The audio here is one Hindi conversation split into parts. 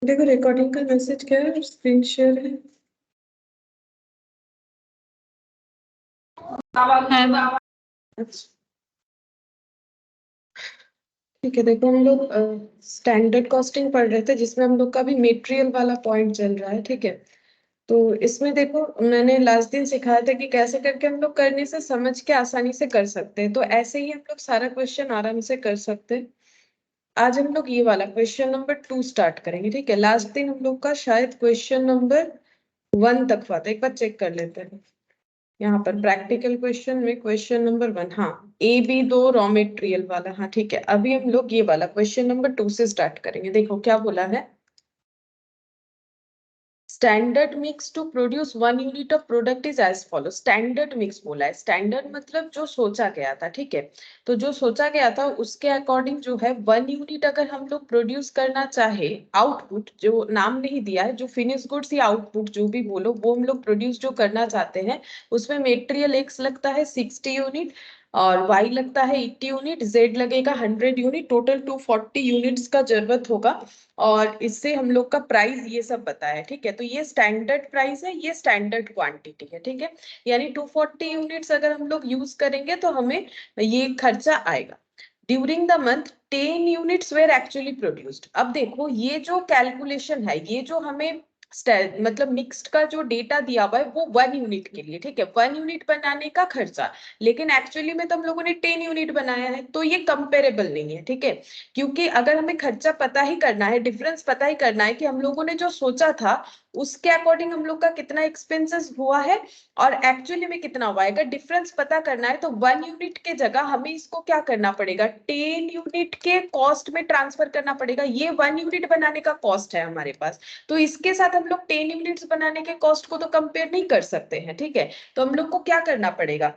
देखो रिकॉर्डिंग का मैसेज क्या है, स्क्रीन शेयर है। ठीक है, देखो हम लोग स्टैंडर्ड कॉस्टिंग पढ़ रहे थे जिसमें हम लोग का भी मेटेरियल वाला पॉइंट चल रहा है। ठीक है, तो इसमें देखो मैंने लास्ट दिन सिखाया था कि कैसे करके हम लोग करने से समझ के आसानी से कर सकते हैं, तो ऐसे ही हम लोग सारा क्वेश्चन आराम से कर सकते हैं। आज हम लोग ये वाला क्वेश्चन नंबर 2 स्टार्ट करेंगे। ठीक है, लास्ट दिन हम लोग का शायद क्वेश्चन नंबर 1 तक हुआ था, एक बार चेक कर लेते हैं। यहाँ पर प्रैक्टिकल क्वेश्चन में क्वेश्चन नंबर 1, हाँ ए बी दो रॉ मेटेरियल वाला। हाँ ठीक है, अभी हम लोग ये वाला क्वेश्चन नंबर 2 से स्टार्ट करेंगे। देखो क्या बोला है, standard mix to produce 1 unit of product is as follow. Standard mix बोला है, स्टैंडर्ड मतलब जो सोचा गया था। ठीक है, तो जो सोचा गया था उसके अकॉर्डिंग जो है 1 यूनिट अगर हम लोग प्रोड्यूस करना चाहे, आउटपुट जो नाम नहीं दिया है, जो फिनिश गुड्स या आउटपुट जो भी बोलो, वो हम लोग प्रोड्यूस जो करना चाहते हैं, उसमें मेटेरियल एक्स लगता है 60 यूनिट और वाई लगता है 80 यूनिट, जेड लगेगा 100 यूनिट, टोटल 240 यूनिट्स का जरूरत होगा। और इससे हम लोग का प्राइस ये सब बताया। ठीक है, तो ये स्टैंडर्ड प्राइस है, ये स्टैंडर्ड क्वांटिटी है। ठीक है, यानी 240 यूनिट्स अगर हम लोग यूज करेंगे तो हमें ये खर्चा आएगा। During the month 10 units were actually produced. अब देखो ये जो कैलकुलेशन है, ये जो हमें मतलब मिक्स्ड का जो डेटा दिया हुआ है वो 1 यूनिट के लिए। ठीक है, 1 यूनिट बनाने का खर्चा, लेकिन एक्चुअली में तो हम लोगों ने 10 यूनिट बनाया है, तो ये कंपेरेबल नहीं है। ठीक है, क्योंकि अगर हमें खर्चा पता ही करना है, डिफरेंस पता ही करना है कि हम लोगों ने जो सोचा था उसके अकॉर्डिंग हम लोग का कितना एक्सपेंसेस हुआ है और एक्चुअली में कितना हुआ है, अगर डिफरेंस पता करना है तो 1 यूनिट के जगह हमें इसको क्या करना पड़ेगा, 10 यूनिट के कॉस्ट में ट्रांसफर करना पड़ेगा। ये 1 यूनिट बनाने का कॉस्ट है हमारे पास, तो इसके साथ हम लोग 10 यूनिट्स बनाने के कॉस्ट को तो कंपेयर नहीं कर सकते हैं। ठीक है, तो हम लोग को क्या करना पड़ेगा,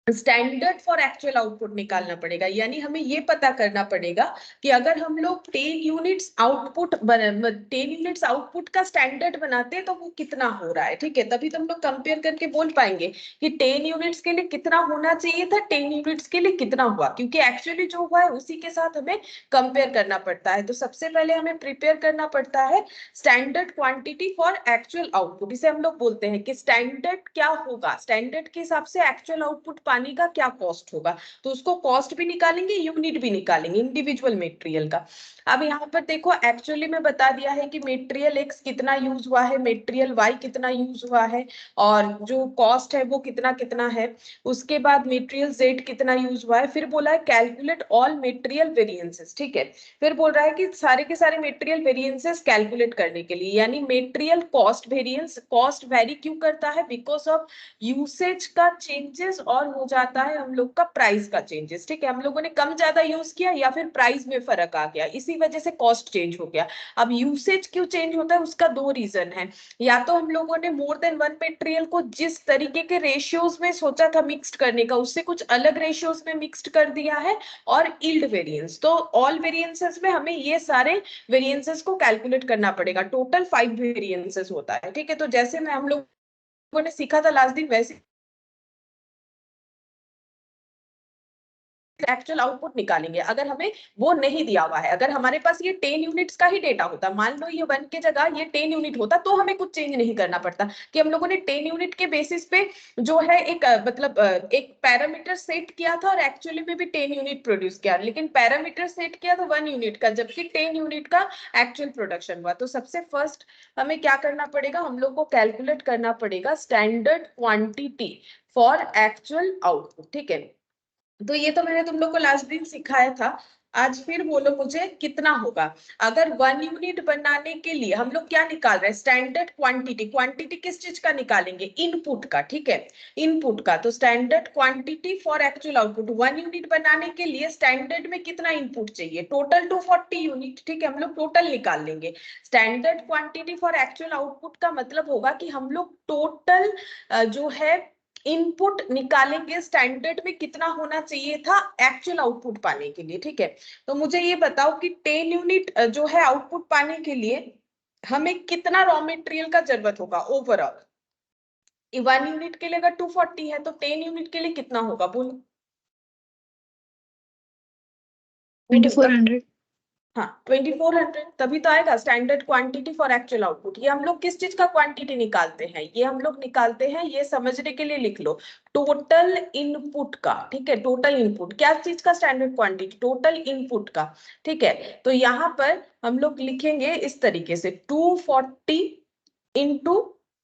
स्टैंडर्ड फॉर एक्चुअल आउटपुट निकालना पड़ेगा। यानी हमें ये पता करना पड़ेगा कि अगर हम लोग 10 यूनिट्स आउटपुट 10 यूनिट्स आउटपुट का स्टैंडर्ड बनाते हैं तो वो कितना हो रहा है। ठीक है, तभी तो हम लोग कंपेयर करके बोल पाएंगे कि 10 यूनिट्स के लिए कितना होना चाहिए था, 10 यूनिट्स के लिए कितना हुआ, क्योंकि एक्चुअली जो हुआ है उसी के साथ हमें कंपेयर करना पड़ता है। तो सबसे पहले हमें प्रिपेयर करना पड़ता है standard quantity for actual output. इसे हम लोग बोलते हैं कि स्टैंडर्ड क्या होगा, स्टैंडर्ड के हिसाब से एक्चुअल आउटपुट पाने का क्या कॉस्ट होगा, तो उसको कॉस्ट भी निकालेंगे, यूनिट भी निकालेंगे इंडिविजुअल मटेरियल का। अब यहाँ पर देखो एक्चुअली में बता दिया है कि मटेरियल एक्स कितना यूज हुआ है, मटेरियल वाई कितना यूज हुआ है, और जो कॉस्ट है वो कितना कितना है। उसके बाद मटेरियल जेड कितना यूज हुआ है, फिर बोला है कैलकुलेट ऑल मटेरियल वेरिएंसेस। ठीक है, फिर बोल रहा है कि सारे के सारे मटेरियल वेरिएंसेस कैलकुलेट करने के लिए, यानी material cost variance, cost very क्यों करता है, बिकॉज ऑफ यूसेज का चेंजेस, और हो जाता है हम लोग का प्राइस का चेंजेस। ठीक है, हम लोगों ने कम ज्यादा यूज किया या फिर प्राइस में फर्क आ गया, इसी वजह से कॉस्ट चेंज हो गया। अब यूसेज क्यों चेंज होता है, उसका दो रीजन है। या तो हम लोगों ने मोर देन वन मटेरियल को जिस तरीके के रेशियोज में सोचा था मिक्स्ड करने का, उससे कुछ अलग रेशियोज में मिक्स्ड कर दिया है, और यील्ड वेरिएंस। तो ऑल वेरिएंसेस में हमें ये सारे वेरिएंसेस को कैलकुलेट करना पड़ेगा। टोटल 5 वेरिएंसेस होता है। ठीक है, तो जैसे मैं हम लोगों ने सीखा था लास्ट दिन, वैसे एक्चुअल आउटपुट निकालेंगे। अगर हमें वो नहीं दिया हुआ है, अगर हमारे पास ये 10 यूनिट्स का ही डेटा होता, मान लो ये 1 के जगह ये 10 यूनिट होता, तो हमें कुछ चेंज नहीं करना पड़ता कि हम लोगों ने 10 यूनिट के बेसिस पे जो है एक मतलब एक पैरामीटर सेट किया था और एक्चुअली में भी 10 यूनिट प्रोड्यूस किया, लेकिन पैरामीटर सेट किया तो 1 यूनिट का, जबकि 10 यूनिट का एक्चुअल प्रोडक्शन हुआ। तो सबसे फर्स्ट हमें क्या करना पड़ेगा, हम लोग को कैलकुलेट करना पड़ेगा standard quantity for actual output. ठीक है, तो ये तो मैंने तुम लोग को लास्ट दिन सिखाया था। आज फिर बोलो मुझे कितना होगा। अगर 1 यूनिट बनाने के लिए हम लोग क्या निकाल रहे हैं, स्टैंडर्ड क्वांटिटी। क्वांटिटी किस चीज का निकालेंगे, इनपुट का। ठीक है, इनपुट का, तो standard quantity for actual output 1 unit बनाने के लिए स्टैंडर्ड में कितना इनपुट चाहिए, टोटल 240 यूनिट। ठीक है, हम लोग टोटल निकाल लेंगे। Standard quantity for actual output का मतलब होगा कि हम लोग टोटल जो है इनपुट निकालेंगे, स्टैंडर्ड में कितना होना चाहिए था एक्चुअल आउटपुट पाने के लिए। ठीक है, तो मुझे ये बताओ कि 10 यूनिट जो है आउटपुट पाने के लिए हमें कितना रॉ मटेरियल का जरूरत होगा ओवरऑल। 1 यूनिट के लिए अगर 240 है तो 10 यूनिट के लिए कितना होगा, बोलो। 2400। हाँ 2400 तभी तो आएगा standard quantity for actual output. ये हम लोग किस चीज का क्वांटिटी निकालते हैं, ये हम लोग निकालते हैं, ये समझने के लिए लिख लो, टोटल इनपुट का। ठीक है, टोटल इनपुट क्या चीज का स्टैंडर्ड क्वांटिटी, टोटल इनपुट का। ठीक है, तो यहाँ पर हम लोग लिखेंगे इस तरीके से 240 इंटू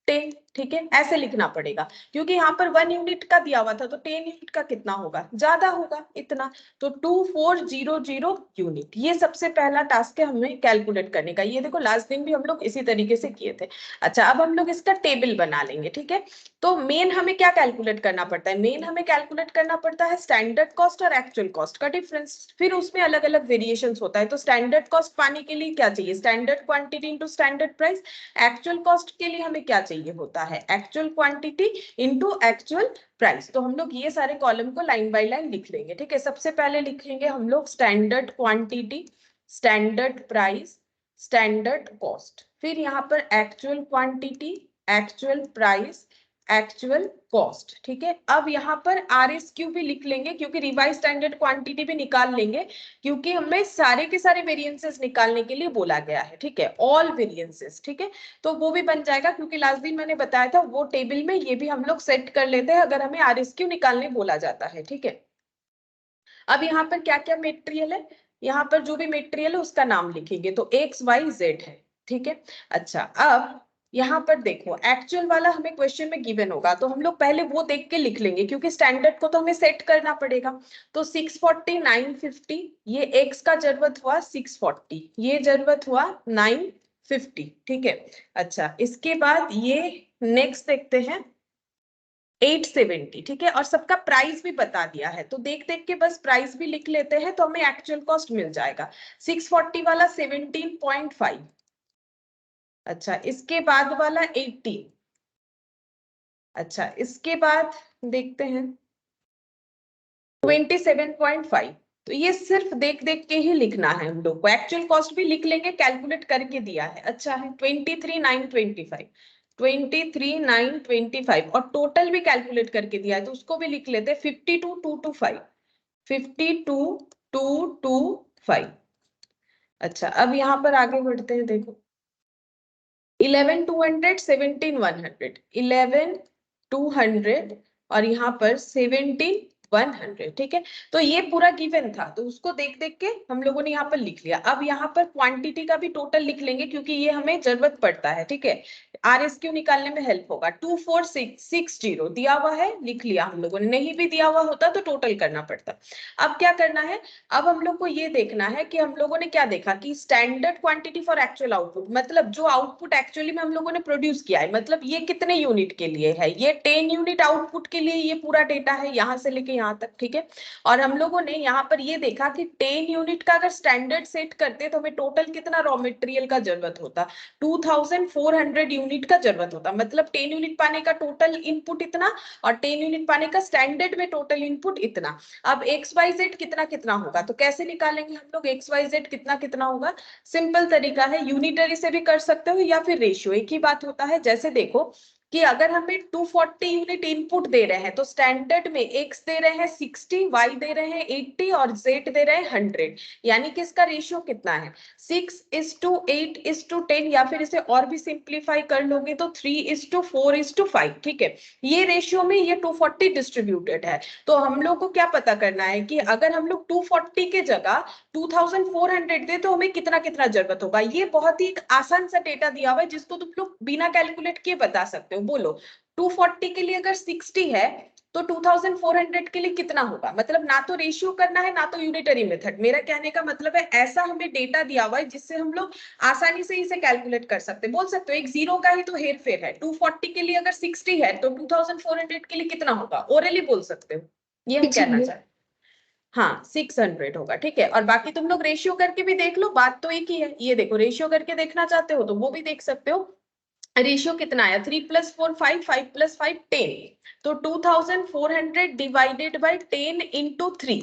10। ठीक है, ऐसे लिखना पड़ेगा क्योंकि यहाँ पर 1 यूनिट का दिया हुआ था, तो 10 यूनिट का कितना होगा, ज्यादा होगा इतना, तो 2400 यूनिट। ये सबसे पहला टास्क है हमें कैलकुलेट करने का। ये देखो लास्ट दिन भी हम लोग इसी तरीके से किए थे। अच्छा, अब हम लोग इसका टेबल बना लेंगे। ठीक है, तो मेन हमें क्या कैलकुलेट करना पड़ता है, मेन हमें कैलकुलेट करना पड़ता है स्टैंडर्ड कॉस्ट और एक्चुअल कॉस्ट का डिफरेंस। फिर उसमें अलग अलग वेरिएशन होता है। तो स्टैंडर्ड कॉस्ट पाने के लिए क्या चाहिए, standard quantity into standard price. Actual cost के लिए हमें क्या चाहिए होता है, actual quantity into actual price. तो हम लोग ये सारे कॉलम को लाइन बाय लाइन लिख लेंगे। ठीक है, सबसे पहले लिखेंगे हम लोग standard quantity, standard price, standard cost, फिर यहाँ पर actual quantity, actual price, actual cost. ठीक है, अब यहाँ पर RSQ भी लिख लेंगे क्योंकि रिवाइज स्टैंडर्ड क्वांटिटी भी निकाल लेंगे क्योंकि हमें सारे के सारे वेरिएंसेस निकालने के लिए बोला गया है। ठीक है, ऑल वेरिएंसेस। ठीक है, तो वो भी बन जाएगा क्योंकि लास्ट दिन मैंने बताया था वो टेबल में ये भी हम लोग सेट कर लेते हैं अगर हमें RSQ निकालने बोला जाता है। ठीक है, अब यहाँ पर क्या क्या मेटेरियल है, यहाँ पर जो भी मेटेरियल है उसका नाम लिखेंगे, तो XYZ है। ठीक है, अच्छा अब यहाँ पर देखो एक्चुअल वाला हमें क्वेश्चन में गिवन होगा, तो हम लोग पहले वो देख के लिख लेंगे क्योंकि स्टैंडर्ड को तो हमें सेट करना पड़ेगा। तो 640 950, ये एक्स का जरूरत हुआ 640, ये जरूरत हुआ 950। ठीक है, अच्छा इसके बाद ये नेक्स्ट देखते हैं 870। ठीक है, और सबका प्राइस भी बता दिया है, तो देख देख के बस प्राइस भी लिख लेते हैं तो हमें एक्चुअल कॉस्ट मिल जाएगा। 640 वाला 17.5, अच्छा इसके बाद वाला 80, अच्छा इसके बाद देखते हैं 27.5। तो ये सिर्फ देख देख के ही लिखना है हम लोग को, एक्चुअल कॉस्ट भी लिख लेंगे, कैलकुलेट करके दिया है। अच्छा है 23,925, 23,925, और टोटल भी कैलकुलेट करके दिया है तो उसको भी लिख लेते हैं 52,225, 52,225। अच्छा अब यहाँ पर आगे बढ़ते हैं, देखो 11,200, 17,100, 11,200 और यहाँ पर 17,100। ठीक है, तो ये पूरा गिवन था तो उसको देख देख के हम लोगों ने यहाँ पर लिख लिया। अब यहाँ पर क्वांटिटी का भी टोटल लिख लेंगे क्योंकि ये हमें जरूरत पड़ता है। ठीक है, RSQ निकालने में हेल्प होगा। 24660 दिया हुआ है, लिख लिया हम लोगों ने, नहीं भी दिया हुआ होता तो टोटल करना पड़ता। अब क्या करना है, अब हम लोग को ये देखना है कि हम लोगों ने क्या देखा कि standard quantity for actual output, मतलब जो आउटपुट एक्चुअली में हम लोगों ने प्रोड्यूस किया है, मतलब ये कितने यूनिट के लिए है, ये 10 यूनिट आउटपुट के लिए ये पूरा डेटा है यहां से लेके यहां तक। ठीक है, और हम लोगों ने यहाँ पर ये देखा कि 10 यूनिट का अगर स्टैंडर्ड सेट करते तो हमें टोटल कितना रॉ मटेरियल का जरूरत होता, 2400 यूनिट का जरूरत होता, मतलब 10 यूनिट पाने का टोटल इनपुट इतना और 10 यूनिट पाने का स्टैंडर्ड में टोटल इनपुट इतना। अब XYZ कितना कितना होगा, तो कैसे निकालेंगे हम लोग XYZ कितना कितना होगा, सिंपल तरीका है, यूनिटरी से भी कर सकते हो या फिर रेशियो, एक ही बात होता है। जैसे देखो कि अगर हमें 240 यूनिट इनपुट दे रहे हैं तो स्टैंडर्ड में x दे रहे हैं 60, y दे रहे हैं 80 और z दे रहे हैं 100, यानी कि इसका रेशियो कितना है 6:8:10, या फिर इसे और भी सिंप्लीफाई कर लोगे तो 3:4:5। ठीक है, ये रेशियो में ये 240 डिस्ट्रीब्यूटेड है। तो हम लोग को क्या पता करना है कि अगर हम लोग 240 के जगह 2400 दे तो हमें कितना कितना जरूरत होगा। ये बहुत ही आसान सा डेटा दिया हुआ है जिसको तुम लोग बिना कैलकुलेट किए बता सकते हो। बोलो 240 के लिए अगर 60 है तो 2400 के लिए कितना होगा, मतलब ना तो रेशियो करना है ना तो यूनिटरी मेथड। मेरा कहने का मतलब है ऐसा हमें डेटा दिया हुआ है जिससे हम लोग आसानी से इसे कैलकुलेट कर सकते हैं। बोल सकते हो एक जीरो का ही तो हेर फेर है, 240 के लिए अगर 60 है तो 2400 के लिए कितना होगा, ओरली बोल सकते हो, ये हम कहना चाहते हैं। हाँ 600 होगा। ठीक है, और बाकी तुम लोग रेशियो करके भी देख लो, बात तो एक ही है। ये देखो रेशियो करके देखना चाहते हो तो वो भी देख सकते हो। रेशियो कितना आया 3 + 4 5, 5 + 5 10, तो 2400 डिवाइडेड बाई 10 इंटू 3।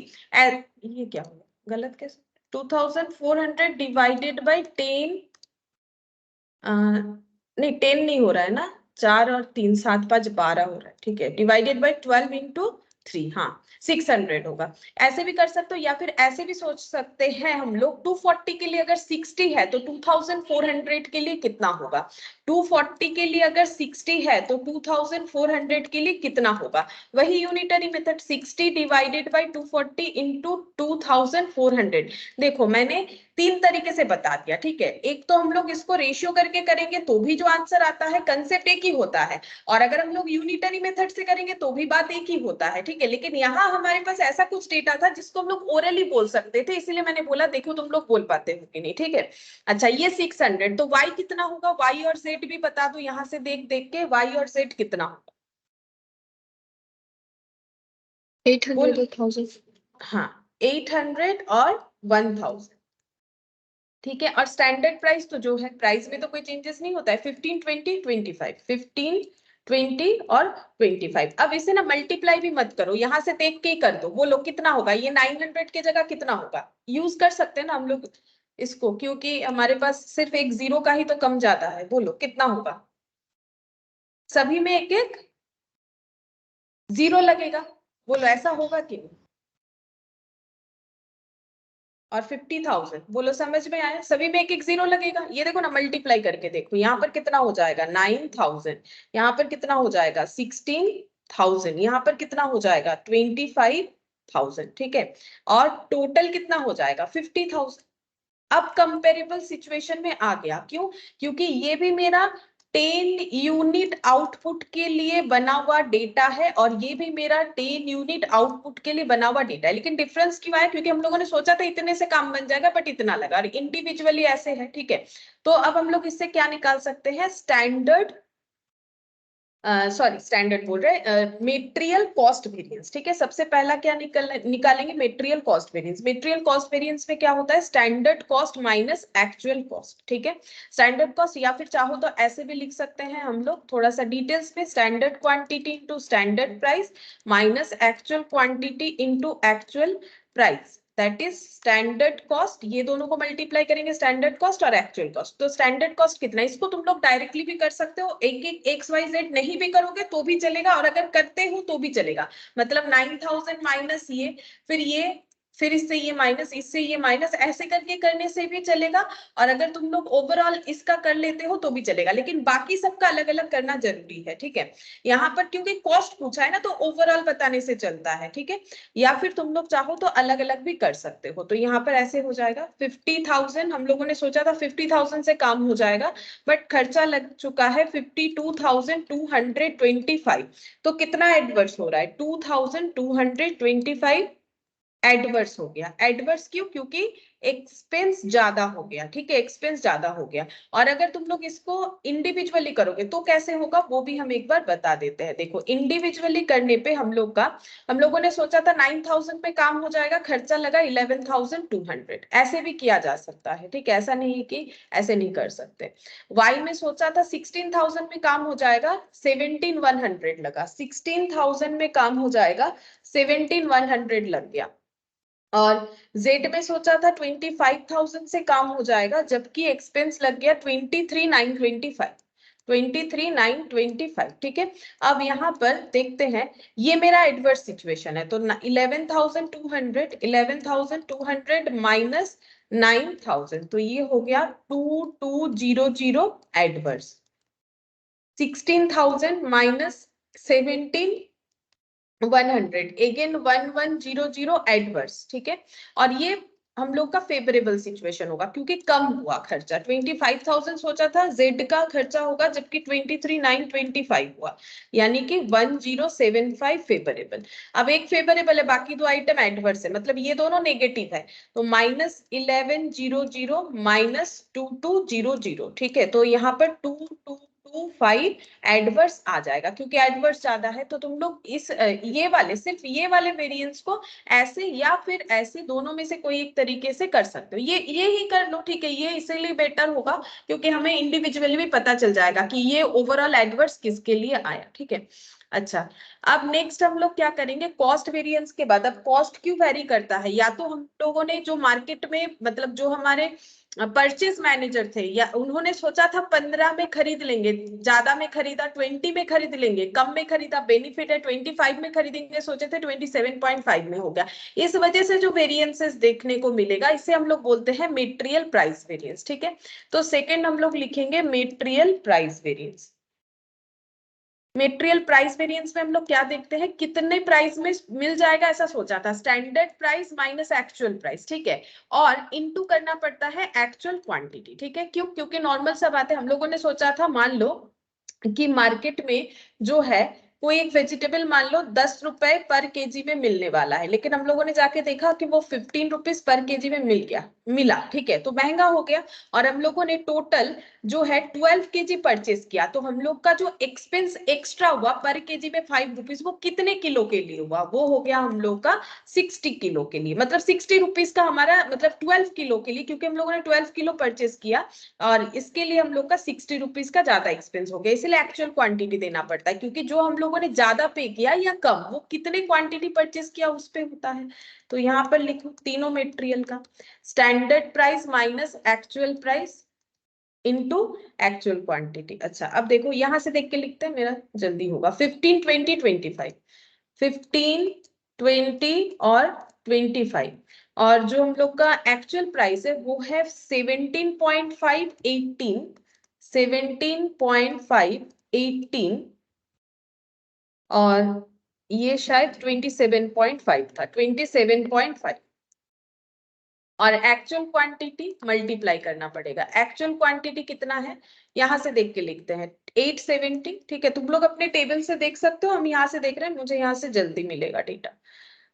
ये क्या होगा, गलत कैसे, 2400 डिवाइडेड बाई 10, नहीं 10 नहीं हो रहा है ना, 4 और 3 7 5 12 हो रहा है। ठीक है, डिवाइडेड बाई 12 इंटू 3, हाँ 600 होगा। ऐसे भी कर सकते हो या फिर ऐसे भी सोच सकते हैं हम लोग 240 के लिए अगर 60 है तो 2400 के लिए कितना होगा। 240 के लिए अगर 60 है तो 2400 के लिए कितना होगा। वही unitary method 60 divided by 240 into 2400। देखो मैंने 3 तरीके से बता दिया, ठीक है। एक तो हम लोग इसको रेशियो करके करेंगे तो भी जो आंसर आता है कंसेप्ट एक ही होता है, और अगर हम लोग यूनिटरी मेथड से करेंगे तो भी बात एक ही होता है, ठीक है। लेकिन यहाँ हमारे पास ऐसा कुछ डेटा था जिसको हम लोग ओरली बोल सकते थे, इसीलिए मैंने बोला देखो तुम लोग बोल पाते हो कि नहीं, ठीक है। अच्छा ये 600, तो y कितना होगा, y और z भी बता दो यहाँ से देख देख के, y और z कितना होगा। 800 और 1000। हाँ 800 और 1000, ठीक है। और स्टैंडर्ड प्राइस तो जो है प्राइस में तो कोई चेंजेस नहीं होता है, 15 20 25, 15 20 और 25। अब इसे ना मल्टीप्लाई भी मत करो, यहाँ से देख के ही कर दो, बोलो कितना होगा। ये 900 की जगह कितना होगा, यूज कर सकते हैं ना हम लोग इसको, क्योंकि हमारे पास सिर्फ एक जीरो का ही तो कम ज्यादा है। बोलो कितना होगा, सभी में एक एक जीरो लगेगा, बोलो ऐसा होगा कि नहीं। और 50,000, बोलो समझ में आया, सभी में एक एक जीरो लगेगा। ये देखो ना मल्टीप्लाई करके देखो, यहाँ पर कितना हो जाएगा 9,000, यहाँ पर कितना हो जाएगा 16,000, यहाँ पर कितना हो जाएगा 25,000, ठीक है। और टोटल कितना हो जाएगा 50,000। अब कंपेरेबल सिचुएशन में आ गया, क्यों, क्योंकि ये भी मेरा 10 यूनिट आउटपुट के लिए बना हुआ डेटा है और ये भी मेरा 10 यूनिट आउटपुट के लिए बना हुआ डेटा है। लेकिन डिफरेंस क्यों आया, क्योंकि हम लोगों ने सोचा था इतने से काम बन जाएगा बट इतना लगा, और इंडिविजुअली ऐसे है, ठीक है। तो अब हम लोग इससे क्या निकाल सकते हैं, स्टैंडर्ड सॉरी स्टैंडर्ड बोल रहे मेटेरियल कॉस्ट वेरिएंस, ठीक है। सबसे पहला क्या निकालेंगे, material cost variance. Material cost variance में क्या होता है, standard cost minus actual cost, ठीक है। स्टैंडर्ड कॉस्ट या फिर चाहो तो ऐसे भी लिख सकते हैं हम लोग थोड़ा सा डिटेल्स में, standard quantity into standard price minus actual quantity into actual price, that is standard cost. ये दोनों को मल्टीप्लाई करेंगे, स्टैंडर्ड कॉस्ट और एक्चुअल कॉस्ट। तो स्टैंडर्ड कॉस्ट कितना, इसको तुम लोग डायरेक्टली भी कर सकते हो, एक एक एक्स वाई जेड नहीं भी करोगे तो भी चलेगा, और अगर करते हो तो भी चलेगा। मतलब 9,000 माइनस ये, फिर ये, फिर इससे ये माइनस, इससे ये माइनस, ऐसे करके करने से भी चलेगा। और अगर तुम लोग ओवरऑल इसका कर लेते हो तो भी चलेगा, लेकिन बाकी सबका अलग अलग करना जरूरी है, ठीक है। यहाँ पर क्योंकि कॉस्ट पूछा है ना तो ओवरऑल बताने से चलता है, ठीक है। या फिर तुम लोग चाहो तो अलग अलग भी कर सकते हो। तो यहाँ पर ऐसे हो जाएगा 50,000, हम लोगों ने सोचा था 50,000 से काम हो जाएगा, बट खर्चा लग चुका है 52,225। तो कितना एडवर्स हो रहा है, 2,225 एडवर्स हो गया। एडवर्स क्यों, क्योंकि एक्सपेंस ज्यादा हो गया, ठीक है, एक्सपेंस ज्यादा हो गया। और अगर तुम लोग इसको इंडिविजुअली करोगे तो कैसे होगा वो भी हम एक बार बता देते हैं। देखो इंडिविजुअली करने पे हम लोगों ने सोचा था 9,000 पे काम हो जाएगा, खर्चा लगा 11,200, ऐसे भी किया जा सकता है, ठीक है। ऐसा नहीं कि ऐसे नहीं कर सकते। वाई में सोचा था 16,000 में काम हो जाएगा, 17,100 लगा, 16,000 में काम हो जाएगा, 17,100 लग गया। और जेड में सोचा था 25,000 से काम हो जाएगा, जबकि एक्सपेंस लग गया 23,925, 23,925, ठीक है। अब यहाँ पर देखते हैं, ये मेरा एडवर्स सिचुएशन है, तो 11,200 माइनस 9,000, तो ये हो गया 2200 एडवर्स। 16,000 माइनस 17,100 अगेन 1100 एडवर्स, ठीक है। और ये हम लोग का फेवरेबल सिचुएशन होगा क्योंकि कम हुआ खर्चा, 25,000 सोचा था जेड का खर्चा होगा, जबकि 23,925 हुआ, यानी कि 1075 फेवरेबल। अब एक फेवरेबल है, बाकी दो आइटम एडवर्स है, मतलब ये दोनों नेगेटिव है, तो माइनस 1100 माइनस 2200, ठीक है। तो यहाँ पर 2225 एडवर्स आ जाएगा, क्योंकि एडवर्स ज्यादा है। तो तुम लोग इस ये वाले, सिर्फ ये वाले वेरिएंस को ऐसे या फिर ऐसे दोनों में से कोई एक तरीके से कर सकते हो, ये ही कर लो, ठीक है। ये इसीलिए बेटर होगा क्योंकि हमें इंडिविजुअली भी पता चल जाएगा कि ये ओवरऑल एडवर्स किसके लिए आया, ठीक है। अच्छा, अब नेक्स्ट हम लोग क्या करेंगे, कॉस्ट वेरिएंस के बाद। अब कॉस्ट क्यों वेरी करता है, या तो हम लोगों ने जो मार्केट में मतलब जो हमारे परचेज मैनेजर थे, या उन्होंने सोचा था 15 में खरीद लेंगे, ज्यादा में खरीदा 20 में खरीद लेंगे, कम में खरीदा बेनिफिट है 25 में खरीदेंगे, सोचे थे 27.5 में हो गया। इस वजह से जो वेरिएंसेस देखने को मिलेगा इसे हम लोग बोलते हैं मेटेरियल प्राइस वेरिएंस। ठीक है, तो सेकेंड हम लोग लिखेंगे material price variance. Material price variance में हम लोग क्या देखते हैं, कितने प्राइस में मिल जाएगा ऐसा सोचा था, standard price minus actual price. ठीक है, और इनटू करना पड़ता है एक्चुअल क्वांटिटी। ठीक है, क्यों, क्योंकि नॉर्मल सा बात है, हम लोगों ने सोचा था, मान लो कि मार्केट में जो है कोई एक वेजिटेबल मान लो 10 रुपए पर केजी में मिलने वाला है, लेकिन हम लोगों ने जाके देखा कि वो 15 रुपीज पर केजी में मिला। ठीक है, तो महंगा हो गया, और हम लोगों ने टोटल जो है 12 केजी परचेस किया, तो हम लोग का जो एक्सपेंस एक्स्ट्रा हुआ पर केजी में 5 रुपीज, वो कितने किलो के लिए हुआ, वो हो गया हम लोग का 60 किलो के लिए, मतलब 60 रुपीज का हमारा मतलब 12 किलो के लिए, क्योंकि हम लोगों ने 12 किलो परचेस किया, और इसके लिए हम लोग का 60 रुपीज का ज्यादा एक्सपेंस हो गया, इसलिए एक्चुअल क्वांटिटी देना पड़ता है, क्योंकि जो हम लोगों ने ज्यादा पे किया या कम, वो कितने क्वांटिटी परचेस किया उस पे होता है। तो यहाँ पर लिखो तीनों मेटेरियल का, standard price minus actual price into actual quantity. अच्छा, अब देखो यहां से देख के लिखते हैं, मेरा जल्दी होगा। 15 20 25, 15 20 और 25, और जो हम लोग का एक्चुअल प्राइस है वो है 17.5 18, 17.5 18, और ये शायद 27.5 था, 27.5, और एक्चुअल क्वांटिटी मल्टीप्लाई करना पड़ेगा। एक्चुअल क्वांटिटी कितना है, यहां से देख के लिखते हैं 870। ठीक है, तुम लोग अपने टेबल से देख सकते हो, हम यहाँ से देख रहे हैं, मुझे यहाँ से जल्दी मिलेगा डेटा।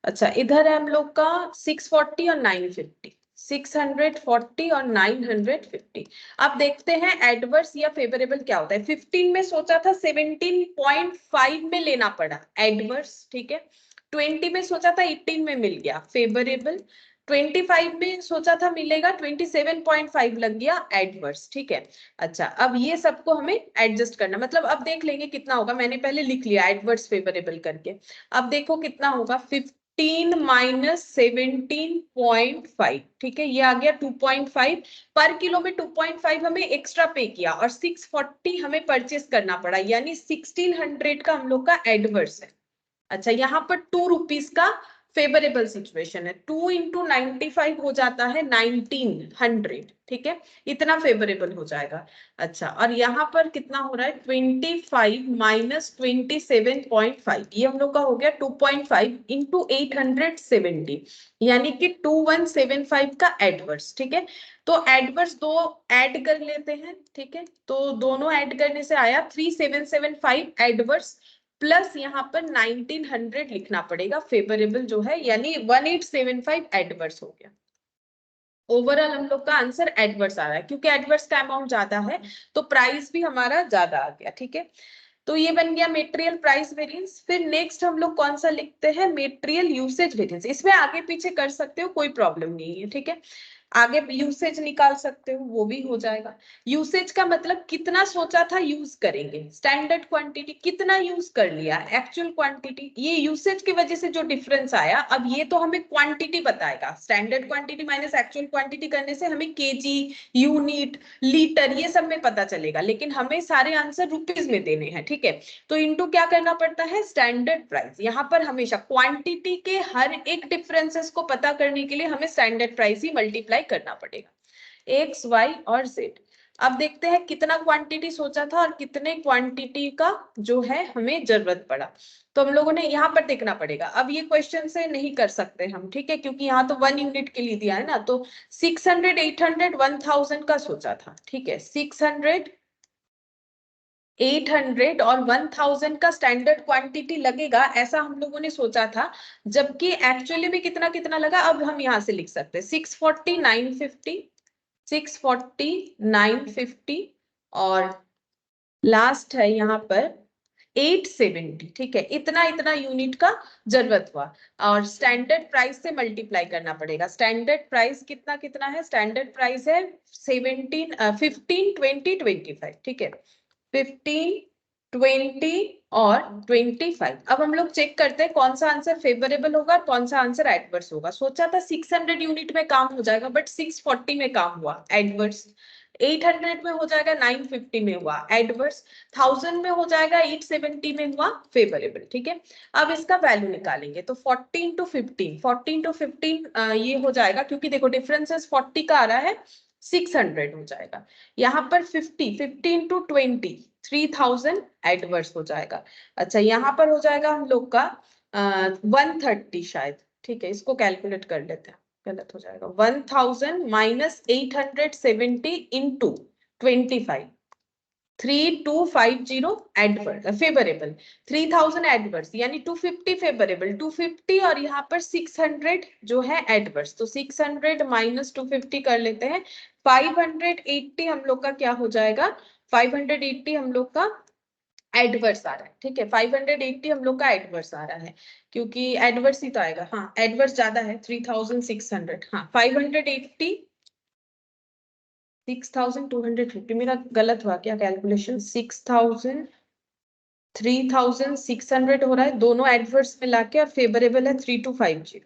अच्छा, इधर है हम लोग का 640 और 950, 640 और 950। अब देखते हैं एडवर्स या फेवरेबल क्या होता है। 15 में सोचा था 17.5 में लेना पड़ा एडवर्स। ठीक है, 20 में सोचा था 18 में मिल गया फेवरेबल, 25 में सोचा था मिलेगा 27.5 लग गया एडवर्स। ठीक है, अच्छा, अब ये सबको हमें एडजस्ट करना, मतलब अब देख लेंगे कितना होगा, मैंने पहले लिख लिया एडवर्स फेवरेबल करके। अब देखो कितना होगा, 15 माइनस 17.5। ठीक है, ये आ गया 2.5, पर किलो में 2.5 हमें एक्स्ट्रा पे किया, और 640 हमें परचेस करना पड़ा, यानी 1600 का हम लोग का एडवर्स है। अच्छा, यहाँ पर 2 रुपीज का फेवरेबल सिचुएशन है, 2 इंटू 95 हो जाता है 1900। ठीक है, इतना फेवरेबल हो जाएगा। अच्छा, और यहाँ पर कितना हो रहा है, 25 माइनस 27.5, ये हम लोग का हो गया 2.5 इंटू 870, यानी कि 2175 का एडवर्स। ठीक है, तो एडवर्स दो ऐड कर लेते हैं। ठीक है, तो दोनों ऐड करने से आया 3775 एडवर्स, प्लस यहाँ पर 1900 लिखना पड़ेगा फेवरेबल जो है, यानी 1875 एडवर्स हो गया। ओवरऑल हम लोग का आंसर एडवर्स आ रहा है, क्योंकि एडवर्स का अमाउंट ज्यादा है तो प्राइस भी हमारा ज्यादा आ गया। ठीक है, तो ये बन गया मेटेरियल प्राइस वेरिएंस। फिर नेक्स्ट हम लोग कौन सा लिखते हैं, मेटेरियल यूसेज वेरिएंस। इसमें आगे पीछे कर सकते हो, कोई प्रॉब्लम नहीं है। ठीक है, आगे यूसेज निकाल सकते हो, वो भी हो जाएगा। यूसेज का मतलब कितना सोचा था यूज करेंगे, स्टैंडर्ड क्वांटिटी कितना यूज कर लिया, एक्चुअल क्वांटिटी, ये यूसेज की वजह से जो डिफरेंस आया। अब ये तो हमें क्वांटिटी बताएगा, standard quantity minus actual quantity करने से हमें केजी, यूनिट, लीटर ये सब में पता चलेगा, लेकिन हमें सारे आंसर रुपीज में देने हैं। ठीक है, तो इनटू क्या करना पड़ता है, स्टैंडर्ड प्राइस। यहाँ पर हमेशा क्वांटिटी के हर एक डिफरेंसेस को पता करने के लिए हमें स्टैंडर्ड प्राइस ही मल्टीप्लाई करना पड़ेगा, एक्स वाई और जेड। अब देखते हैं कितना क्वांटिटी सोचा था और कितने क्वांटिटी का जो है हमें जरूरत पड़ा। तो हम लोगों ने यहाँ पर देखना पड़ेगा। अब ये क्वेश्चन से नहीं कर सकते हम, ठीक है, क्योंकि यहाँ तो 1 यूनिट के लिए दिया है ना, तो 600 800 1000 का सोचा था। ठीक है, 600 800 और 1000 का स्टैंडर्ड क्वांटिटी लगेगा, ऐसा हम लोगों ने सोचा था, जबकि एक्चुअली में कितना कितना लगा। अब हम यहाँ से लिख सकते हैं 640 950, 640 950, और लास्ट है यहाँ पर 870। ठीक है, इतना इतना यूनिट का जरूरत हुआ, और स्टैंडर्ड प्राइस से मल्टीप्लाई करना पड़ेगा। स्टैंडर्ड प्राइस कितना कितना है, स्टैंडर्ड प्राइस है 15 20 25। ठीक है, 15 20 और 25। अब हम लोग चेक करते हैं कौन सा आंसर फेवरेबल होगा और कौन सा आंसर एडवर्स होगा। सोचा था 600 यूनिट में काम हो जाएगा, बट 640 में काम हुआ एडवर्स। 800 में हो जाएगा, 950 में हुआ एडवर्स। 1000 में हो जाएगा, 870 में हुआ फेवरेबल। ठीक है, अब इसका वैल्यू निकालेंगे तो 14 to 15, 14 to 15 ये हो जाएगा, क्योंकि देखो डिफरेंसेस 40 का आ रहा है, 600 हो जाएगा। यहाँ पर 50, 15 to 20, 3000 एडवर्स हो जाएगा। अच्छा, यहाँ पर हो जाएगा हम लोग का 130 शायद। ठीक है, इसको कैलकुलेट कर लेते हैं, गलत हो जाएगा। 1000 minus 870 into 25, 3250 adverse favourable, 3000 adverse, यानी 250 फेवरेबल, 250 और यहाँ पर 600 जो है एडवर्स। तो 600 माइनस 250 कर लेते हैं, 580 हम लोग का क्या हो जाएगा, 580 हम लोग का एडवर्स आ रहा है। ठीक है, 580 हम लोग का एडवर्स आ रहा है, क्योंकि एडवर्स ही तो आएगा। हाँ, एडवर्स ज्यादा है, 3600। हाँ, 580, 6250, मेरा गलत हुआ क्या कैलकुलेशन, 6000, 3600 हो रहा है दोनों एडवर्स मिला के, और फेवरेबल है 3250।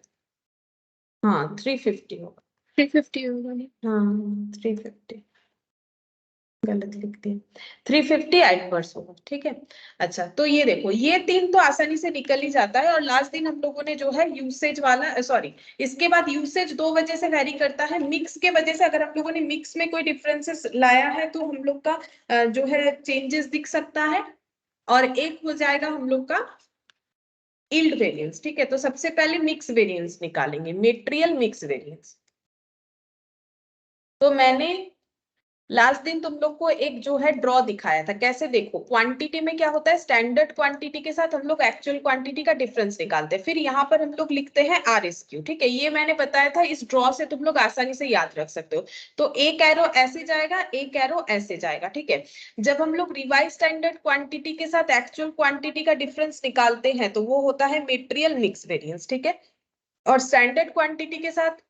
हाँ, 350 होगा। 350 होगा नहीं। हाँ, 350 गलत लिख दिया, 350 एडवर्स होगा। ठीक है, अच्छा तो ये देखो, ये तीन तो आसानी से निकल ही जाता है। और लास्ट दिन हम लोगों ने जो है यूसेज वाला, सॉरी, इसके बाद यूसेज दो वजह से वेरी करता है, मिक्स के वजह से। अगर हम लोगों ने मिक्स में कोई डिफरेंसेस लाया है तो हम लोग का जो है चेंजेस दिख सकता है। और एक हो जाएगा हम लोग का यील्ड वेरिएंस। ठीक है, तो सबसे पहले मिक्स वेरिएंस निकालेंगे, मेटेरियल मिक्स वेरिएंस। तो मैंने लास्ट दिन तुम लोग को एक जो है ड्रॉ दिखाया था, कैसे देखो, क्वांटिटी में क्या होता है, स्टैंडर्ड क्वांटिटी के साथ हम लोग एक्चुअल क्वांटिटी का डिफरेंस निकालते हैं, फिर यहाँ पर हम लोग लिखते हैं RSQ। ठीक है, ये मैंने बताया था, इस ड्रॉ से तुम लोग आसानी से याद रख सकते हो। तो एक एरो ऐसे जाएगा, एक एरो ऐसे जाएगा। ठीक है, जब हम लोग रिवाइज स्टैंडर्ड क्वांटिटी के साथ एक्चुअल क्वांटिटी का डिफरेंस निकालते हैं तो वो होता है मेटेरियल मिक्स वेरिएंस। ठीक है, और स्टैंडर्ड क्वांटिटी के साथ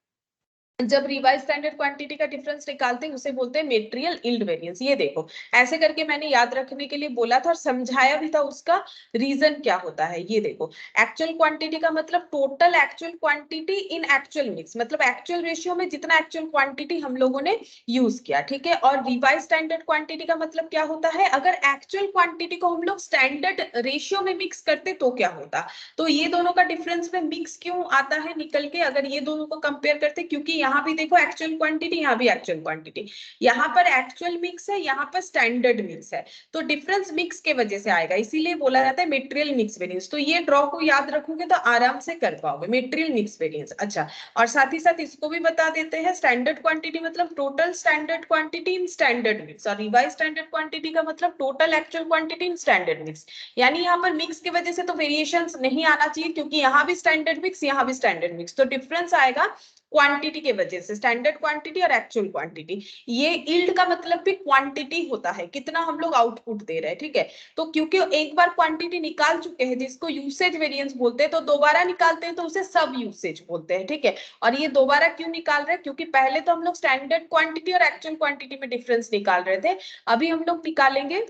जब रिवाइज स्टैंडर्ड क्वांटिटी का डिफरेंस निकालते हैं उसे बोलते हैं मेटेरियल यील्ड वेरिएंस। ये देखो, ऐसे करके मैंने याद रखने के लिए बोला था और समझाया भी था उसका रीजन क्या होता है। ये देखो, एक्चुअल क्वांटिटी का मतलब total actual quantity in actual mix, मतलब एक्चुअल रेशियो में जितना एक्चुअल क्वांटिटी हम लोगों ने यूज किया। ठीक है, और रिवाइज स्टैंडर्ड क्वांटिटी का मतलब क्या होता है, अगर एक्चुअल क्वांटिटी को हम लोग स्टैंडर्ड रेशियो में मिक्स करते तो क्या होता। तो ये दोनों का डिफरेंस में मिक्स क्यों आता है निकल के, अगर ये दोनों को कंपेयर करते, क्योंकि यहाँ भी देखो एक्चुअल क्वांटिटी, यहाँ भी एक्चुअल क्वांटिटी, यहाँ पर एक्चुअल मिक्स है, यहाँ पर स्टैंडर्ड मिक्स है, तो डिफरेंस मिक्स के वजह से आएगा, इसीलिए बोला जाता है मेटेरियल मिक्स वेरिएंस। तो ये ड्रॉ को याद रखोगे तो आराम से कर पाओगे, मेटेरियल मिक्स वेरिएंस। अच्छा, और साथ ही साथ इसको भी बता देते हैं, स्टैंडर्ड क्वांटिटी मतलब total standard quantity in standard mix, और रिवाइज स्टैंडर्ड क्वांटिटी का मतलब total actual quantity in standard mix. यानी यहाँ पर मिक्स की वजह से तो वेरिएशंस नहीं आना चाहिए, क्योंकि यहाँ भी स्टैंडर्ड मिक्स, यहाँ भी स्टैंडर्ड मिक्स, तो डिफरेंस आएगा क्वांटिटी के वजह से, स्टैंडर्ड क्वांटिटी और एक्चुअल क्वांटिटी। ये यील्ड का मतलब भी क्वांटिटी होता है, कितना हम लोग आउटपुट दे रहे हैं। ठीक है, तो क्योंकि एक बार क्वांटिटी निकाल चुके हैं जिसको यूसेज वेरिएंस बोलते हैं, तो दोबारा निकालते हैं तो उसे सब यूसेज बोलते हैं। ठीक है, और ये दोबारा क्यों निकाल रहे हैं, क्योंकि पहले तो हम लोग स्टैंडर्ड क्वांटिटी और एक्चुअल क्वांटिटी में डिफरेंस निकाल रहे थे, अभी हम लोग निकालेंगे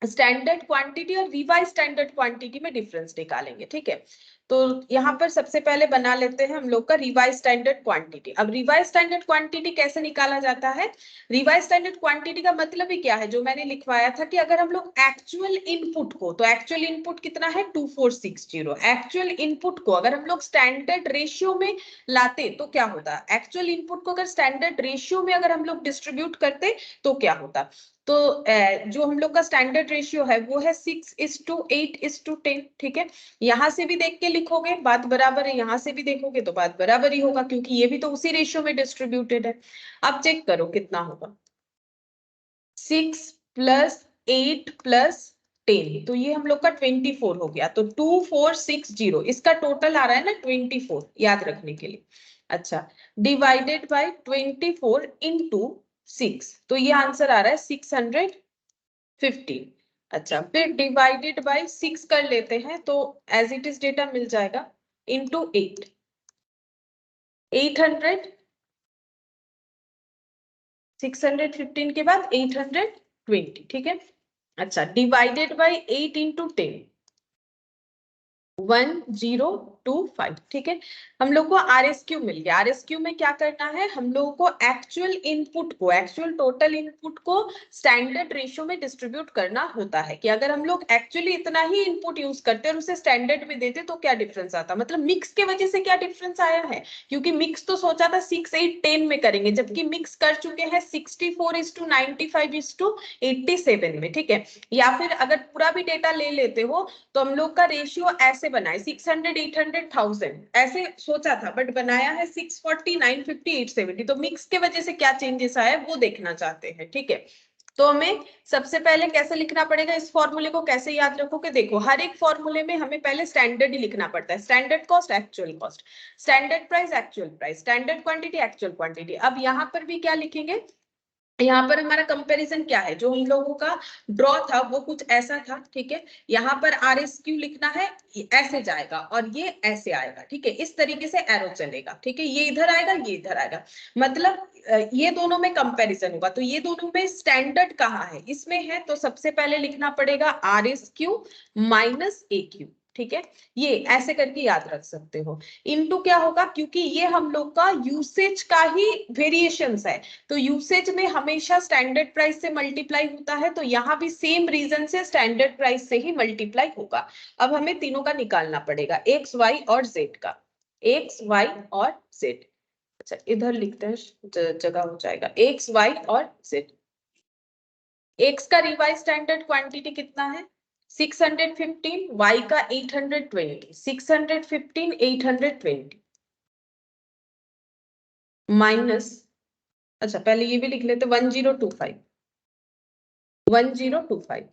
स्टैंडर्ड क्वांटिटी और रिवाइज स्टैंडर्ड क्वांटिटी में डिफरेंस निकालेंगे। ठीक है, तो यहाँ पर सबसे पहले बना लेते हैं हम लोग का रिवाइज स्टैंडर्ड क्वांटिटी। अब रिवाइज स्टैंडर्ड क्वांटिटी कैसे निकाला जाता है, रिवाइज स्टैंडर्ड क्वांटिटी का मतलब ही क्या है, जो मैंने लिखवाया था कि अगर हम लोग एक्चुअल इनपुट को, तो एक्चुअल इनपुट कितना है 2460, एक्चुअल इनपुट को अगर हम लोग स्टैंडर्ड रेशियो में लाते तो क्या होता, एक्चुअल इनपुट को अगर स्टैंडर्ड रेशियो में अगर हम लोग डिस्ट्रीब्यूट करते तो क्या होता। तो जो हम लोग का स्टैंडर्ड रेशियो है वो है 6:8:10। ठीक है, यहां से भी देख के लिखोगे बात बराबर है, यहां से भी देखोगे तो बात बराबर ही होगा, क्योंकि ये भी तो उसी रेशियो में डिस्ट्रीब्यूटेड है। अब चेक करो कितना होगा, 6 + 8 + 10, तो ये हम लोग का 24 हो गया, तो 2460, इसका टोटल आ रहा है ना 24, याद रखने के लिए। अच्छा, डिवाइडेड बाय 24 इंटू 6, तो ये आंसर आ रहा है 650। अच्छा, फिर डिवाइडेड बाय 6 कर लेते हैं तो एज इट इज डेटा मिल जाएगा, इंटू 8, 800, 615 के बाद 820। ठीक है, अच्छा, डिवाइडेड बाई 8 इंटू 10, 1025, ठीक है। हम लोग को RSQ मिल गया। RSQ में क्या करना है, हम लोगों को एक्चुअल इनपुट को, एक्चुअल टोटल इनपुट को स्टैंडर्ड रेशियो में डिस्ट्रीब्यूट करना होता है। कि अगर हम लोग एक्चुअली इतना ही इनपुट यूज करते और उसे स्टैंडर्ड में देते तो क्या डिफरेंस आता, मतलब मिक्स के वजह से क्या डिफरेंस आया है। क्योंकि मिक्स तो सोचा था 6, 8, 10 में करेंगे, जबकि मिक्स कर चुके हैं 64:95:87 में, ठीक है। या फिर अगर पूरा भी डेटा ले लेते हो तो हम लोग का रेशियो ऐसे बना है 600, 800, 1000 ऐसे सोचा था, बट बनाया है 640, 950, 870। तो मिक्स के वजह से क्या चेंजेस आया वो देखना चाहते हैं, ठीक है। तो हमें सबसे पहले कैसे लिखना पड़ेगा, इस फॉर्मूले को कैसे याद रखोगे, देखो हर एक फॉर्मूले में हमें पहले स्टैंडर्ड ही लिखना पड़ता है। Standard cost, actual cost, standard price, actual price, standard quantity, actual quantity. अब यहाँ पर भी क्या लिखेंगे, यहाँ पर हमारा कंपैरिजन क्या है, जो हम लोगों का ड्रॉ था वो कुछ ऐसा था, ठीक है। यहाँ पर RSQ लिखना है, ऐसे जाएगा और ये ऐसे आएगा, ठीक है। इस तरीके से एरो चलेगा, ठीक है। ये इधर आएगा, ये इधर आएगा, मतलब ये दोनों में कंपैरिजन होगा। तो ये दोनों में स्टैंडर्ड कहाँ है, इसमें है, तो सबसे पहले लिखना पड़ेगा RSQ माइनस AQ, ठीक है। ये ऐसे करके याद रख सकते हो। इनटू क्या होगा, क्योंकि ये हम लोग का यूसेज का ही वेरिएशंस है, तो यूसेज में हमेशा स्टैंडर्ड प्राइस से मल्टीप्लाई होता है, तो यहाँ भी सेम रीजन से स्टैंडर्ड प्राइस से ही मल्टीप्लाई होगा। अब हमें तीनों का निकालना पड़ेगा, एक्स, वाई और जेड का, एक्स, वाई और जेड। अच्छा, इधर लिखते हैं, जगह हो जाएगा, एक्स, वाई और जेड। एक्स का रिवाइज स्टैंडर्ड क्वांटिटी कितना है, 615, वाई का 820, 615, 820 माइनस, अच्छा पहले ये भी लिख लेते, 1025, 1025।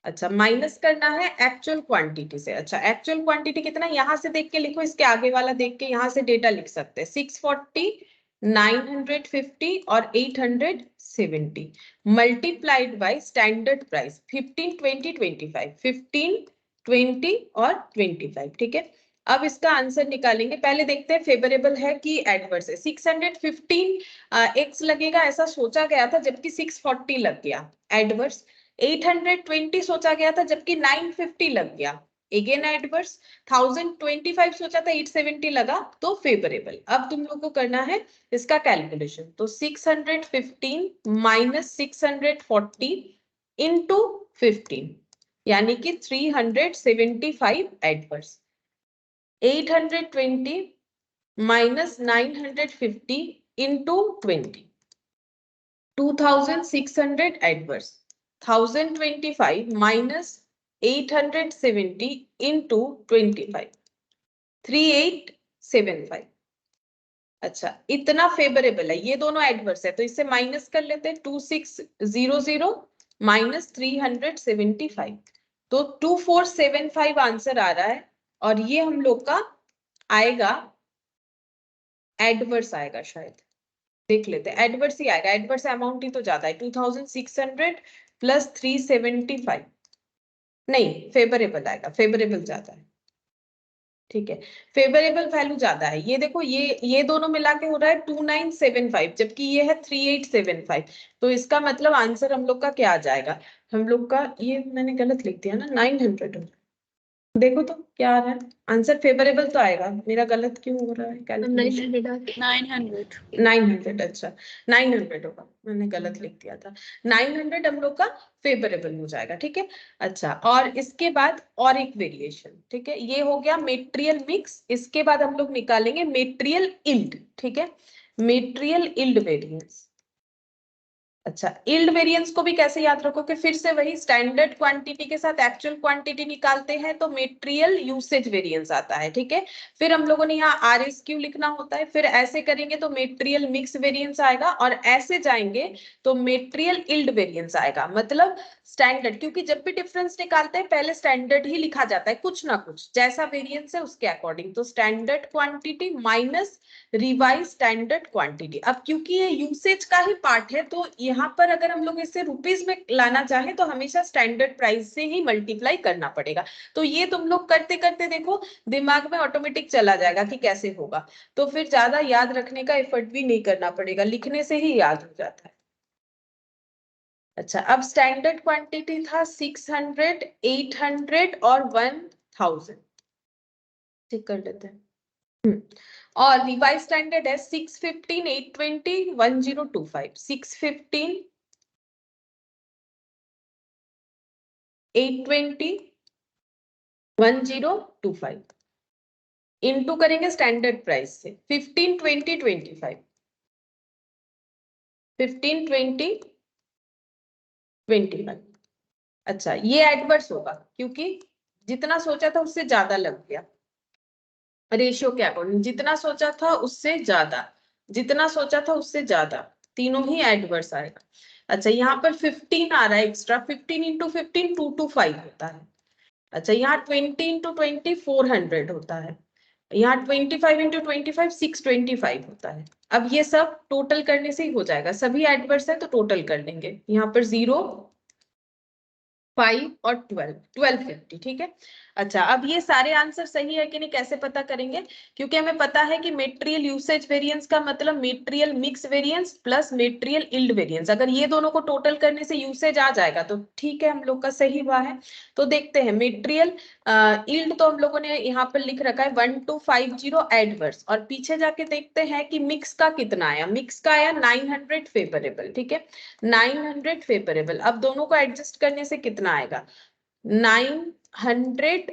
अच्छा, माइनस करना है एक्चुअल क्वांटिटी से। अच्छा, एक्चुअल क्वांटिटी कितना, यहां से देख के लिखो, इसके आगे वाला देख के यहां से डेटा लिख सकते हैं, 640, 950 और 870 मल्टीप्लाइड बाय स्टैंडर्ड प्राइस 15, 20, 25, 15, 20 और 25, ठीक है। अब इसका आंसर निकालेंगे, पहले देखते हैं फेवरेबल है कि एडवर्स है। 615 एक्स लगेगा ऐसा सोचा गया था, जबकि 640 लग गया, एडवर्स। 820 सोचा गया था, जबकि 950 लग गया, अगेन एडवर्स। 1025 सोचा था, 870 लगा, तो फेवरेबल। अब तुम लोग को करना है इसका कैलकुलेशन, तो 615 माइनस 640 इंटू 15, यानी कि 375 adverse. 820 minus 950 into 20, 2600 adverse, 1025 minus 870 into 25, 3875। अच्छा, इतना फेवरेबल है, ये दोनों एडवर्स है, तो इससे माइनस कर लेते हैं, 2600 माइनस 375, तो 2475 आंसर आ रहा है। और ये हम लोग का आएगा, एडवर्स आएगा शायद, देख लेते हैं, एडवर्स ही आएगा, एडवर्स अमाउंट ही तो ज्यादा है, 2600 प्लस 375, नहीं फेवरेबल आएगा, फेवरेबल ज्यादा है, ठीक है। फेवरेबल वैल्यू ज्यादा है, ये देखो, ये दोनों मिला के हो रहा है 2975, जबकि ये है 3875। तो इसका मतलब आंसर हम लोग का क्या आ जाएगा, हम लोग का, ये मैंने गलत लिख दिया ना, 900, देखो तो क्या आ रहा है आंसर, फेवरेबल तो आएगा, मेरा गलत क्यों हो रहा है कैलकुलेशन, 900 900, अच्छा 900 होगा, मैंने गलत लिख दिया था, 900 हम लोग का फेवरेबल हो जाएगा, ठीक है। अच्छा, और इसके बाद और एक वेरिएशन, ठीक है, ये हो गया मेटेरियल मिक्स। इसके बाद हम लोग निकालेंगे मेटेरियल इल्ड, ठीक है, मेटेरियल इल्ड वेरिएंस। अच्छा, इल्ड वेरिएंस को भी कैसे याद रखोगे, फिर से वही स्टैंडर्ड क्वांटिटी के साथ एक्चुअल क्वांटिटी निकालते हैं तो मेटेरियल यूसेज वेरिएंस आता है, ठीक है। फिर हम लोगों ने यहाँ RSQ लिखना होता है, फिर ऐसे करेंगे तो मेटेरियल मिक्स वेरिएंस आएगा, और ऐसे जाएंगे तो मेटेरियल इल्ड वेरिएंस आएगा। मतलब स्टैंडर्ड, क्योंकि जब भी डिफरेंस निकालते हैं पहले स्टैंडर्ड ही लिखा जाता है, कुछ ना कुछ जैसा वेरिएंस है उसके अकॉर्डिंग, तो standard quantity minus revise standard quantity. अब क्योंकि ये यूसेज का ही पार्ट है, तो यहाँ पर अगर हम लोग इसे रुपीज में लाना चाहें तो हमेशा स्टैंडर्ड प्राइस से ही मल्टीप्लाई करना पड़ेगा। तो ये तुम लोग करते करते देखो, दिमाग में ऑटोमेटिक चला जाएगा कि कैसे होगा, तो फिर ज्यादा याद रखने का एफर्ट भी नहीं करना पड़ेगा, लिखने से ही याद हो जाता है। अच्छा, अब स्टैंडर्ड क्वांटिटी था 600, 800 और 1000, चेक कर लेते हैं। और रिवाइज स्टैंडर्ड है 615, 820, 1025, 615, 820, 1025 इनटू करेंगे स्टैंडर्ड प्राइस से 15, 20, 25, 15, 20, 25। अच्छा, ये एडवर्स होगा क्योंकि जितना सोचा था उससे ज्यादा लग गया, रेशियो के अकॉर्डिंग जितना सोचा था उससे ज्यादा, जितना सोचा था उससे ज्यादा, तीनों ही एडवर्स आएगा। अच्छा, यहाँ पर 15 आ रहा है एक्स्ट्रा, 15 इंटू 15 225 होता है। अच्छा, यहाँ 20 इंटू 20 400 होता है। यहाँ 25 इंटू 25 625 होता है। अब ये सब टोटल करने से ही हो जाएगा, सभी एडवर्स है तो टोटल कर लेंगे। यहाँ पर 0, 5 और 12, 1250, ठीक है। अच्छा, अब ये सारे आंसर सही है कि नहीं कैसे पता करेंगे? क्योंकि हमें पता है कि मेटेरियल यूसेज वेरिएंस का मतलब material mix variance plus material yield variance, अगर ये दोनों को टोटल करने से यूसेज आ जाएगा तो ठीक है, हम लोग का सही हुआ है। तो देखते हैं मेटेरियल यील्ड तो हम लोगों ने यहाँ पर लिख रखा है 1250 एडवर्स, और पीछे जाके देखते हैं कि मिक्स का कितना आया। मिक्स का आया 900 फेवरेबल, ठीक है, 900 फेवरेबल। अब दोनों को एडजस्ट करने से कितना आएगा? 900,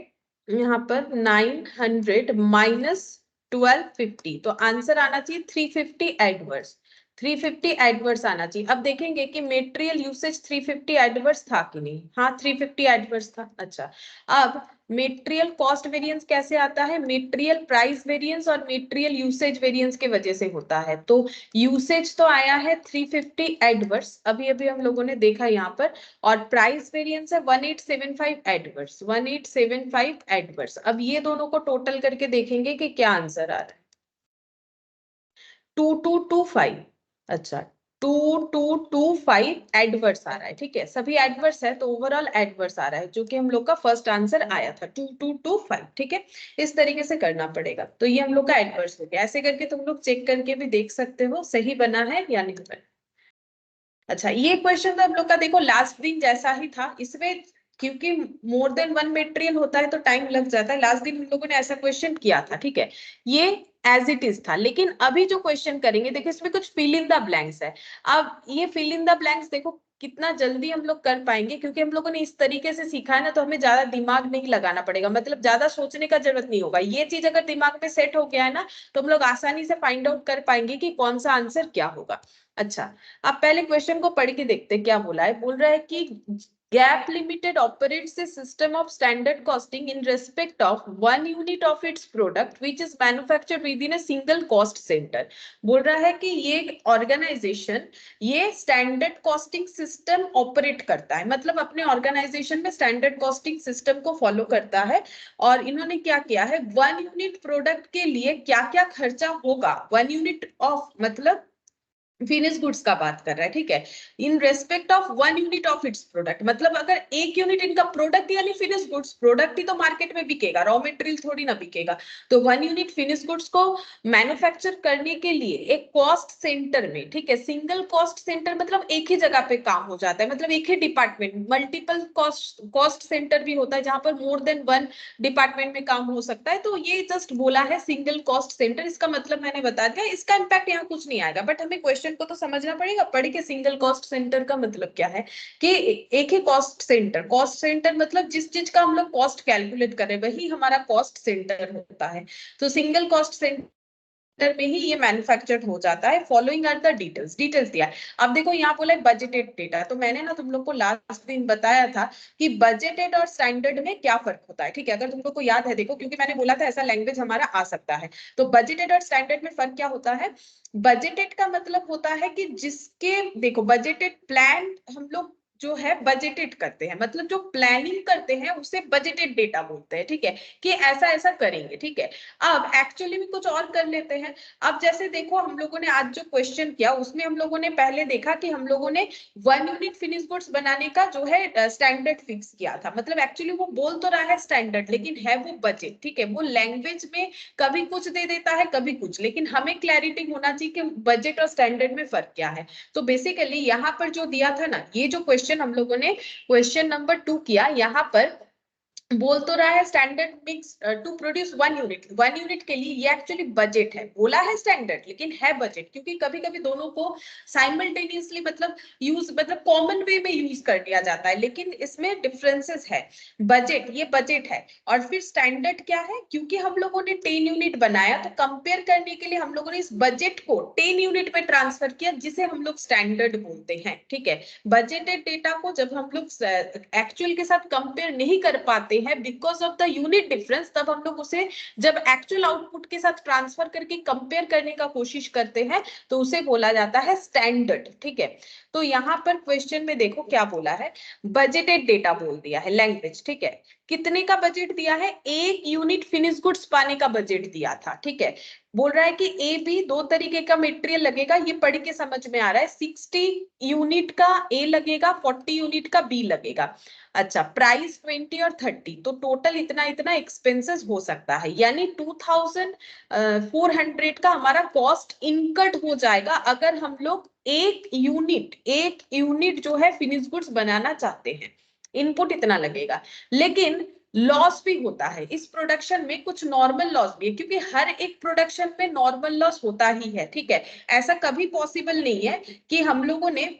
यहाँ पर 900 माइनस 1250, तो आंसर आना चाहिए 350 एडवर्स, 350 एडवर्स आना चाहिए। अब देखेंगे कि मेटेरियल यूसेज 350 एडवर्स था कि नहीं। हाँ, 350 एडवर्स था। अच्छा, अब मेटेरियल कॉस्ट वेरिएंस कैसे आता है? मेटेरियल प्राइस वेरिएंस और मेटेरियल यूसेज वेरिएंस के वजह से होता है। तो यूसेज तो आया है 350 एडवर्स, अभी अभी हम लोगों ने देखा यहाँ पर, और प्राइस वेरिएंस है 1875 एडवर्स, 1875 एडवर्स। अब ये दोनों को टोटल करके देखेंगे कि क्या आंसर आ रहा है। 2225, अच्छा 2225 एडवर्स आ रहा है, ठीक है, सभी एडवर्स है तो ओवरऑल एडवर्स आ रहा है, जो कि हम लोग का फर्स्ट आंसर आया था 2225, ठीक है। इस तरीके से करना पड़ेगा, तो ये हम लोग का एडवर्स हो गया। ऐसे करके तुम लोग चेक करके भी देख सकते हो सही बना है या नहीं बना। अच्छा, ये क्वेश्चन तो हम लोग का देखो लास्ट दिन जैसा ही था, इसमें क्योंकि मोर देन वन मटेरियल होता है तो टाइम लग जाता है। लास्ट दिन हम लोगों ने ऐसा क्वेश्चन किया था, ठीक है, ये एज इट इज था। लेकिन अभी जो क्वेश्चन करेंगे देखो, इसमें कुछ फिल इन द ब्लैंक्स है। अब ये फिल इन द ब्लैंक्स देखो कितना जल्दी हम लोग कर पाएंगे, क्योंकि हम लोगों ने इस तरीके से सीखा है ना, तो हमें ज्यादा दिमाग नहीं लगाना पड़ेगा, मतलब ज्यादा सोचने का जरूरत नहीं होगा। ये चीज अगर दिमाग में सेट हो गया है ना, तो हम लोग आसानी से फाइंड आउट कर पाएंगे कि कौन सा आंसर क्या होगा। अच्छा, आप पहले क्वेश्चन को पढ़ के देखते हैं क्या बोला है। बोल रहा है कि gap limited operates A system of standard costing in respect of one unit of its product which is manufactured with in a single cost centre. बोल रहा है कि ये ऑर्गेनाइजेशन ये स्टैंडर्ड कॉस्टिंग सिस्टम ऑपरेट करता है, मतलब अपने ऑर्गेनाइजेशन में स्टैंडर्ड कॉस्टिंग सिस्टम को फॉलो करता है। और इन्होंने क्या किया है, वन यूनिट प्रोडक्ट के लिए क्या क्या खर्चा होगा, वन यूनिट ऑफ मतलब फिनिश गुड्स का बात कर रहा है, ठीक है, in respect of one unit of its product, मतलब अगर एक यूनिट इनका प्रोडक्ट यानी फिनिश गुड्स, प्रोडक्ट ही तो मार्केट में बिकेगा, रॉ मटेरियल थोड़ी ना बिकेगा। तो वन यूनिट फिनिश गुड्स को मैन्युफैक्चर करने के लिए एक कॉस्ट सेंटर में, ठीक है, सिंगल कॉस्ट सेंटर मतलब एक ही जगह पे काम हो जाता है, मतलब एक ही डिपार्टमेंट, मल्टीपल कॉस्ट सेंटर भी होता है जहां पर मोर देन वन डिपार्टमेंट में काम हो सकता है। तो ये जस्ट बोला है सिंगल कॉस्ट सेंटर, इसका मतलब मैंने बता दिया, इसका इम्पैक्ट यहाँ कुछ नहीं आएगा, बट हमें क्वेश्चन को तो समझना पड़ेगा पढ़ के। सिंगल कॉस्ट सेंटर का मतलब क्या है कि एक ही कॉस्ट सेंटर, कॉस्ट सेंटर मतलब जिस चीज का हम लोग कॉस्ट कैलकुलेट करें वही हमारा कॉस्ट सेंटर होता है। तो सिंगल कॉस्ट सेंटर में ही ये मैन्युफैक्चर्ड हो जाता है। Following are the details, details दिया है। अब देखो यहाँ बोला बजटेड डेटा, तो मैंने ना तुम लोग को लास्ट दिन बताया था कि बजटेड और स्टैंडर्ड में क्या फर्क होता है, ठीक है, अगर तुम लोग को याद है देखो, क्योंकि मैंने बोला था ऐसा लैंग्वेज हमारा आ सकता है। तो बजटेड और स्टैंडर्ड में फर्क क्या होता है? बजटेड का मतलब होता है कि जिसके देखो बजटेड प्लान हम लोग जो है बजटेड करते हैं, मतलब जो प्लानिंग करते हैं उसे बजटेड डेटा बोलते हैं, ठीक है, कि ऐसा ऐसा करेंगे, ठीक है। अब एक्चुअली में कुछ और कर लेते हैं। अब जैसे देखो हम लोगों ने आज जो क्वेश्चन किया उसमें हम लोगों ने पहले देखा कि हम लोगों ने 1 यूनिट फिनिश गुड्स बनाने का जो है स्टैंडर्ड फिक्स किया था, मतलब एक्चुअली वो बोल तो रहा है स्टैंडर्ड लेकिन है वो बजट, ठीक है। वो लैंग्वेज में कभी कुछ दे देता है कभी कुछ, लेकिन हमें क्लैरिटी होना चाहिए कि बजट और स्टैंडर्ड में फर्क क्या है। तो बेसिकली यहाँ पर जो दिया था ना, ये जो क्वेश्चन हम लोगों ने क्वेश्चन नंबर 2 किया, यहाँ पर बोल तो रहा है standard mix to produce 1 unit, 1 unit के लिए ये एक्चुअली बजट है, बोला है स्टैंडर्ड लेकिन है बजट, क्योंकि कभी कभी दोनों को साइमल्टेनियसली मतलब कॉमन वे में यूज कर लिया जाता है, लेकिन इसमें डिफरेंसेस है। बजट, ये बजट है। और फिर स्टैंडर्ड क्या है, क्योंकि हम लोगों ने 10 यूनिट बनाया तो कंपेयर करने के लिए हम लोगों ने इस बजट को 10 यूनिट में ट्रांसफर किया, जिसे हम लोग स्टैंडर्ड बोलते हैं, ठीक है। बजटेड डेटा को जब हम लोग एक्चुअल के साथ कंपेयर नहीं कर पाते हैं because of the unit difference, तब हम लोग उसे जब एक्चुअल आउटपुट के साथ ट्रांसफर करके कंपेयर करने का कोशिश करते हैं तो उसे बोला जाता है स्टैंडर्ड, ठीक है। तो यहाँ पर क्वेश्चन में देखो क्या बोला है, बजटेड डेटा बोल दिया है, लैंग्वेज, ठीक है। कितने का बजट दिया है, 1 यूनिट फिनिश गुड्स पाने का बजट दिया था, ठीक है। बोल रहा है कि ए बी 2 तरीके का मटेरियल लगेगा, ये पढ़ के समझ में आ रहा है। 60 यूनिट का ए लगेगा, 40 यूनिट का बी लगेगा। अच्छा, प्राइस 20 और 30, तो टोटल इतना इतना एक्सपेंसेस हो सकता है, यानी 2400 का हमारा कॉस्ट इनकट हो जाएगा अगर हम लोग एक यूनिट जो है फिनिश गुड्स बनाना चाहते हैं। इनपुट इतना लगेगा, लेकिन लॉस भी होता है इस प्रोडक्शन में, कुछ नॉर्मल लॉस भी है, क्योंकि हर एक प्रोडक्शन में नॉर्मल लॉस होता ही है, ठीक है। ऐसा कभी पॉसिबल नहीं है कि हम लोगों ने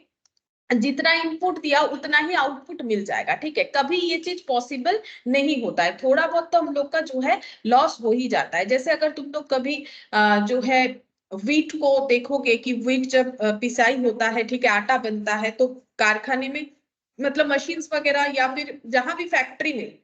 जितना इनपुट दिया उतना ही आउटपुट मिल जाएगा, ठीक है। कभी ये चीज पॉसिबल नहीं होता है, थोड़ा बहुत तो हम लोग का जो है लॉस हो ही जाता है। जैसे अगर तुम लोग कभी जो है व्हीट को देखोगे कि व्हीट जब पिसाई होता है, ठीक है, आटा बनता है, तो कारखाने में मतलब मशीन्स वगैरह या फिर जहां भी फैक्ट्री में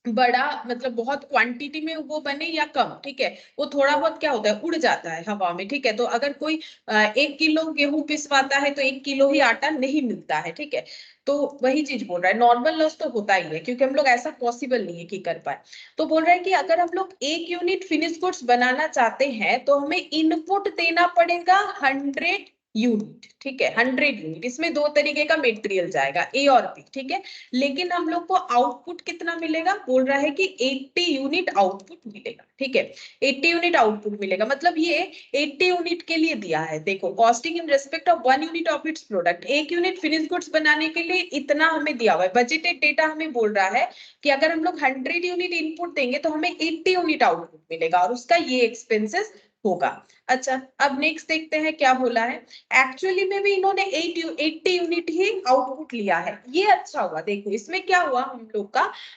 बड़ा मतलब बहुत क्वांटिटी में वो बने या कम, ठीक है, वो थोड़ा बहुत क्या होता है उड़ जाता है हवा में, ठीक है। तो अगर कोई 1 किलो गेहूं पिसवाता है तो 1 किलो ही आटा नहीं मिलता है, ठीक है। तो वही चीज बोल रहा है, नॉर्मल लॉस तो होता ही है, क्योंकि हम लोग ऐसा पॉसिबल नहीं है कि कर पाए। तो बोल रहा है कि अगर हम लोग 1 यूनिट फिनिश गुड्स बनाना चाहते हैं तो हमें इनपुट देना पड़ेगा 100 यूनिट, ठीक है, 100 यूनिट। इसमें 2 तरीके का मेटेरियल जाएगा, ए और बी, ठीक है। लेकिन हम लोग को आउटपुट कितना मिलेगा, बोल रहा है कि 80 यूनिट आउटपुट मिलेगा, ठीक है। 80 यूनिट आउटपुट मिलेगा, मतलब ये 80 यूनिट के लिए दिया है। देखो, costing in respect of 1 unit of its product, 1 unit finish goods बनाने के लिए इतना हमें दिया हुआ है। बजटेड डेटा हमें बोल रहा है कि अगर हम लोग 100 यूनिट इनपुट देंगे तो हमें 80 यूनिट आउटपुट मिलेगा और उसका ये एक्सपेंसेस होगा। अच्छा, अब नेक्स्ट देखते हैं क्या बोला है। एक्चुअली में भी इन्होंने 80 यूनिट ही आउटपुट लिया है, ये अच्छा हुआ। देखो इसमें क्या हुआ,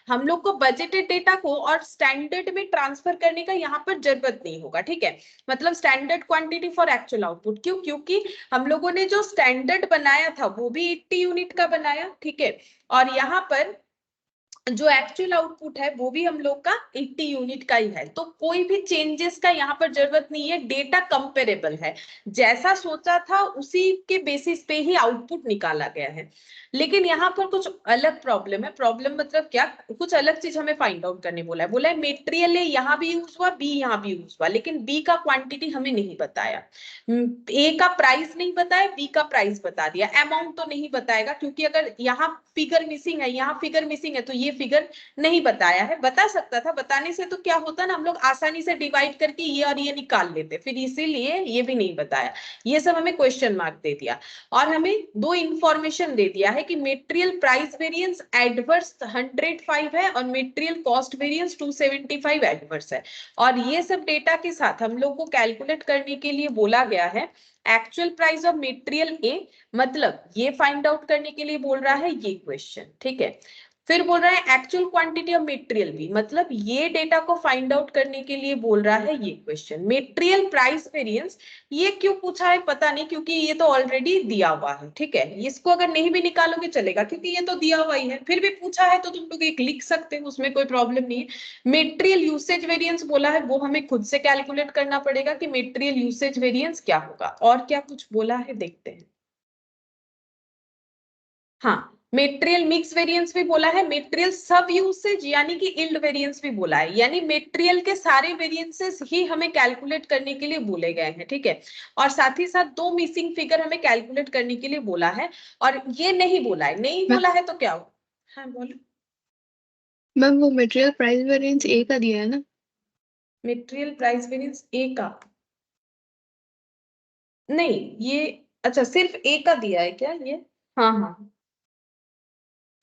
हम लोग को बजटेड डेटा को और स्टैंडर्ड में ट्रांसफर करने का यहाँ पर जरूरत नहीं होगा, ठीक है। मतलब standard quantity for actual output, क्यों, क्योंकि हम लोगों ने जो स्टैंडर्ड बनाया था वो भी 80 यूनिट का बनाया, ठीक है। और यहाँ पर जो एक्चुअल आउटपुट है वो भी हम लोग का 80 यूनिट का ही है, तो कोई भी चेंजेस का यहाँ पर जरूरत नहीं है, डेटा कंपेरेबल है। जैसा सोचा था उसी के बेसिस पे ही आउटपुट निकाला गया है। लेकिन यहाँ पर कुछ अलग प्रॉब्लम है, प्रॉब्लम मतलब क्या, कुछ अलग चीज हमें फाइंड आउट करने बोला है। बोला है मेटेरियल यहाँ भी यूज हुआ, बी यहाँ भी यूज हुआ, लेकिन बी का क्वांटिटी हमें नहीं बताया, ए का प्राइस नहीं बताया, बी का प्राइस बता दिया, अमाउंट तो नहीं बताएगा, क्योंकि अगर यहाँ फिगर मिसिंग है, यहाँ फिगर मिसिंग है, तो ये फिगर नहीं बताया है। बता सकता था, बताने से तो क्या होता ना, हम लोग आसानी से डिवाइड करके ये और ये निकाल लेते, फिर इसीलिए ये भी नहीं बताया। ये सब हमें क्वेश्चन मार्क दे दिया और हमें 2 इंफॉर्मेशन दे दिया है कि मेटेरियल प्राइस वेरिएंस एडवर्स 105 है और मेटेरियल कॉस्ट वेरिएंस 275 एडवर्स है। और ये सब डेटा के साथ हम लोग को कैलकुलेट करने के लिए बोला गया है एक्चुअल प्राइस ऑफ मेटेरियल ए, मतलब ये फाइंड आउट करने के लिए बोल रहा है ये क्वेश्चन, ठीक है। फिर बोल रहा है actual quantity of material B, मतलब ये डेटा को फाइंड आउट करने के लिए बोल रहा है ये क्वेश्चन। मेटेरियल प्राइस वेरिएंस ये क्यों पूछा है पता नहीं, क्योंकि ये तो ऑलरेडी दिया हुआ है, ठीक है। इसको अगर नहीं भी निकालोगे चलेगा, क्योंकि ये तो दिया हुआ ही है। फिर भी पूछा है तो तुम लोग एक लिख सकते हो, उसमें कोई प्रॉब्लम नहीं है। मेटेरियल यूसेज वेरिएंस बोला है, वो हमें खुद से कैलकुलेट करना पड़ेगा कि मेटेरियल यूसेज वेरिएंस क्या होगा। और क्या कुछ बोला है देखते हैं। हाँ, मेटेरियल मिक्स वेरिएंस भी बोला है, मेटेरियल सब यूसेज यानी कि यील्ड वेरिएंस भी बोला है, यानी मेटेरियल के सारे वेरिएंसेस ही हमें कैलकुलेट करने के लिए बोले गए हैं, ठीक है। और साथ ही साथ दो मिसिंग फिगर हमें कैलकुलेट करने के लिए बोला है, और ये नहीं बोला है, नहीं बोला है तो क्या हो। हाँ बोलो। मैम वो मटेरियल प्राइस वेरिएंस ए का दिया है ना? मेटेरियल प्राइस वेरिएंस ए का नहीं, ये अच्छा सिर्फ ए का दिया है क्या ये? हाँ हाँ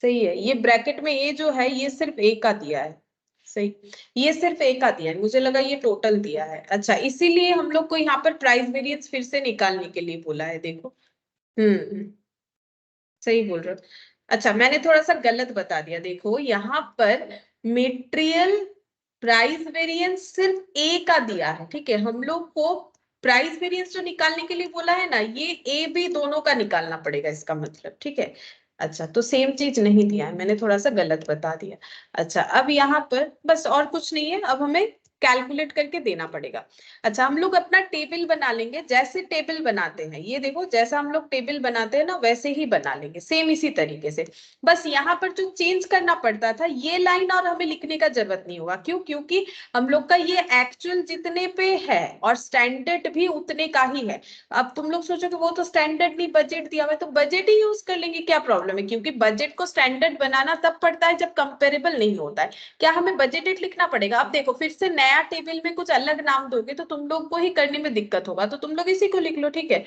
सही है, ये ब्रैकेट में ए जो है ये सिर्फ ए का दिया है, सही, ये सिर्फ ए का दिया है, मुझे लगा ये टोटल दिया है। अच्छा इसीलिए हम लोग को यहाँ पर प्राइस वेरिएंस फिर से निकालने के लिए बोला है, देखो। सही बोल रहे हो। अच्छा मैंने थोड़ा सा गलत बता दिया, देखो यहाँ पर मेटेरियल प्राइस वेरिएंस सिर्फ ए का दिया है, ठीक है। हम लोग को प्राइस वेरिएंस जो निकालने के लिए बोला है ना, ये ए बी दोनों का निकालना पड़ेगा इसका मतलब, ठीक है। अच्छा तो सेम चीज नहीं दिया है, मैंने थोड़ा सा गलत बता दिया। अच्छा अब यहाँ पर बस और कुछ नहीं है, अब हमें कैलकुलेट करके देना पड़ेगा। अच्छा हम लोग अपना टेबल बना लेंगे, जैसे टेबल बनाते हैं, ये देखो जैसा हम लोग टेबल बनाते हैं ना वैसे ही बना लेंगे, सेम इसी तरीके से। बस यहाँ पर जो चेंज करना पड़ता था ये लाइन, और हमें लिखने का जरूरत नहीं होगा, क्यों? क्योंकि हम लोग का ये एक्चुअल जितने पे है और स्टैंडर्ड भी उतने का ही है। अब तुम लोग सोचोगे वो तो स्टैंडर्ड नहीं बजट दिया हुआ है, तो बजट ही यूज कर लेंगे, क्या प्रॉब्लम है? क्योंकि बजट को स्टैंडर्ड बनाना तब पड़ता है जब कंपेरेबल नहीं होता है। क्या हमें बजटेड लिखना पड़ेगा? अब देखो फिर से नया टेबल में कुछ अलग नाम दोगे तो तुम लोग को ही करने में दिक्कत होगा, तो तुम लोग इसी को लिख लो, ठीक है।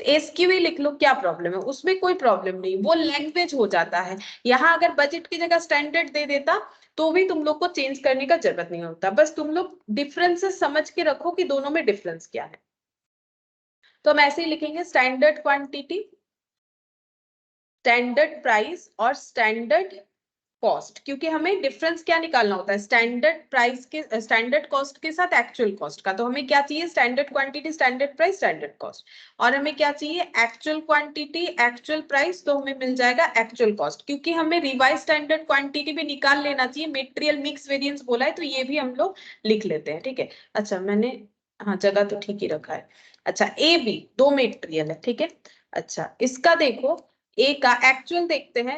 एसक्यूवी लिख लो, क्या प्रॉब्लम है? उसमें कोई प्रॉब्लम नहीं, वो लैंग्वेज हो जाता है। यहाँ अगर बजट की जगह स्टैंडर्ड दे देता तो भी तुम लोग को चेंज करने का जरूरत नहीं होता, बस तुम लोग डिफरेंसेस समझ के रखो कि दोनों में डिफरेंस क्या है। तो हम ऐसे ही लिखेंगे स्टैंडर्ड क्वांटिटी, स्टैंडर्ड प्राइस और स्टैंडर्ड कॉस्ट, क्योंकि हमें डिफरेंस क्या निकालना होता है, स्टैंडर्ड प्राइस के स्टैंडर्ड कॉस्ट के साथ एक्चुअल कॉस्ट का। तो हमें क्या चाहिए? Standard quantity, standard price, standard cost. और हमें क्या चाहिए? एक्चुअल क्वांटिटी, एक्चुअल प्राइस, तो हमें मिल जाएगा एक्चुअल कॉस्ट, क्योंकि हमें रिवाइज स्टैंडर्ड क्वांटिटी भी निकाल लेना चाहिए। मेटेरियल मिक्स वेरिएंस बोला है तो ये भी हम लोग लिख लेते हैं, ठीक है। अच्छा मैंने, हाँ जगह तो ठीक ही रखा है। अच्छा ए बी दो मेटेरियल है, ठीक है। अच्छा इसका देखो, ए का एक्चुअल देखते हैं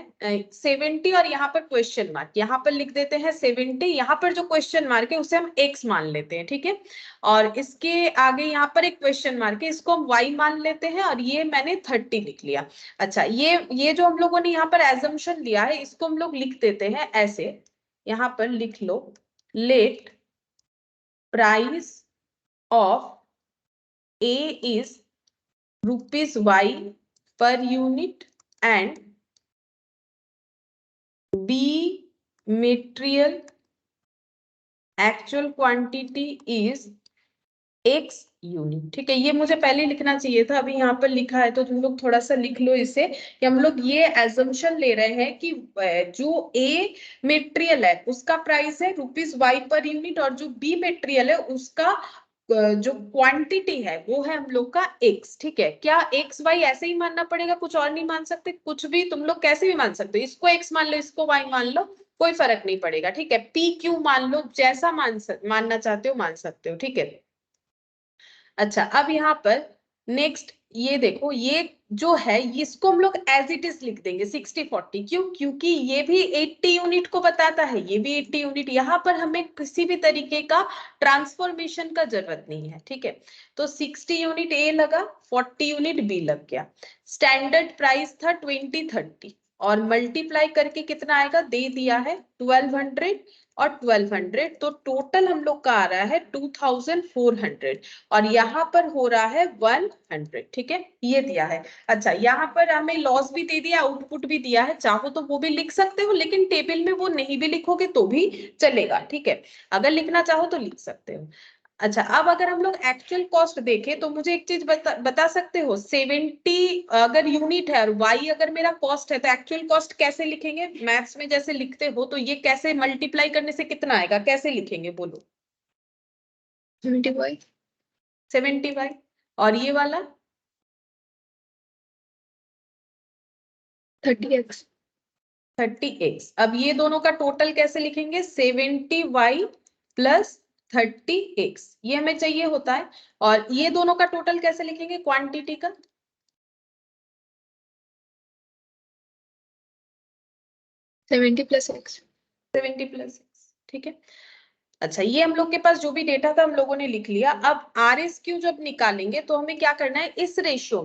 70, और यहाँ पर क्वेश्चन मार्क, यहाँ पर लिख देते हैं 70, यहाँ पर जो क्वेश्चन मार्क है उसे हम x मान लेते हैं, ठीक है। और इसके आगे यहाँ पर एक क्वेश्चन मार्क है, इसको हम y मान लेते हैं, और ये मैंने 30 लिख लिया। अच्छा ये जो हम लोगों ने यहाँ पर एजम्पशन लिया है इसको हम लोग लिख देते हैं ऐसे, यहाँ पर लिख लो, let price of A is ₹y per unit and B material actual quantity is X unit, ठीक है। ये मुझे पहले लिखना चाहिए था, अभी यहाँ पर लिखा है तो तुम लोग थोड़ा सा लिख लो इसे, कि हम लोग ये एजम्पशन ले रहे हैं कि जो ए मेटेरियल है उसका प्राइस है ₹y पर यूनिट, और जो बी मेटेरियल है उसका जो क्वांटिटी है वो है हम लोग का x, ठीक है। क्या x y ऐसे ही मानना पड़ेगा, कुछ और नहीं मान सकते? कुछ भी तुम लोग कैसे भी मान सकते हो, इसको x मान लो, इसको y मान लो, कोई फर्क नहीं पड़ेगा, ठीक है। p q मान लो, जैसा मानना चाहते हो मान सकते हो, ठीक है। अच्छा अब यहाँ पर नेक्स्ट ये देखो, ये जो है इसको हम लोग एज इट इज लिख देंगे 60/40, क्यों? क्योंकि ये भी 80 यूनिट को बताता है, ये भी 80 यूनिट, यहाँ पर हमें किसी भी तरीके का ट्रांसफॉर्मेशन का जरूरत नहीं है, ठीक है। तो 60 यूनिट ए लगा, 40 यूनिट बी लग गया। स्टैंडर्ड प्राइस था 20/30, और मल्टीप्लाई करके कितना आएगा दे दिया है 1200 और 1200, तो टोटल हम लोग का आ रहा है 2400, और यहाँ पर हो रहा है 100, ठीक है, ये दिया है। अच्छा यहाँ पर हमें लॉस भी दे दिया, आउटपुट भी दिया है, चाहो तो वो भी लिख सकते हो, लेकिन टेबल में वो नहीं भी लिखोगे तो भी चलेगा, ठीक है। अगर लिखना चाहो तो लिख सकते हो। अच्छा अब अगर हम लोग एक्चुअल कॉस्ट देखें तो मुझे एक चीज बता सकते हो, 70 अगर यूनिट है और y अगर मेरा कॉस्ट है, तो एक्चुअल कॉस्ट कैसे लिखेंगे? मैथ्स में जैसे लिखते हो तो ये कैसे मल्टीप्लाई करने से कितना आएगा, कैसे लिखेंगे बोलो? 75 75, और ये वाला 30x 30x। अब ये दोनों का टोटल कैसे लिखेंगे? 70y प्लस 30x, ये हमें चाहिए होता है। और ये दोनों का टोटल कैसे लिखेंगे क्वांटिटी का? 70 + x। 70 + x, ठीक है। अच्छा, ये हम लोग के पास जो भी डेटा था हम लोगों ने लिख लिया। अब RSQ जब निकालेंगे तो हमें क्या करना है, इस रेशियो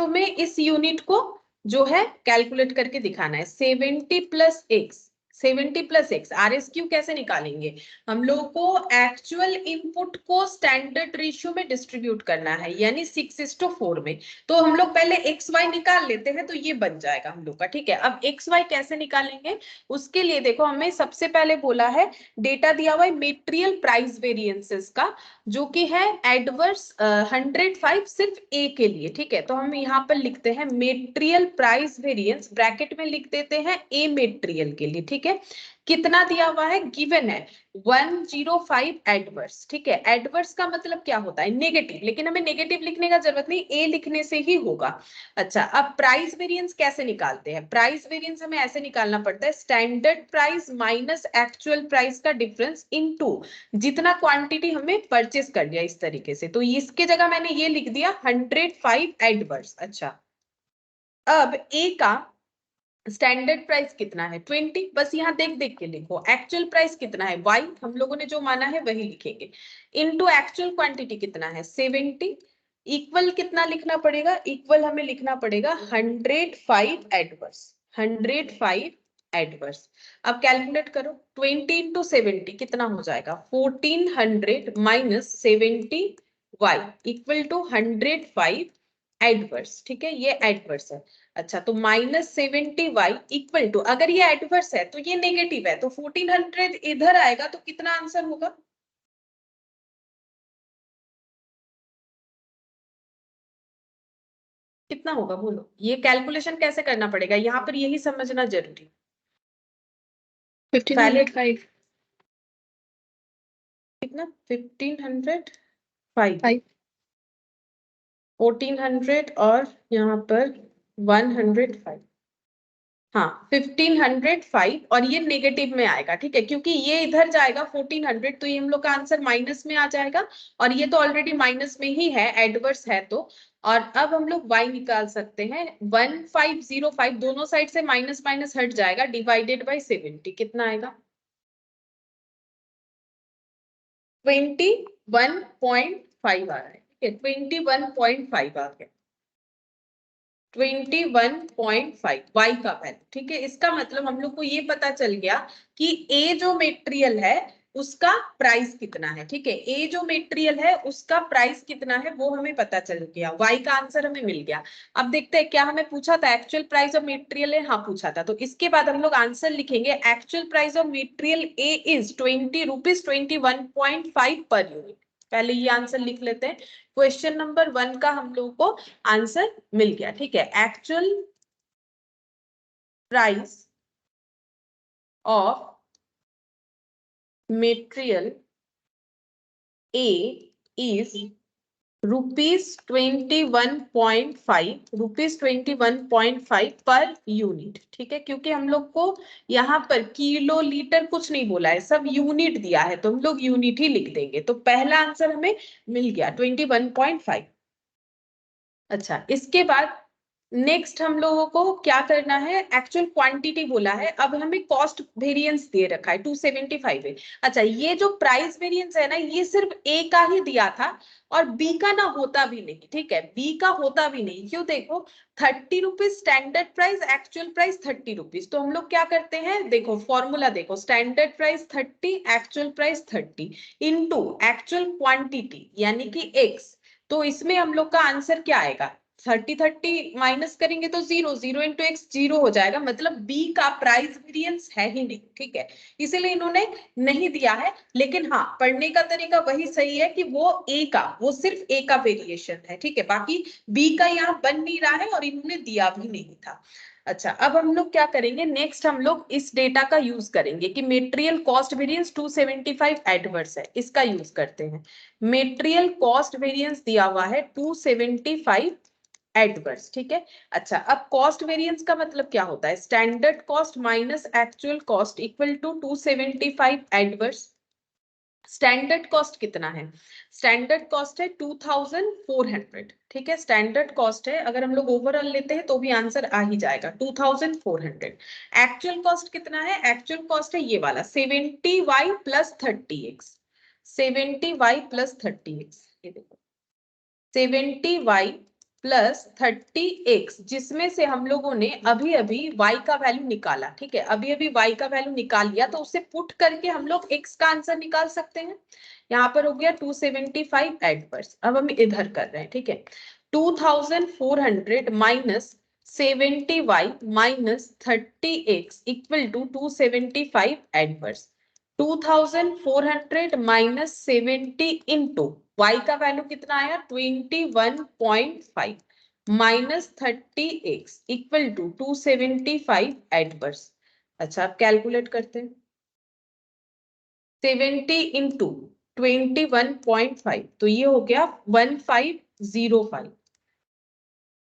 में इस यूनिट को जो है कैलकुलेट करके दिखाना है। 70 + x, 70 + x RSQ कैसे निकालेंगे, हम लोग को एक्चुअल इनपुट को स्टैंडर्ड रेशियो में डिस्ट्रीब्यूट करना है, यानी 6:4 में। तो हम लोग पहले एक्स वाई निकाल लेते हैं, तो ये बन जाएगा हम लोग का, ठीक है। अब एक्स वाई कैसे निकालेंगे, उसके लिए देखो हमें सबसे पहले बोला है डेटा दिया हुआ है मेटेरियल प्राइस वेरिएंसेस का, जो कि है एडवर्स 105 सिर्फ ए के लिए, ठीक है। तो हम यहाँ पर लिखते हैं मेटेरियल प्राइस वेरिएंस, ब्रैकेट में लिख देते हैं ए मेटेरियल के लिए, ठीक है। कितना दिया हुआ है, गिवन है 105 एडवर्स, ठीक है। एडवर्स का मतलब क्या होता है, नेगेटिव, लेकिन हमें नेगेटिव लिखने का जरूरत नहीं, ए लिखने से ही होगा। अच्छा, अब प्राइस वेरिएंस कैसे निकालते हैं, प्राइस वेरिएंस हमें ऐसे निकालना पड़ता है, standard price minus actual price का डिफरेंस इनटू जितना क्वांटिटी हमें परचेस कर लिया, इस तरीके से। तो इसके जगह मैंने ये लिख दिया 105 एडवर्स। अच्छा, अब ए का स्टैंडर्ड प्राइस कितना है 20, बस यहाँ देख देख के लिखो। एक्चुअल प्राइस कितना है y, हम लोगों ने जो माना है वही लिखेंगे, इनटू एक्चुअल क्वांटिटी कितना है 70, इक्वल कितना लिखना पड़ेगा, इक्वल हमें लिखना पड़ेगा 105 एडवर्स, 105 एडवर्स। अब कैलकुलेट करो, 20 × 70 कितना हो जाएगा 1400 minus 70 y equal to 105 adverse, ठीक है, ये एडवर्स है। अच्छा, तो -70y इक्वल टू, अगर ये एडवर्स है तो ये नेगेटिव है, तो 1400 इधर आएगा, तो कितना आंसर होगा, कितना होगा बोलो। ये कैलकुलेशन कैसे करना पड़ेगा, यहाँ पर यही समझना जरूरी। 1505। कितना 1505, 5। 1400 और यहाँ पर 105, हाँ 1505, और ये नेगेटिव में आएगा, ठीक है, क्योंकि ये इधर जाएगा 1400, तो ये हम लोग का आंसर माइनस में आ जाएगा, और ये तो ऑलरेडी माइनस में ही है, एडवर्स है तो। और अब हम लोग y निकाल सकते हैं, 1505 दोनों साइड से माइनस माइनस हट जाएगा, डिवाइडेड बाई 70 कितना आएगा 21.5 आ रहा है, ठीक है, 21.5 आ गया, 21.5 y का वैल्यू, ठीक है। इसका मतलब हम लोग को ये पता चल गया कि ए जो मेटेरियल है उसका प्राइस कितना है, ठीक है, ए जो मेटेरियल है उसका प्राइस कितना है वो हमें पता चल गया, y का आंसर हमें मिल गया। अब देखते हैं क्या हमें पूछा था, एक्चुअल प्राइस ऑफ मेटेरियल है, हाँ पूछा था, तो इसके बाद हम लोग आंसर लिखेंगे, actual price of material A is 20 rupees 21.5 per unit. पहले ये आंसर लिख लेते हैं, क्वेश्चन नंबर 1 का हम लोगों को आंसर मिल गया, ठीक है। Actual price of material A is ₹21.5 per unit, ठीक है, क्योंकि हम लोग को यहाँ पर किलो लीटर कुछ नहीं बोला है, सब यूनिट दिया है, तो हम लोग यूनिट ही लिख देंगे, तो पहला आंसर हमें मिल गया 21.5। अच्छा, इसके बाद नेक्स्ट हम लोगों को क्या करना है, एक्चुअल क्वांटिटी बोला है, अब हमें कॉस्ट वेरिएंस दे रखा है 275 है। अच्छा, ये जो प्राइस वेरिएंस है ना, ये सिर्फ ए का ही दिया था, और बी का ना होता भी नहीं, ठीक है, बी का होता भी नहीं, क्यों, देखो 30 rupees standard price, actual price 30 rupees, तो हम लोग क्या करते हैं, देखो फॉर्मूला देखो, standard price 30, actual price 30 into actual quantity यानी कि एक्स, तो इसमें हम लोग का आंसर क्या आएगा, 30 माइनस करेंगे तो 0, 0 इंटू एक्स 0 हो जाएगा, मतलब बी का प्राइस वेरिएंस है ही नहीं, ठीक है, इसीलिए इन्होंने नहीं दिया है। लेकिन हाँ, पढ़ने का तरीका वही सही है कि वो सिर्फ ए का वेरिएशन है, ठीक है, बाकी बी का यहाँ बन नहीं रहा है और इन्होंने दिया भी नहीं था। अच्छा, अब हम लोग क्या करेंगे, नेक्स्ट हम लोग इस डेटा का यूज करेंगे कि मेटेरियल कॉस्ट वेरिएंस 275 एडवर्स है, इसका यूज करते हैं। मेटेरियल कॉस्ट वेरिएंस दिया हुआ है 275 एडवर्स, ठीक है। अच्छा, अब कॉस्ट वेरिएंस का मतलब क्या होता है, standard cost minus actual cost equal to 275 adverse, standard cost कितना है? स्टैंडर्ड कॉस्ट है 2400, ठीक है, स्टैंडर्ड कॉस्ट है। अगर हम लोग ओवरऑल लेते हैं तो भी आंसर आ ही जाएगा 2400। एक्चुअल कॉस्ट कितना है? एक्चुअल कॉस्ट है ये वाला 70y plus 30x, 70y plus 30x, ये देखो 70y प्लस 30x, जिसमें से हम लोगों ने अभी अभी y का वैल्यू निकाला, ठीक है, अभी अभी y का वैल्यू निकाल लिया, तो उसे पुट करके हम लोग x का आंसर निकाल सकते हैं। यहाँ पर हो गया 275 एडवर्स। अब हम इधर कर रहे हैं, ठीक है, 2400 minus 70y minus 30x equal to 275 adverse. 2400 minus 70 into y का वैल्यू कितना आया 21.5 minus 30x equal to 275 adverse. अच्छा, आप कैलकुलेट करते हैं 70 इंटू 21.5, तो ये हो गया 1505,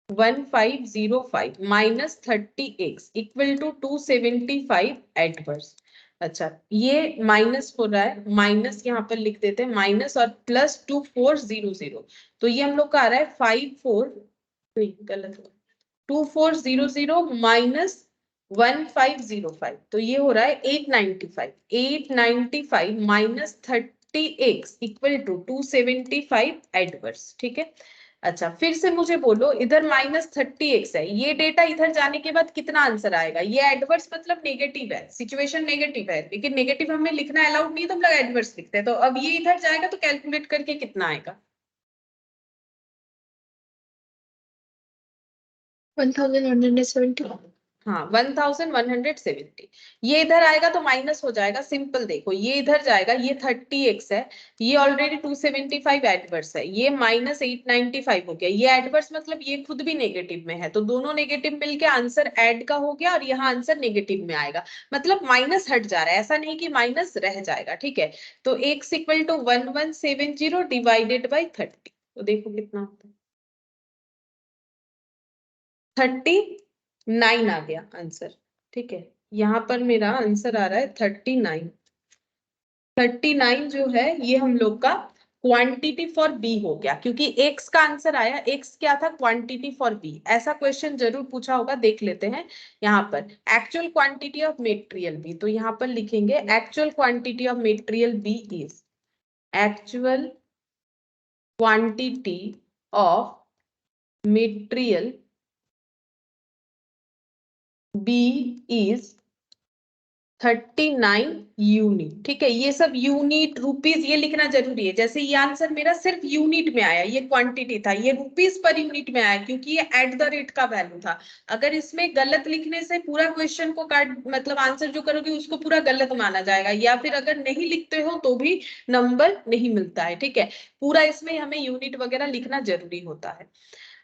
1505 minus 30x equal to 275 adverse. अच्छा, ये माइनस हो रहा है, माइनस यहाँ पर लिख देते हैं माइनस और प्लस 2400, तो ये हम लोग का आ रहा है गलत हो 2400 माइनस 1505, तो ये हो रहा है 895, 895 minus 30x equal to 275 adverse, ठीक है। अच्छा, फिर से मुझे बोलो, इधर माइनस 30x है, ये डेटा इधर जाने के बाद कितना आंसर आएगा? ये एडवर्स मतलब नेगेटिव है, सिचुएशन नेगेटिव है, लेकिन नेगेटिव हमें लिखना अलाउड नहीं, तो हम लोग एडवर्स लिखते हैं। तो अब ये इधर जाएगा तो कैलकुलेट करके कितना आएगा? 1170। हाँ 1170, ये इधर आएगा तो माइनस हो जाएगा, सिंपल देखो, ये इधर जाएगा, ये 30x है, ये ऑलरेडी 275 एडवर्स है, ये माइनस 895 हो गया, ये एडवर्स मतलब ये खुद भी नेगेटिव में है, तो दोनों नेगेटिव मिलके आंसर ऐड का हो गया और यहाँ आंसर नेगेटिव में आएगा, मतलब माइनस हट जा रहा है, ऐसा नहीं कि माइनस रह जाएगा, ठीक है। तो x equal to 1170 divided by 30, तो देखो कितना होता है 39 आ गया आंसर, ठीक है। यहाँ पर मेरा आंसर आ रहा है 39। 39 जो है ये हम लोग का क्वांटिटी फॉर बी हो गया, क्योंकि एक्स का आंसर आया, एक्स क्या था? Quantity for B. ऐसा क्वेश्चन जरूर पूछा होगा, देख लेते हैं। यहाँ पर actual quantity of material B, तो यहाँ पर लिखेंगे actual quantity of material B is, actual quantity of material B is 39 unit, ठीक है। ये सब यूनिट रुपीज ये लिखना जरूरी है, जैसे ये आंसर मेरा सिर्फ यूनिट में आया, ये क्वांटिटी था, ये रुपीज पर यूनिट में आया, क्योंकि ये एट द रेट का वैल्यू था। अगर इसमें गलत लिखने से पूरा क्वेश्चन को काट, मतलब आंसर जो करोगे उसको पूरा गलत माना जाएगा, या फिर अगर नहीं लिखते हो तो भी नंबर नहीं मिलता है, ठीक है। पूरा इसमें हमें यूनिट वगैरह लिखना जरूरी होता है।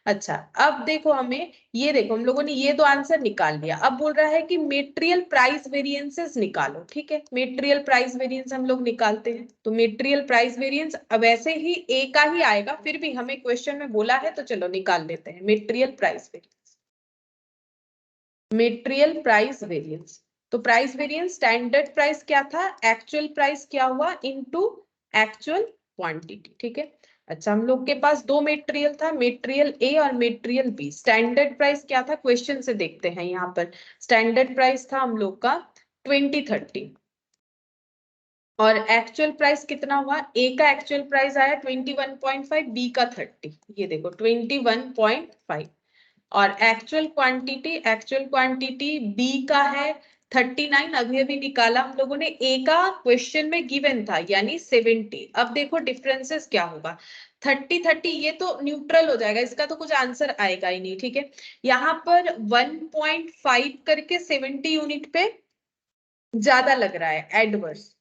अच्छा, अब देखो हमें, ये देखो हम लोगों ने ये दो आंसर निकाल लिया, अब बोल रहा है कि मेटेरियल प्राइस वेरिएंसेस निकालो, ठीक है। मेटेरियल प्राइस वेरिएंस हम लोग निकालते हैं, तो मेटेरियल प्राइस वेरिएंस वैसे ही ए का ही आएगा, फिर भी हमें क्वेश्चन में बोला है तो चलो निकाल लेते हैं material price variance. Material price variance, तो प्राइस वेरिएंस स्टैंडर्ड प्राइस क्या था, एक्चुअल प्राइस क्या हुआ इनटू एक्चुअल क्वांटिटी, ठीक है। अच्छा, हम लोग के पास दो मेटेरियल था, मेटेरियल ए और मेटेरियल बी। स्टैंडर्ड प्राइस क्या था, क्वेश्चन से देखते हैं। यहाँ पर स्टैंडर्ड प्राइस था हम लोग का 2030, और एक्चुअल प्राइस कितना हुआ? ए का एक्चुअल प्राइस आया 21.5, बी का 30, ये देखो 21.5, और एक्चुअल क्वांटिटी बी का है 39, अभी अभी निकाला हम लोगों ने। ए का क्वेश्चन में गिवन था यानी 70। अब देखो डिफरेंसेस क्या होगा, 30 ये तो न्यूट्रल हो जाएगा, इसका तो कुछ आंसर आएगा ही नहीं, ठीक है। यहाँ पर 1.5 करके 70 यूनिट पे ज्यादा लग रहा है, एडवर्स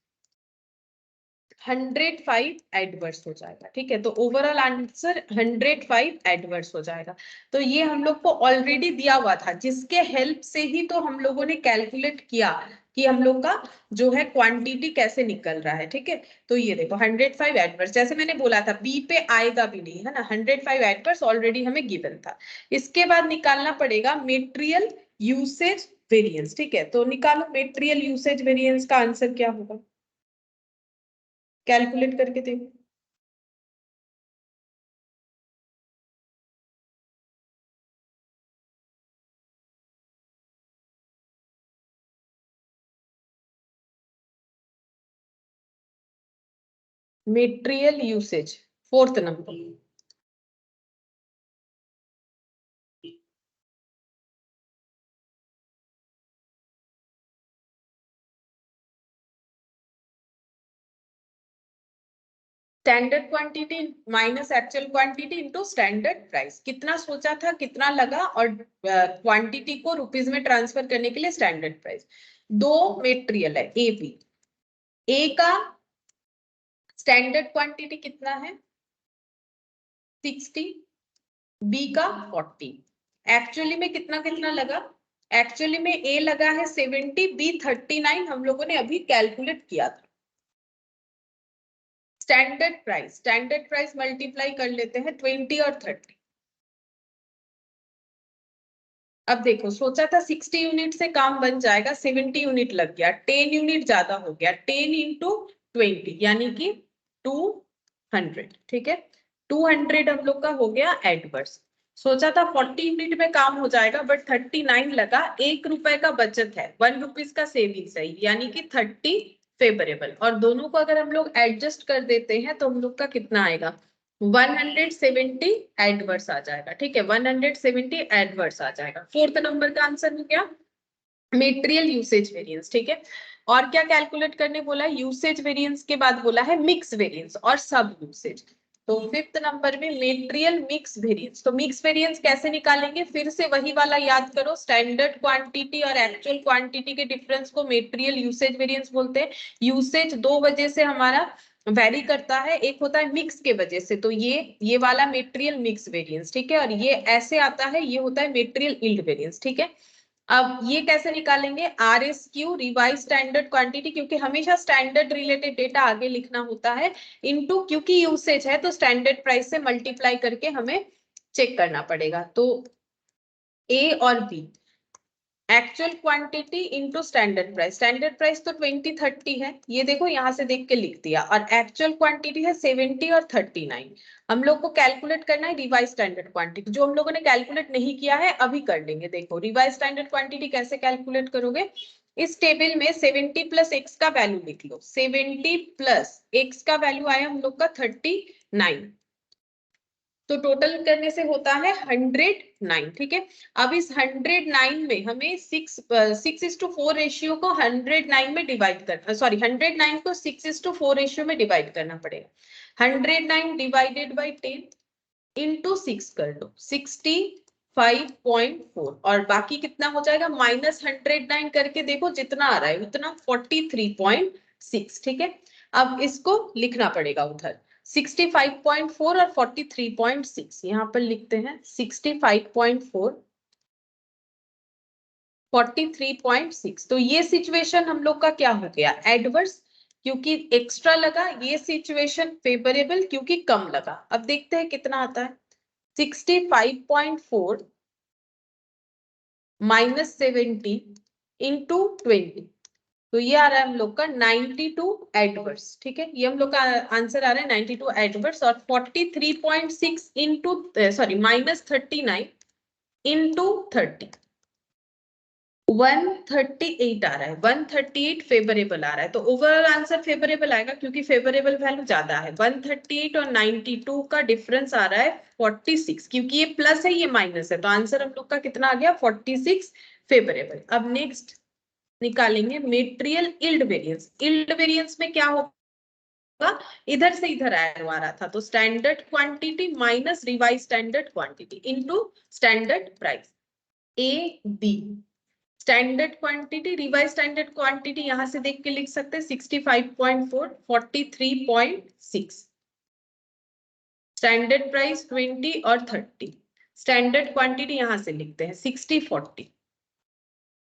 105 एडवर्स हो जाएगा, ठीक है। तो ओवरऑल आंसर 105 एडवर्स हो जाएगा। तो ये हम लोग को ऑलरेडी दिया हुआ था, जिसके हेल्प से ही तो हम लोगों ने कैलकुलेट किया कि हम लोग का जो है क्वांटिटी कैसे निकल रहा है, ठीक है। तो ये देखो 105 एडवर्स, जैसे मैंने बोला था बी पे आएगा भी नहीं, है ना, 105 एडवर्स ऑलरेडी हमें गिवन था। इसके बाद निकालना पड़ेगा मेटेरियल यूसेज वेरिएंस, ठीक है। तो निकालो मेटेरियल यूसेज वेरिएंस का आंसर क्या होगा। कैलकुलेट करके देखो। Material usage, 4th number. Standard quantity minus actual quantity into standard price. कितना सोचा था, कितना लगा, और क्वांटिटी को रुपीज में ट्रांसफर करने के लिए स्टैंडर्ड प्राइस। दो मेटेरियल है ए बी। ए का स्टैंडर्ड क्वांटिटी कितना है 60, बी का 40। एक्चुअली में कितना कितना लगा, एक्चुअली में ए लगा है 70, बी 39, हम लोगों ने अभी कैलकुलेट किया था। स्टैंडर्ड प्राइस मल्टीप्लाई कर लेते हैं 20 और 30। अब देखो सोचा था 60 यूनिट से काम बन जाएगा, 70 यूनिट लग गया, 10 यूनिट ज्यादा हो गया, 10 इंटू 20 यानी कि 200। ठीक है, 200 हम लोग का हो गया एडवर्स। सोचा था 40 यूनिट में काम हो जाएगा, बट 39 लगा, 1 रुपए का बचत है, 1 रुपीज का सेविंग्स है, यानी कि 30 फेवरेबल। और दोनों को अगर हम लोग एडजस्ट कर देते हैं तो हम लोग का कितना आएगा 170 एडवर्स आ जाएगा। ठीक है, 170 एडवर्स आ जाएगा। 4th नंबर का आंसर हो गया मेटेरियल यूसेज वेरिएंस। ठीक है, और क्या कैलकुलेट करने बोला है, यूसेज वेरिएंस के बाद बोला है मिक्स वेरिएंस और सब यूसेज। तो 5th नंबर में मेटेरियल मिक्स वेरिएंस। तो मिक्स वेरिएंस कैसे निकालेंगे, फिर से वही वाला याद करो, स्टैंडर्ड क्वांटिटी और एक्चुअल क्वांटिटी के डिफरेंस को मेटेरियल यूसेज वेरिएंस बोलते हैं। यूसेज दो वजह से हमारा वेरी करता है, एक होता है मिक्स के वजह से, तो ये वाला मेटेरियल मिक्स वेरिएंस। ठीक है, और ये ऐसे आता है, ये होता है मेटेरियल यील्ड वेरिएंस। ठीक है, अब ये कैसे निकालेंगे, RSQ रिवाइज स्टैंडर्ड क्वांटिटी, क्योंकि हमेशा स्टैंडर्ड रिलेटेड डेटा आगे लिखना होता है, इनटू क्योंकि यूसेज है तो स्टैंडर्ड प्राइस से मल्टीप्लाई करके हमें चेक करना पड़ेगा। तो ए और B, actual quantity into standard price तो 20-30 है, ये देखो यहां से देख के लिख दिया, और एक्चुअल क्वांटिटी है 70 और 39। हम लोग को कैलकुलेट करना है रिवाइज स्टैंडर्ड क्वांटिटी, जो हम लोगों ने कैलकुलेट नहीं किया है अभी कर लेंगे। देखो रिवाइज स्टैंडर्ड क्वांटिटी कैसे कैलकुलेट करोगे, इस टेबल में 70 प्लस एक्स का वैल्यू लिख लो। 70 प्लस एक्स का वैल्यू आया हम लोग का 39, तो टोटल करने से होता है 109। ठीक है, अब इस 109 में हमें 6:4 रेशियो को 109 में डिवाइड करना, सॉरी 109 को 6:4 रेशियो में डिवाइड करना पड़ेगा। 109 डिवाइडेड बाई 10 इंटू 6 कर लो, 65.4, और बाकी कितना हो जाएगा माइनस 109 करके देखो जितना आ रहा है उतना 43.6। ठीक है, अब इसको लिखना पड़ेगा उधर 65.4 और 43.6, यहाँ पर लिखते हैं 65.4 43.6। तो ये सिचुएशन हम लोग का क्या हो गया एडवर्स, क्योंकि एक्स्ट्रा लगा, ये सिचुएशन फेवरेबल क्योंकि कम लगा। अब देखते हैं कितना आता है, 65.4 माइनस 70 इंटू 20, तो ये आ रहा है हम लोग का 92 एडवर्स। ठीक है, ये हम लोग का आंसर आ रहा है 92 एडवर्स, और 43.6 इंटू सॉरी माइनस 39 इंटू 30 138 आ रहा है, 138 फेवरेबल आ रहा है। तो ओवरऑल आंसर फेवरेबल आएगा क्योंकि फेवरेबल वैल्यू ज्यादा है। 138 और 92 का डिफरेंस आ रहा है 46, क्योंकि ये प्लस है ये माइनस है, तो आंसर हम लोग का कितना आ गया 46 फेवरेबल। अब नेक्स्ट निकालेंगे material yield variance. Yield variance में क्या होगा, इधर से इधर एरो आ रहा था, तो standard quantity minus revise standard quantity into standard price. A B, standard quantity revise standard quantity यहां से देख के लिख सकते हैं 65.4 43.6, स्टैंडर्ड प्राइस 20 और 30, स्टैंडर्ड क्वांटिटी यहां से लिखते हैं 60-40।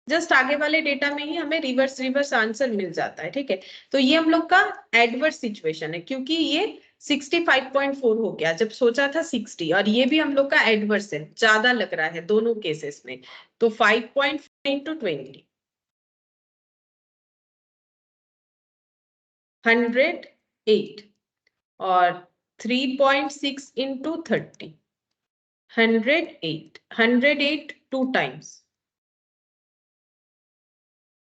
जस्ट आगे वाले डेटा में ही हमें रिवर्स रिवर्स आंसर मिल जाता है। ठीक है, तो ये हम लोग का एडवर्स सिचुएशन है, क्योंकि ये 65.4 हो गया जब सोचा था 60, और ये भी हम लोग का एडवर्स है, ज्यादा लग रहा है दोनों केसेस में। तो 5.4 इंटू 20 100 8 और 3.6 into 30 108 108 2 times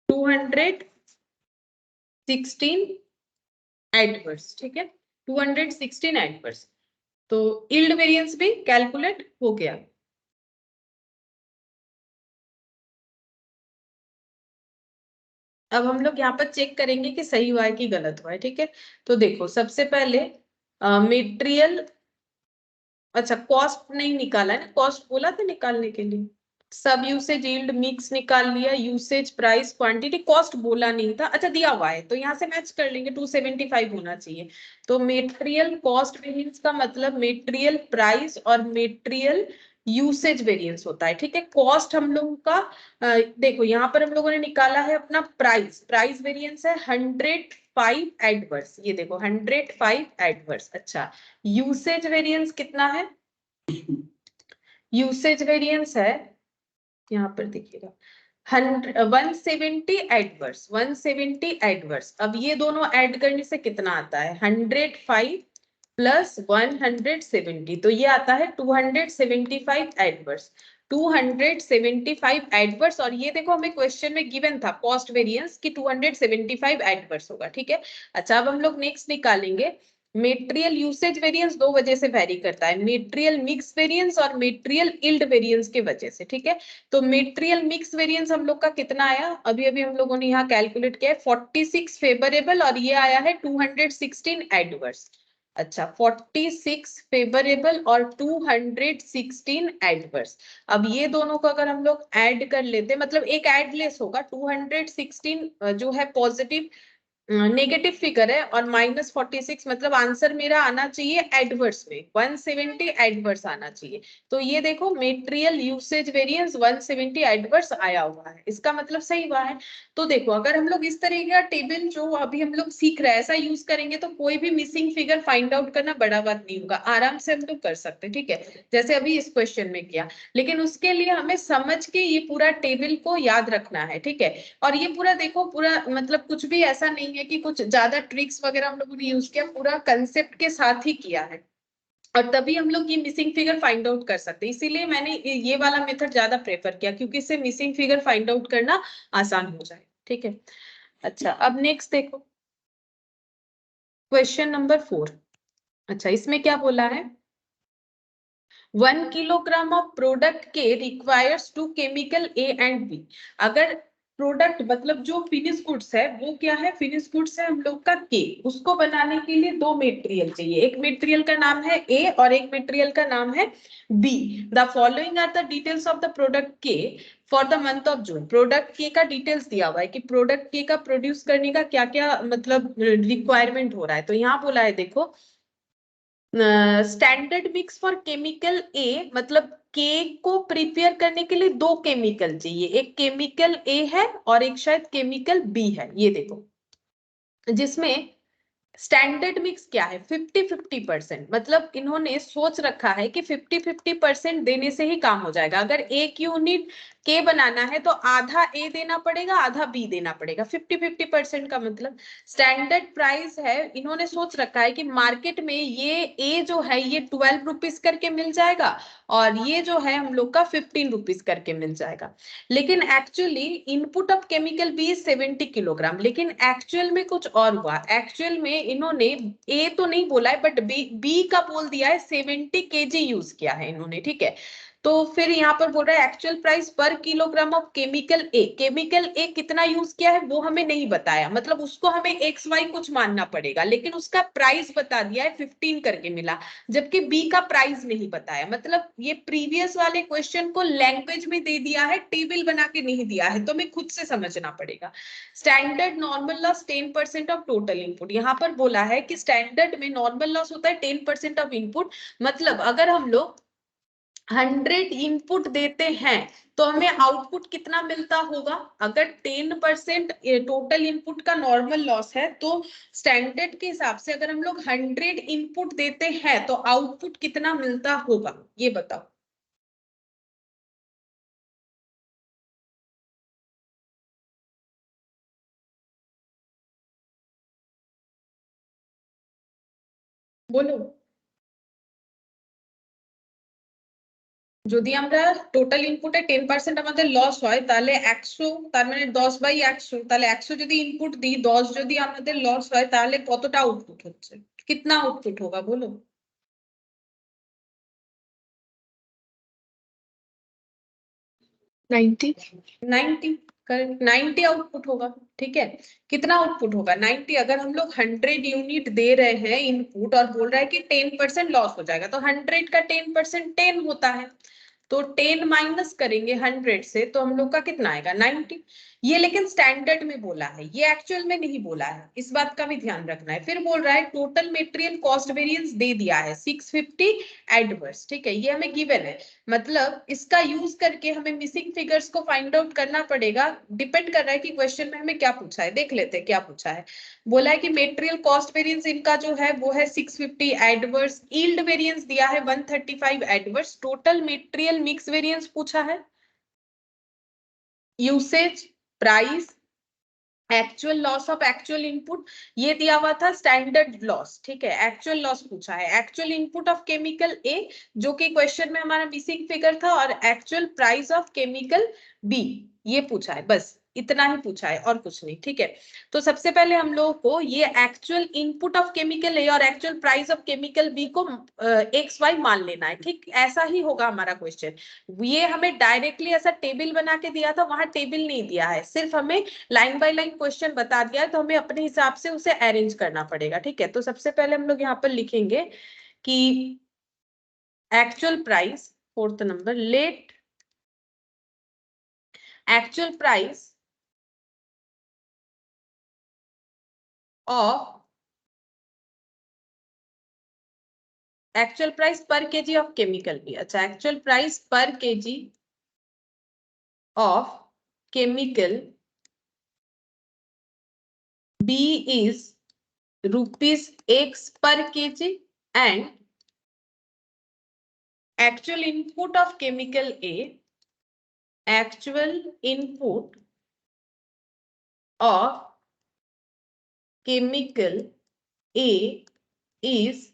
216 एडवर्स, ठीक है 216 एडवर्स। तो यील्ड वेरिएंस भी कैलकुलेट हो गया। अब हम लोग यहाँ पर चेक करेंगे कि सही हुआ है कि गलत हुआ है, ठीक है। तो देखो सबसे पहले मेटेरियल, अच्छा कॉस्ट नहीं निकाला है ना, कॉस्ट बोला था निकालने के लिए। सब यूसेज यील्ड मिक्स निकाल लिया, यूसेज प्राइस क्वांटिटी, कॉस्ट बोला नहीं था, अच्छा दिया हुआ है तो यहाँ से मैच कर लेंगे, 275 होना चाहिए। तो मेटेरियल कॉस्ट वेरिएंस का मतलब मेटेरियल प्राइस और मेटेरियल यूसेज वेरिएंस होता है, ठीक है। कॉस्ट हम लोगों का देखो यहाँ पर हम लोगों ने निकाला है अपना प्राइस, प्राइस वेरिएंस है 105 एडवर्स, ये देखो 105 एडवर्स। अच्छा यूसेज वेरिएंस कितना है, यूसेज वेरिएंस है यहाँ पर देखिएगा 170 एडवर्स, 170 एडवर्स। अब ये दोनों ऐड करने से कितना आता है, 105 प्लस 170, तो ये आता है 275 एडवर्स, 275 एडवर्स। और ये देखो हमें क्वेश्चन में गिवन था कॉस्ट वेरिएंस कि 275 एडवर्स होगा, ठीक है। अच्छा अब हम लोग नेक्स्ट निकालेंगे मेटेरियल यूसेज वेरिएंस, दो वजह से वेरी करता है, मेटेरियल मिक्स वेरिएंस और मेटेरियल यील्ड वेरिएंस के वजह से, ठीक है। तो मेटेरियल मिक्स वेरिएंस हम लोग का कितना आया, अभी अभी हम लोगों ने यहाँ कैलकुलेट किया है 46 फेवरेबल और ये आया है 216 एडवर्स। अच्छा 46 फेवरेबल और 216 एडवर्स। अब ये दोनों को अगर हम लोग ऐड कर लेते, मतलब एक एडलेस होगा, 216 जो है पॉजिटिव नेगेटिव फिगर है और -46, मतलब आंसर मेरा आना चाहिए एडवर्स में, 170 एडवर्स आना चाहिए। तो ये देखो मेटेरियल यूसेज वेरिएंस 170 एडवर्स आया हुआ है, इसका मतलब सही हुआ है। तो देखो अगर हम लोग इस तरीके का टेबल जो अभी हम लोग सीख रहे हैं ऐसा यूज करेंगे तो कोई भी मिसिंग फिगर फाइंड आउट करना बड़ा बात नहीं होगा, आराम से हम लोग कर सकते हैं, ठीक है, जैसे अभी इस क्वेश्चन में किया। लेकिन उसके लिए हमें समझ के ये पूरा टेबल को याद रखना है, ठीक है। और ये पूरा देखो पूरा मतलब कुछ भी ऐसा नहीं है कि कुछ ज्यादा ट्रिक्स वगैरह हम लोगों ने यूज किया, पूरा कंसेप्ट के साथ ही किया है और तभी हम लोग ये मिसिंग फिगर फाइंड आउट कर सकते हैं। इसीलिए मैंने ये वाला मेथड ज्यादा प्रेफर किया क्योंकि इससे मिसिंग फिगर फाइंड आउट करना आसान हो जाए, ठीक है। अच्छा अब नेक्स्ट देखो क्वेश्चन नंबर 4। अच्छा इसमें क्या बोला है, 1 किलोग्राम ऑफ प्रोडक्ट के requires two chemical A and B. अगर प्रोडक्ट मतलब जो फिनिश गुड्स है वो क्या है, फिनिश गुड्स है हम लोग का के, उसको बनाने के लिए दो मटेरियल चाहिए, एक मटेरियल का नाम है ए और एक मटेरियल का नाम है B. The following are the details of the product के for the month of June. Product के का डिटेल्स दिया हुआ है कि प्रोडक्ट के का प्रोड्यूस करने का क्या क्या मतलब रिक्वायरमेंट हो रहा है। तो यहाँ बोला है देखो स्टैंडर्ड मिक्स फॉर केमिकल ए, मतलब के को प्रिपेयर करने के लिए दो केमिकल चाहिए, एक केमिकल ए है और एक शायद केमिकल बी है, ये देखो जिसमें स्टैंडर्ड मिक्स क्या है 50-50%, मतलब इन्होंने सोच रखा है कि 50-50% देने से ही काम हो जाएगा। अगर एक यूनिट के बनाना है तो आधा ए देना पड़ेगा आधा बी देना पड़ेगा, 50-50% का मतलब स्टैंडर्ड प्राइस है। इन्होंने सोच रखा है कि मार्केट में ये ए जो है ये 12 रुपीज करके मिल जाएगा और ये जो है हम लोग का 15 रुपीज करके मिल जाएगा। लेकिन actually input of chemical B is 70 kilogram, लेकिन एक्चुअल में कुछ और हुआ। एक्चुअल में इन्होंने ए तो नहीं बोला है बट बी का बोल दिया है, 70 केजी यूज किया है इन्होंने, ठीक है। तो फिर यहाँ पर बोल रहा है actual price per kilogram of chemical A, chemical A कितना यूज किया है वो हमें नहीं बताया, मतलब उसको हमें एक्स वाई कुछ मानना पड़ेगा, लेकिन उसका प्राइस बता दिया है 15 करके मिला, जबकि बी का प्राइस नहीं बताया। मतलब ये प्रीवियस वाले क्वेश्चन को लैंग्वेज में दे दिया है, टेबल बना के नहीं दिया है, तो हमें खुद से समझना पड़ेगा। Standard normal loss 10% of total input, यहाँ पर बोला है कि स्टैंडर्ड में नॉर्मल लॉस होता है 10% ऑफ इनपुट, मतलब अगर हम लोग 100 इनपुट देते हैं तो हमें आउटपुट कितना मिलता होगा। अगर 10% टोटल इनपुट का नॉर्मल लॉस है तो स्टैंडर्ड के हिसाब से अगर हम लोग 100 इनपुट देते हैं तो आउटपुट कितना मिलता होगा, ये बताओ। বলো। যদি আমরা টোটাল ইনপুটে 10% আমাদের লস হয় তাহলে 100, তার মানে 10/100, তাহলে 100 যদি ইনপুট দিই, 10 যদি আমাদের লস হয় তাহলে কতটা আউটপুট হচ্ছে, कितना आउटपुट होगा बोलो। 90। 90, करेक्ट, 90 आउटपुट होगा। ठीक है, कितना आउटपुट होगा 90। अगर हम लोग 100 यूनिट दे रहे हैं इनपुट और बोल रहा है कि 10% लॉस हो जाएगा, तो 100 का 10% 10 होता है, तो 10 माइनस करेंगे 100 से तो हम लोग का कितना आएगा 90। ये लेकिन स्टैंडर्ड में बोला है, ये एक्चुअल में नहीं बोला है, इस बात का भी ध्यान रखना है। फिर बोल रहा है टोटल मटेरियल कॉस्ट वेरिएंस दे दिया है 650 एडवर्स। ठीक है, ये हमें गिवन है, मतलब इसका यूज करके हमें मिसिंग फिगर्स को फाइंड आउट करना पड़ेगा। डिपेंड कर रहा है कि क्वेश्चन में हमें क्या पूछा है, देख लेते हैं क्या पूछा है। बोला है कि मटेरियल कॉस्ट वेरिएंस इनका जो है वो है 650 एडवर्स, यील्ड वेरिएंस दिया है 135 adverse, total material mix variance पूछा है, usage, price, actual loss of actual input, ये दिया हुआ था स्टैंडर्ड लॉस। ठीक है, एक्चुअल लॉस पूछा है, actual input of chemical A जो कि क्वेश्चन में हमारा मिसिंग फिगर था, और actual price of chemical B, ये पूछा है, बस इतना ही पूछा है और कुछ नहीं। ठीक है, तो सबसे पहले हम लोगों को ये actual input of chemical A और actual price of chemical B को एक्स वाई मान लेना है। ठीक, ऐसा ही होगा हमारा क्वेश्चन। ये हमें डायरेक्टली ऐसा टेबल बना के दिया था, वहां टेबल नहीं दिया है, सिर्फ हमें लाइन बाय लाइन क्वेश्चन बता दिया है, तो हमें अपने हिसाब से उसे अरेंज करना पड़ेगा। ठीक है, तो सबसे पहले हम लोग यहाँ पर लिखेंगे कि actual price, fourth number, let actual price of actual price per kg of chemical B. अच्छा, actual price per kg of chemical B is ₹X per kg and actual input of chemical A, actual input of chemical A is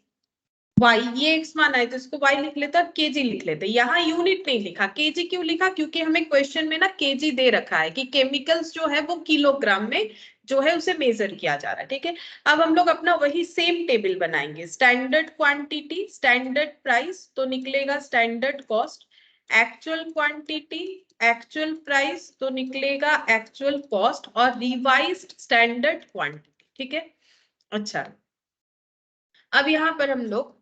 Y, ये x माना है तो इसको y लिख लेते हैं, केजी लिख लेते हैं। यहाँ यूनिट नहीं लिखा, केजी क्यों लिखा, क्योंकि हमें क्वेश्चन में ना केजी दे रखा है कि केमिकल्स जो है वो किलोग्राम में जो है उसे मेजर किया जा रहा है। ठीक है, अब हम लोग अपना वही सेम टेबल बनाएंगे, स्टैंडर्ड क्वांटिटी स्टैंडर्ड प्राइस तो निकलेगा standard cost, actual quantity actual price तो निकलेगा एक्चुअल कॉस्ट, और रिवाइज्ड स्टैंडर्ड क्वांटिटी। ठीक है, अच्छा अब यहाँ पर हम लोग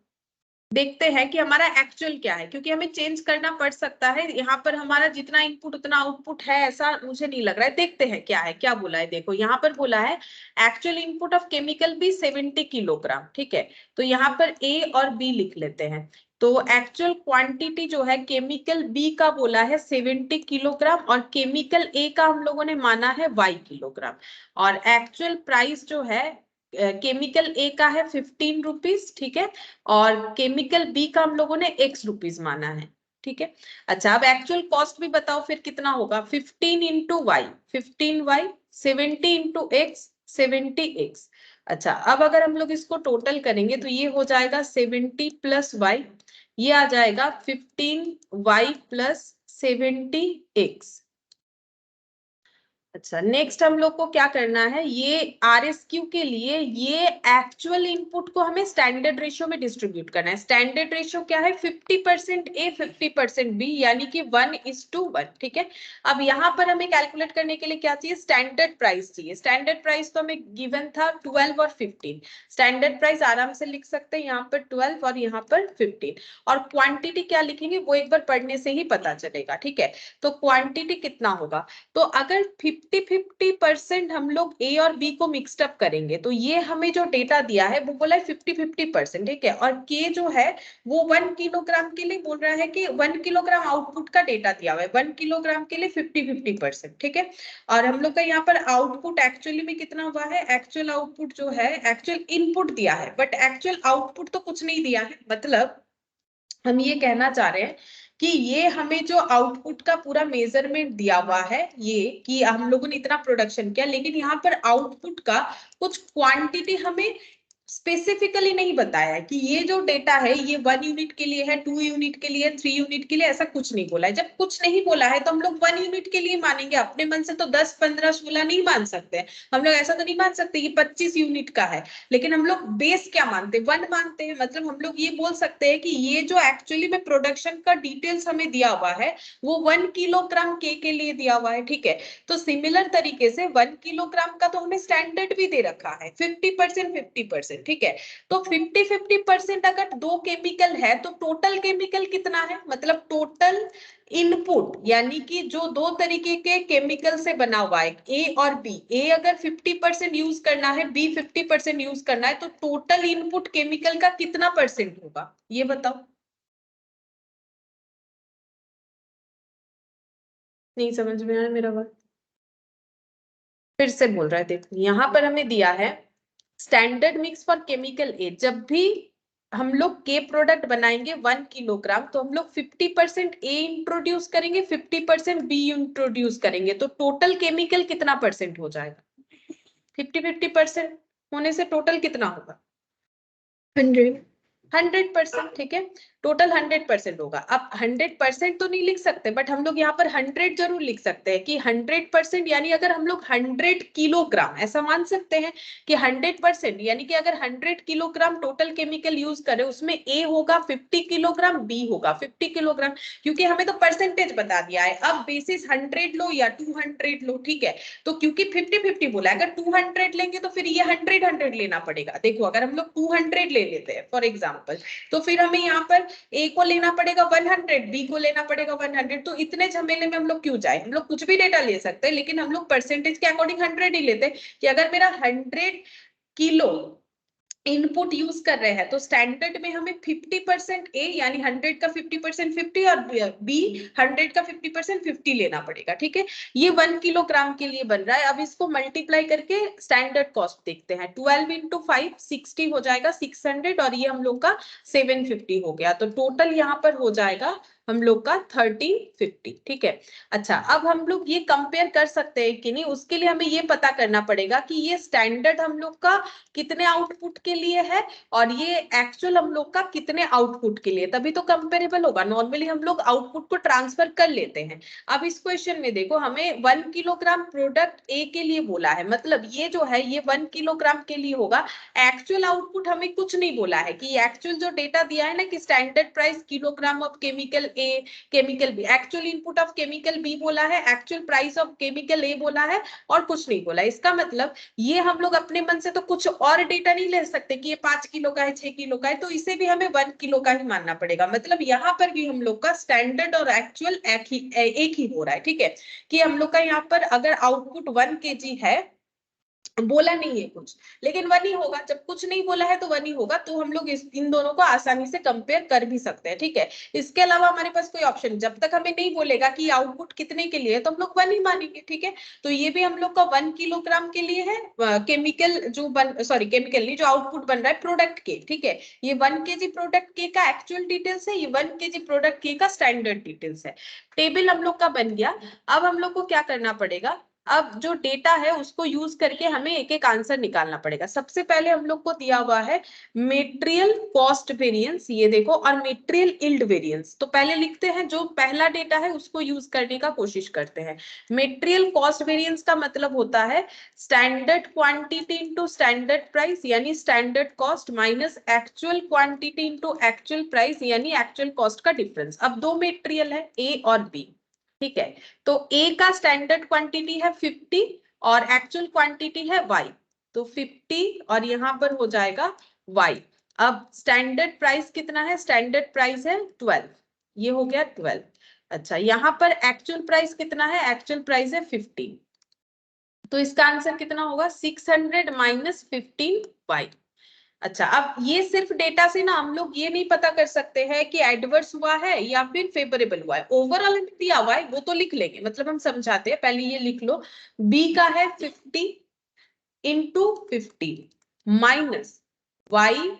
देखते हैं कि हमारा एक्चुअल क्या है, क्योंकि हमें चेंज करना पड़ सकता है। यहाँ पर हमारा जितना इनपुट उतना आउटपुट है ऐसा मुझे नहीं लग रहा है, देखते हैं क्या है, क्या बोला है। देखो यहाँ पर बोला है actual input of chemical B 70 kilogram. ठीक है, तो यहाँ पर ए और बी लिख लेते हैं। तो एक्चुअल क्वांटिटी जो है केमिकल बी का बोला है 70 किलोग्राम, और केमिकल ए का हम लोगों ने माना है y किलोग्राम, और एक्चुअल प्राइस जो है केमिकल ए का है 15 रुपीज। ठीक है, और केमिकल बी का हम लोगों ने x रुपीज माना है। ठीक है, अच्छा अब एक्चुअल कॉस्ट भी बताओ फिर कितना होगा, 15 into Y 15y, 70 into x 70x। अच्छा अब अगर हम लोग इसको टोटल करेंगे तो ये हो जाएगा 70 प्लस वाई, ये आ जाएगा 15y प्लस 70x। अच्छा नेक्स्ट हम लोग को क्या करना है, ये RSQ के लिए ये एक्चुअल इनपुट को हमें स्टैंडर्ड रेशियो में डिस्ट्रीब्यूट करना है। स्टैंडर्ड रेशियो क्या है, 50% A 50% B, यानी कि 1:1। ठीक है, अब यहाँ पर हमें कैलकुलेट करने के लिए क्या चाहिए, स्टैंडर्ड प्राइस चाहिए। स्टैंडर्ड प्राइस तो हमें गिवन था 12 और 15, स्टैंडर्ड प्राइस आराम से लिख सकते हैं, यहाँ पर 12 और यहाँ पर 15, और क्वांटिटी क्या लिखेंगे वो एक बार पढ़ने से ही पता चलेगा। ठीक है, तो क्वांटिटी कितना होगा, तो अगर 50-50% हम लोग ए और बी को मिक्सड अप करेंगे तो ये हमें जो डेटा दिया है वो बोला है 50-50%। ठीक है, और के जो है वो 1 किलोग्राम के लिए बोल रहा है कि 1 किलोग्राम आउटपुट का डेटा दिया हुआ है, 1 किलोग्राम के लिए 50-50%। ठीक है, और हम लोग का यहाँ पर आउटपुट एक्चुअली में कितना हुआ है, एक्चुअल आउटपुट जो है एक्चुअल इनपुट दिया है बट एक्चुअल आउटपुट तो कुछ नहीं दिया है। मतलब हम ये कहना चाह रहे हैं कि ये हमें जो आउटपुट का पूरा मेजरमेंट दिया हुआ है, ये कि हम लोगों ने इतना प्रोडक्शन किया, लेकिन यहाँ पर आउटपुट का कुछ क्वांटिटी हमें स्पेसिफिकली नहीं बताया है कि ये जो डेटा है ये 1 यूनिट के लिए है, 2 यूनिट के लिए, 3 यूनिट के लिए, ऐसा कुछ नहीं बोला है। जब कुछ नहीं बोला है तो हम लोग 1 यूनिट के लिए मानेंगे, अपने मन से तो 10, 15, 16 नहीं मान सकते। हम लोग ऐसा तो नहीं मान सकते कि 25 यूनिट का है, लेकिन हम लोग बेस क्या मानते हैं, 1 मानते हैं। मतलब हम लोग ये बोल सकते हैं कि ये जो एक्चुअली में प्रोडक्शन का डिटेल्स हमें दिया हुआ है वो 1 किलोग्राम के लिए दिया हुआ है, ठीक है। तो सिमिलर तरीके से 1 किलोग्राम का तो हमें स्टैंडर्ड भी दे रखा है 50%, 50%, ठीक है। तो 50-50% अगर दो केमिकल है तो टोटल केमिकल कितना है, मतलब टोटल इनपुट, यानी कि जो दो तरीके के केमिकल से बना हुआ है ए और बी, ए अगर 50% यूज करना है, बी 50% यूज करना है, तो टोटल इनपुट केमिकल का कितना परसेंट होगा, ये बताओ। नहीं समझ में आया मेरा बात? फिर से बोल रहा है, देखो यहां पर हमें दिया है स्टैंडर्ड मिक्स फॉर केमिकल ए। जब भी हम लोग के प्रोडक्ट बनाएंगे 1 किलोग्राम, तो हम लोग 50% ए इंट्रोड्यूस करेंगे, 50% बी इंट्रोड्यूस करेंगे, तो टोटल केमिकल कितना परसेंट हो जाएगा? 50-50% होने से टोटल कितना होगा? 100। 100%, ठीक है। टोटल 100% होगा। अब 100% तो नहीं लिख सकते, बट हम लोग यहाँ पर 100 जरूर लिख सकते हैं कि 100%, यानी अगर हम लोग 100 किलोग्राम ऐसा मान सकते हैं कि 100%, यानी कि अगर 100 किलोग्राम टोटल केमिकल यूज करें, उसमें ए होगा 50 किलोग्राम, बी होगा 50 किलोग्राम, क्योंकि हमें तो परसेंटेज बता दिया है। अब बेसिस 100 लो या 200 लो, ठीक है। तो क्योंकि 50-50 बोला, अगर 200 लेंगे तो फिर ये 100-100 लेना पड़ेगा। देखो अगर हम लोग 200 ले लेते हैं फॉर एग्जाम्पल, तो फिर हमें यहाँ पर ए को लेना पड़ेगा 100, बी को लेना पड़ेगा 100। तो इतने झमेले में हम लोग क्यों जाए, हम लोग कुछ भी डेटा ले सकते हैं, लेकिन हम लोग परसेंटेज के अकॉर्डिंग 100 ही लेते हैं कि अगर मेरा 100 किलो इनपुट यूज कर रहे हैं तो स्टैंडर्ड में हमें 50% ए, यानी 100 का 50% 50, और बी 100 का 50% 50 लेना पड़ेगा, ठीक है। ये 1 किलोग्राम के लिए बन रहा है। अब इसको मल्टीप्लाई करके स्टैंडर्ड कॉस्ट देखते हैं। 12 इंटू 5 60 हो जाएगा 600, और ये हम लोग का 750 हो गया। तो टोटल यहाँ पर हो जाएगा हम लोग का 1350, ठीक है। अच्छा, अब हम लोग ये कंपेयर कर सकते हैं कि नहीं, उसके लिए हमें ये पता करना पड़ेगा कि ये स्टैंडर्ड हम लोग का कितने आउटपुट के लिए है और ये एक्चुअल हम लोग का कितने आउटपुट के लिए, तभी तो कंपेरेबल होगा। नॉर्मली हम लोग आउटपुट को ट्रांसफर कर लेते हैं। अब इस क्वेश्चन में देखो हमें 1 किलोग्राम प्रोडक्ट ए के लिए बोला है, मतलब ये जो है ये 1 किलोग्राम के लिए होगा। एक्चुअल आउटपुट हमें कुछ नहीं बोला है कि एक्चुअल जो डेटा दिया है ना कि standard price kilogram of chemical A, chemical B, actual input of chemical B बोला है, actual price of chemical A बोला है, और कुछ नहीं बोला। इसका मतलब ये हम लोग अपने मन से तो कुछ और डेटा नहीं ले सकते कि ये 5 किलो का है, 6 किलो का है, तो इसे भी हमें 1 किलो का ही मानना पड़ेगा। मतलब यहाँ पर भी हम लोग का स्टैंडर्ड और एक्चुअल एक ही हो रहा है, ठीक है। कि हम लोग का यहाँ पर अगर आउटपुट 1 kg है, बोला नहीं है कुछ, लेकिन 1 ही होगा। जब कुछ नहीं बोला है तो 1 ही होगा। तो हम लोग इन दोनों को आसानी से कंपेयर कर भी सकते हैं, ठीक है। इसके अलावा हमारे पास कोई ऑप्शन, जब तक हमें नहीं बोलेगा कि आउटपुट कितने के लिए है तो हम लोग 1 ही मानेंगे, ठीक है। तो ये भी हम लोग का 1 किलोग्राम के लिए है। केमिकल जो केमिकल नहीं, जो आउटपुट बन रहा है प्रोडक्ट के, ठीक है। ये 1 kg प्रोडक्ट के का एक्चुअल डिटेल्स है, ये 1 kg प्रोडक्ट के का स्टैंडर्ड डिटेल्स है। टेबल हम लोग का बन गया। अब हम लोग को क्या करना पड़ेगा, अब जो डेटा है उसको यूज करके हमें एक एक आंसर निकालना पड़ेगा। सबसे पहले हम लोग को दिया हुआ है मेटेरियल कॉस्ट वेरिएंस, ये देखो, और मेटेरियल यील्ड वेरिएंस। तो पहले लिखते हैं जो पहला डेटा है उसको यूज करने का कोशिश करते हैं। मेटेरियल कॉस्ट वेरिएंस का मतलब होता है standard quantity into standard price, यानी standard cost minus actual quantity into actual price, यानी एक्चुअल कॉस्ट का डिफरेंस। अब दो मेटेरियल है ए और बी, ठीक है। तो ए का स्टैंडर्ड क्वांटिटी है 50 और एक्चुअल क्वांटिटी है y, तो 50 और यहां पर हो जाएगा y। अब स्टैंडर्ड प्राइस कितना है, स्टैंडर्ड प्राइस है 12, ये हो गया 12। अच्छा, यहां पर एक्चुअल प्राइस कितना है, एक्चुअल प्राइस है 50, तो इसका आंसर कितना होगा 600 माइनस 15y। अच्छा, अब ये सिर्फ डेटा से ना हम लोग ये नहीं पता कर सकते हैं कि एडवर्स हुआ है या फिर फेवरेबल हुआ है। ओवरऑल हमें दिया हुआ है वो तो लिख लेंगे, मतलब हम समझाते हैं। पहले ये लिख लो, बी का है 50 into 50 minus Y,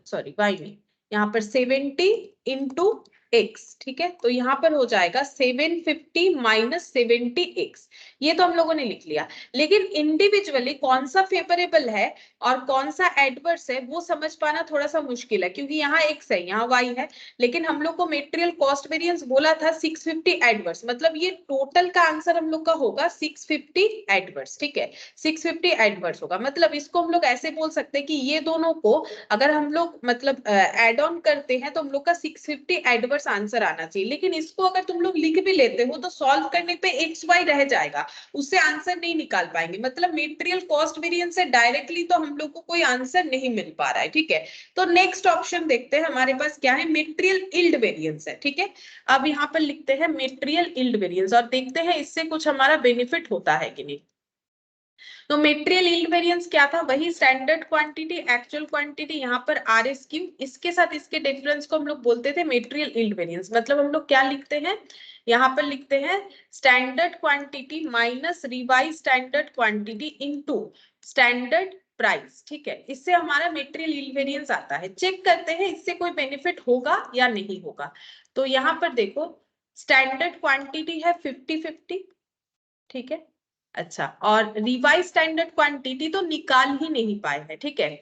sorry Y में यहाँ पर 70 इंटू एक्स, ठीक है। तो यहाँ पर हो जाएगा 750 माइनस 70x, ये तो हम लोगों ने लिख लिया। लेकिन इंडिविजुअली कौन सा फेवरेबल है और कौन सा एडवर्स है वो समझ पाना थोड़ा सा मुश्किल है, क्योंकि यहाँ x है यहाँ y है, लेकिन हम लोग को मेटेरियल कॉस्ट वेरिएंस बोला था 650 एडवर्स, मतलब ये टोटल का आंसर हम लोग का होगा 650 एडवर्स, ठीक है। 650 एडवर्स होगा, मतलब इसको हम लोग ऐसे बोल सकते हैं कि ये दोनों को अगर हम लोग मतलब एड ऑन करते हैं तो हम लोग का 650 एडवर्स आंसर आना चाहिए। लेकिन इसको अगर तुम लोग लिख भी लेते हो तो सॉल्व करने पे एक्स वाई रह जाएगा, उससे आंसर नहीं निकाल पाएंगे। मतलब मेटेरियल कॉस्ट वेरिएंस से डायरेक्टली तो हम लोग को कोई आंसर नहीं मिल पा रहा है, ठीक है। तो नेक्स्ट ऑप्शन देखते हैं हमारे पास क्या है, मेटेरियल यील्ड वेरिएंस है, ठीक है। अब यहाँ पर लिखते हैं मेटेरियल यील्ड वेरिएंस और देखते हैं इससे कुछ हमारा बेनिफिट होता है कि नहीं। तो मेटेरियल यील्ड वेरिएंस क्या था, वही स्टैंडर्ड क्वांटिटी एक्चुअल क्वांटिटी, यहाँ पर RSQ, इसके साथ इसके डिफरेंस को हम लोग बोलते थे मेटेरियल यील्ड वेरिएंस। मतलब हम लोग क्या लिखते हैं, यहाँ पर लिखते हैं standard quantity minus revise standard quantity into standard price, ठीक है। इससे हमारा मेटेरियल यील्ड वेरिएंस आता है। चेक करते हैं इससे कोई बेनिफिट होगा या नहीं होगा। तो यहाँ पर देखो स्टैंडर्ड क्वांटिटी है 50-50, ठीक है। अच्छा, और रिवाइज स्टैंडर्ड क्वांटिटी तो निकाल ही नहीं पाए हैं, ठीक है।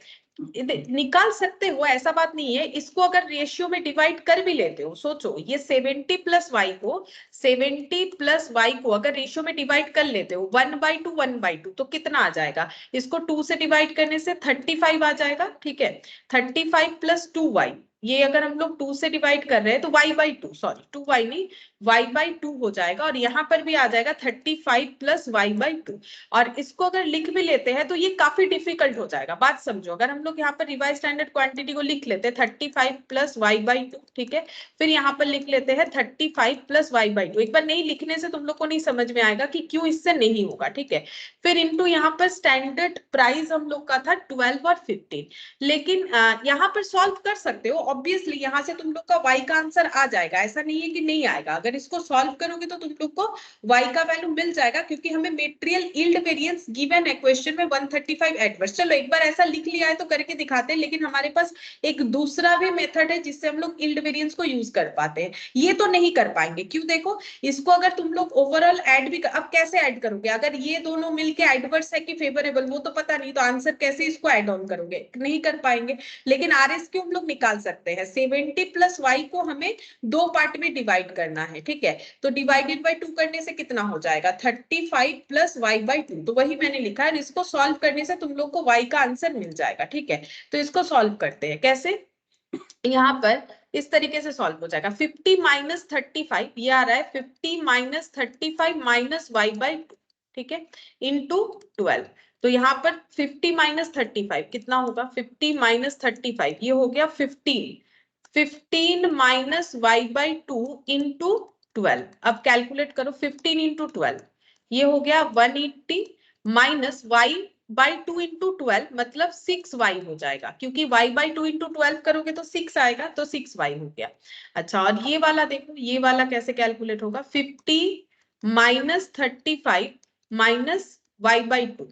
निकाल सकते हो, ऐसा बात नहीं है। इसको अगर रेशियो में डिवाइड कर भी लेते हो, सोचो ये 70 प्लस वाई को 70 प्लस वाई को अगर रेशियो में डिवाइड कर लेते हो 1/2 1/2 तो कितना आ जाएगा, इसको 2 से डिवाइड करने से 35 आ जाएगा, ठीक है। 35 प्लस 2y, ये अगर हम लोग 2 से डिवाइड कर रहे हैं तो y/2, सॉरी 2y नहीं y/2 हो जाएगा। और यहाँ पर भी आ जाएगा 35 प्लस y/2। और इसको अगर लिख भी लेते हैं तो ये काफी डिफिकल्ट हो जाएगा, बात समझो। अगर हम लोग यहाँ पर रिवाइज स्टैंडर्ड क्वांटिटी को लिख लेते हैं 35 प्लस y/2, ठीक है। फिर यहाँ पर लिख लेते हैं 35 प्लस y/2। एक बार नहीं लिखने से तुम लोग को नहीं समझ में आएगा कि क्यों इससे नहीं होगा, ठीक है। फिर इनटू यहाँ पर स्टैंडर्ड प्राइस हम लोग का था 12 और 15। लेकिन यहाँ पर सॉल्व कर सकते हो ऑब्वियसली, यहाँ से तुम लोग का y का आंसर आ जाएगा, ऐसा नहीं है कि नहीं आएगा। अगर इसको सॉल्व करोगे तो तुम लोग को y का वैल्यू मिल जाएगा, क्योंकि हमें मेटेरियल यील्ड वेरिएंस गिवन है क्वेश्चन में 135 एडवर्स। चलो एक बार ऐसा लिख लिया है तो करके दिखाते हैं, लेकिन हमारे पास एक दूसरा भी मेथड है जिससे हम लोग यील्ड वेरिएंस को यूज कर पाते हैं। ये तो नहीं कर पाएंगे, क्यों, देखो इसको अगर तुम लोग ओवरऑल ऐड भी अब कैसे ऐड करोगे, अगर ये दोनों मिलके एडवर्स है कि फेवरेबल वो तो पता नहीं, तो आंसर कैसे इसको ऐड ऑन करोगे, नहीं कर पाएंगे। लेकिन RSQ हम लोग निकाल सकते हैं। 70 प्लस वाई को हमें दो पार्ट में डिवाइड करना है, ठीक है। तो डिवाइडेड बाय 2 करने से कितना हो जाएगा 35 प्लस y/2, तो वही मैंने लिखा है। इसको सॉल्व करने से तुम लोग को y का आंसर मिल जाएगा, ठीक है। तो इसको सॉल्व करते हैं कैसे, यहाँ पर इस तरीके से सॉल्व हो जाएगा। 50 माइनस 35 ये आ रहा है 50 माइनस 35 माइनस y/2, ठीक है, इंटू 12। तो यहाँ पर 50 माइनस 35 कितना होगा, 50 माइनस 35 ये हो गया 15 माइनस y/2 इंटू 12। अब कैलकुलेट करो 15 इंटू 12, ये हो गया 180 माइनस y/2 इंटू 12 मतलब 6y हो जाएगा, क्योंकि y/2 इंटू 12 करोगे तो 6 आएगा, तो 6y हो गया। अच्छा, और ये वाला देखो, ये वाला कैसे कैलकुलेट होगा, 50 माइनस 35 माइनस y/2,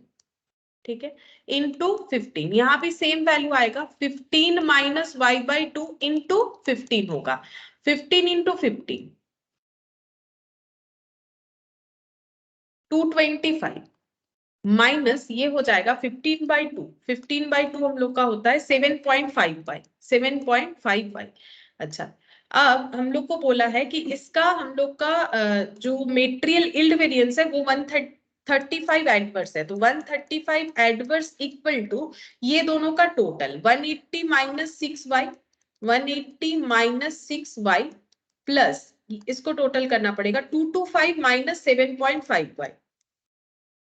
ठीक है, इंटू 15। यहाँ भी सेम वैल्यू आएगा, 15 माइनस y/2 इंटू 15 होगा। 15 इंटू 15 225 माइनस ये हो जाएगा 15/2। 15/2 हम लोग का होता है 7.5y। अच्छा, अब हम लोग को बोला है कि इसका हम लोग का जो मेटेरियल यील्ड वेरिएंस है वो 135 एडवर्स है। तो 135 एडवर्स इक्वल टू ये दोनों का total 180 minus 6y, 180 minus 6y plus इसको टोटल करना पड़ेगा 225 माइनस 7.5y,